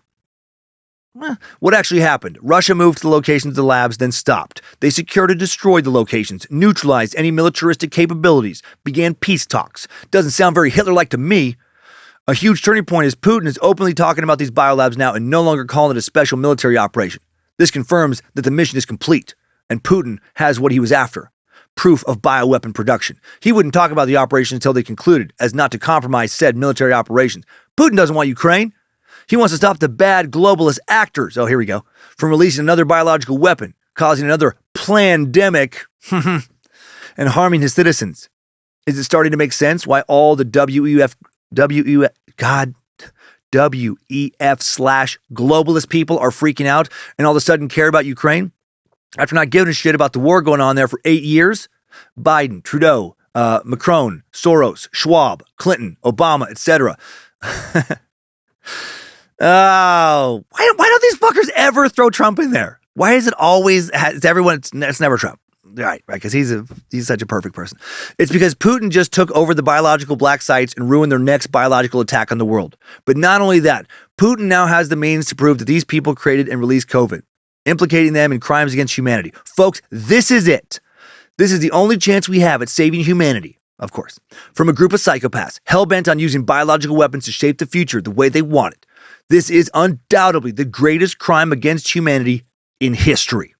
What actually happened? Russia moved to the locations of the labs, then stopped. They secured and destroyed the locations, neutralized any militaristic capabilities, began peace talks. Doesn't sound very Hitler-like to me. A huge turning point is Putin is openly talking about these biolabs now and no longer calling it a special military operation. This confirms that the mission is complete, and Putin has what he was after, proof of bioweapon production. He wouldn't talk about the operation until they concluded, as not to compromise said military operations. Putin doesn't want Ukraine. He wants to stop the bad globalist actors, oh, here we go, from releasing another biological weapon, causing another plandemic, and harming his citizens. Is it starting to make sense why all the WEF/globalist people are freaking out and all of a sudden care about Ukraine? After not giving a shit about the war going on there for 8 years, Biden, Trudeau, Macron, Soros, Schwab, Clinton, Obama, etc. Oh, why don't these fuckers ever throw Trump in there? Why is it always, it's never Trump? Right, because he's such a perfect person. It's because Putin just took over the biological black sites and ruined their next biological attack on the world. But not only that, Putin now has the means to prove that these people created and released COVID, implicating them in crimes against humanity. Folks, this is it. This is the only chance we have at saving humanity, of course, from a group of psychopaths hell-bent on using biological weapons to shape the future the way they want it. This is undoubtedly the greatest crime against humanity in history.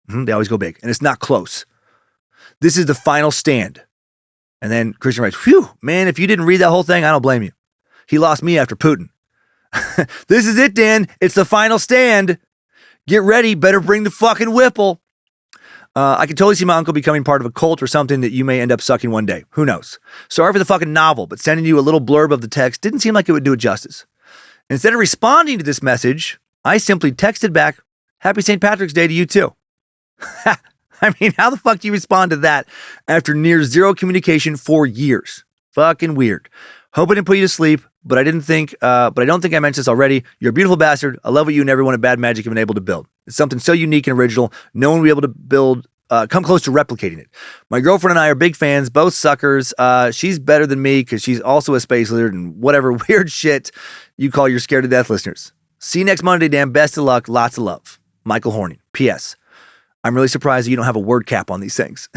They always go big, and it's not close. This is the final stand. And then Christian writes, "Phew, man, if you didn't read that whole thing, I don't blame you. He lost me after Putin." This is it, Dan. It's the final stand. Get ready. Better bring the fucking Whipple. I can totally see my uncle becoming part of a cult or something that you may end up sucking one day. Who knows? Sorry for the fucking novel, but sending you a little blurb of the text didn't seem like it would do it justice. Instead of responding to this message, I simply texted back, "Happy St. Patrick's Day to you too." I mean, how the fuck do you respond to that after near zero communication for years? Fucking weird. Hope I didn't put you to sleep, but I don't think I mentioned this already. You're a beautiful bastard. I love what you and everyone at Bad Magic have been able to build. It's something so unique and original. No one will be able to build, come close to replicating it. My girlfriend and I are big fans, both suckers. She's better than me because she's also a space lizard and whatever weird shit you call your scared to death listeners. See you next Monday, Dan. Best of luck. Lots of love. Michael Horning. P.S. I'm really surprised that you don't have a word cap on these things.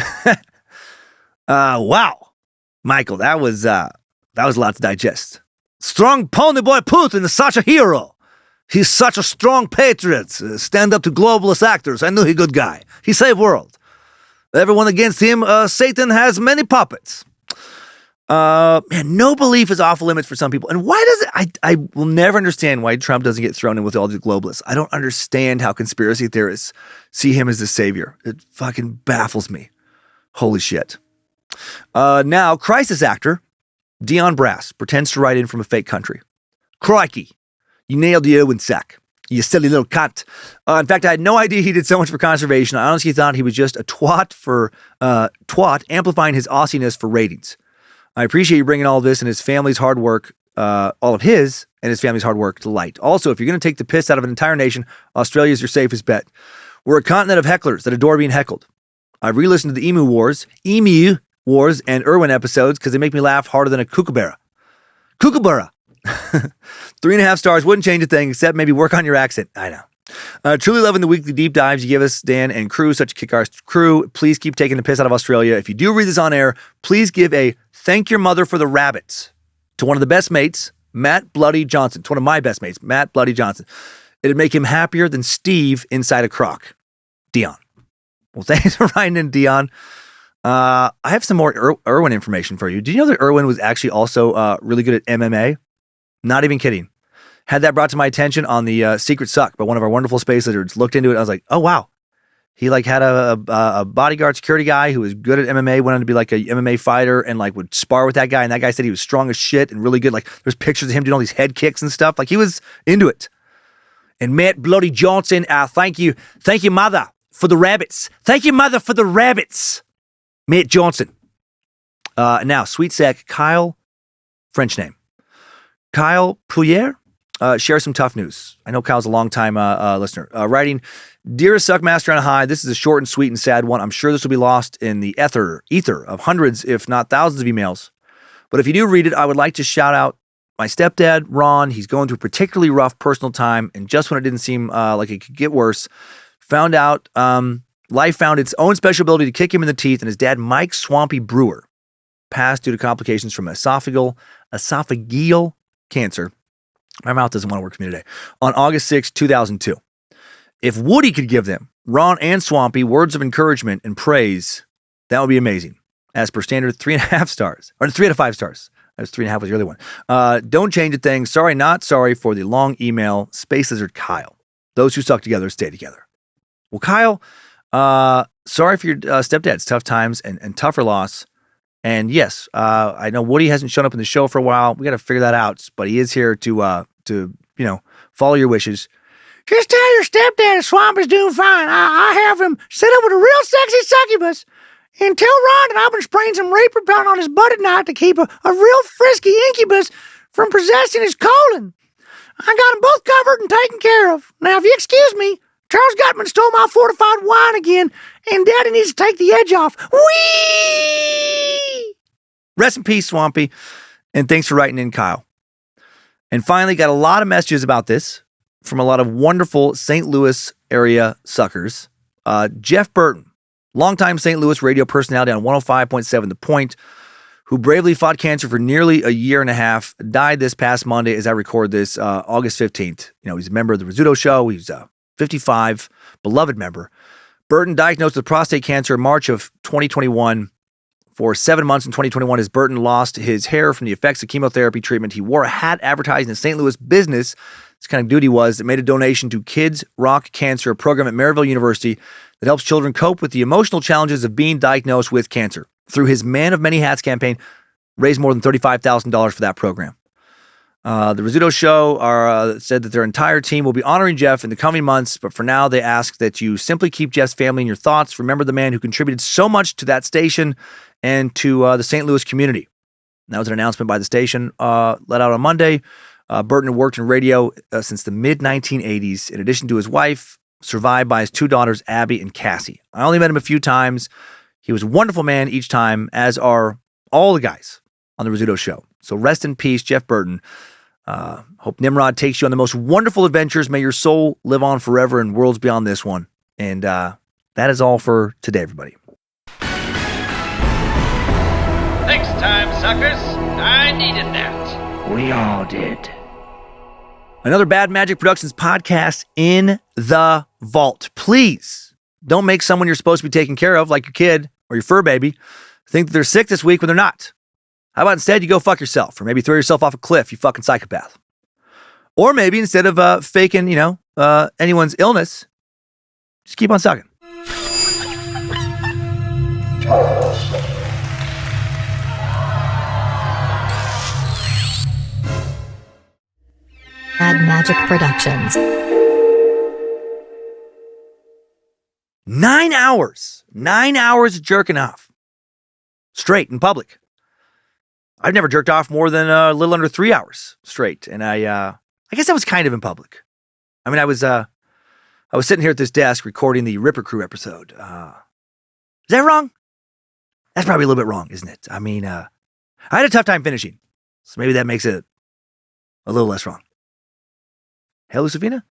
Wow. Michael, that was a lot to digest. Strong pony boy Putin is such a hero. He's such a strong patriot. Stand up to globalist actors. I knew he's a good guy. He saved world. Everyone against him, Satan has many puppets. Man, no belief is off limits for some people. And why does it, I will never understand why Trump doesn't get thrown in with all the globalists. I don't understand how conspiracy theorists see him as the savior. It fucking baffles me. Holy shit. Now, crisis actor Dion Brass pretends to write in from a fake country. Crikey, you nailed the Owen sack, you silly little cunt. In fact, I had no idea he did so much for conservation. I honestly thought he was just a twat amplifying his Aussiness for ratings. I appreciate you bringing all of this and his family's hard work, all of his and his family's hard work to light. Also, if you're going to take the piss out of an entire nation, Australia is your safest bet. We're a continent of hecklers that adore being heckled. I've re-listened to the Emu Wars, and Irwin episodes because they make me laugh harder than a kookaburra. Kookaburra. 3.5 stars. Wouldn't change a thing except maybe work on your accent. I know. Truly loving the weekly deep dives you give us, Dan and crew. Such a kick-ass crew. Please keep taking the piss out of Australia. If you do read this on air, please give a thank your mother for the rabbits to one of the best mates, Matt Bloody Johnson. To one of my best mates, Matt Bloody Johnson. It'd make him happier than Steve inside a crock. Dion. Well, thanks for writing in, Dion. I have some more Irwin information for you. Did you know that Irwin was actually also really good at MMA? Not even kidding. Had that brought to my attention on the Secret Suck by one of our wonderful space lizards. Looked into it. I was like, oh, wow. He had a bodyguard security guy who was good at MMA, went on to be like a MMA fighter and would spar with that guy. And that guy said he was strong as shit and really good. There's pictures of him doing all these head kicks and stuff. He was into it. And Matt Bloody Johnson, thank you. Thank you, mother, for the rabbits. Thank you, mother, for the rabbits. Matt Johnson. Now, Sweet Sack Kyle, French name. Kyle Poulier shares some tough news. I know Kyle's a long-time listener. Writing, Dearest Suckmaster on High, this is a short and sweet and sad one. I'm sure this will be lost in the ether of hundreds, if not thousands of emails. But if you do read it, I would like to shout out my stepdad, Ron. He's going through a particularly rough personal time, and just when it didn't seem like it could get worse, found out life found its own special ability to kick him in the teeth, and his dad, Mike Swampy Brewer, passed due to complications from esophageal cancer. My mouth doesn't want to work for me today. On August 6, 2002. If Woody could give them, Ron and Swampy, words of encouragement and praise, that would be amazing. As per standard, 3.5 stars. Or 3 out of 5 stars. That was 3.5 was the other one. Don't change a thing. Sorry, not sorry for the long email. Space Lizard Kyle. Those who stuck together stay together. Well, Kyle, sorry for your stepdad's tough times and tougher loss. And yes, I know Woody hasn't shown up in the show for a while. We got to figure that out. But he is here to follow your wishes. Just tell your stepdad Swamp is doing fine. I have him set up with a real sexy succubus. And tell Ron that I've been spraying some rape repellent on his butt at night to keep a real frisky incubus from possessing his colon. I got them both covered and taken care of. Now, if you excuse me, Charles Gottman stole my fortified wine again, and Daddy needs to take the edge off. Whee! Rest in peace, Swampy. And thanks for writing in, Kyle. And finally, got a lot of messages about this from a lot of wonderful St. Louis area suckers. Jeff Burton, longtime St. Louis radio personality on 105.7 The Point, who bravely fought cancer for nearly a year and a half, died this past Monday as I record this, August 15th. He's a member of the Rizzuto Show. He's 55, beloved member. Burton diagnosed with prostate cancer in March of 2021. For 7 months in 2021, as Burton lost his hair from the effects of chemotherapy treatment, he wore a hat advertising a St. Louis business. This kind of duty was that made a donation to Kids Rock Cancer, a program at Maryville University that helps children cope with the emotional challenges of being diagnosed with cancer. Through his Man of Many Hats campaign, raised more than $35,000 for that program. The Rizzuto Show said that their entire team will be honoring Jeff in the coming months, but for now they ask that you simply keep Jeff's family in your thoughts. Remember the man who contributed so much to that station and to the St. Louis community. And that was an announcement by the station let out on Monday. Burton had worked in radio since the mid-1980s. In addition to his wife, survived by his 2 daughters, Abby and Cassie. I only met him a few times. He was a wonderful man each time, as are all the guys on the Rizzuto Show. So rest in peace, Jeff Burton. Hope Nimrod takes you on the most wonderful adventures. May your soul live on forever in worlds beyond this one. And that is all for today, everybody. Thanks, time suckers. I needed that. We all did. Another Bad Magic Productions podcast in the vault. Please don't make someone you're supposed to be taking care of, like your kid or your fur baby, think that they're sick this week when they're not. How about instead you go fuck yourself, or maybe throw yourself off a cliff, you fucking psychopath. Or maybe instead of faking, anyone's illness, just keep on sucking. Bad Magic Productions. 9 hours. 9 hours of jerking off. Straight in public. I've never jerked off more than a little under 3 hours straight. And I guess I was kind of in public. I mean, I was sitting here at this desk recording the Ripper Crew episode. Is that wrong? That's probably a little bit wrong, isn't it? I mean, I had a tough time finishing. So maybe that makes it a little less wrong. Hey, Lucifina?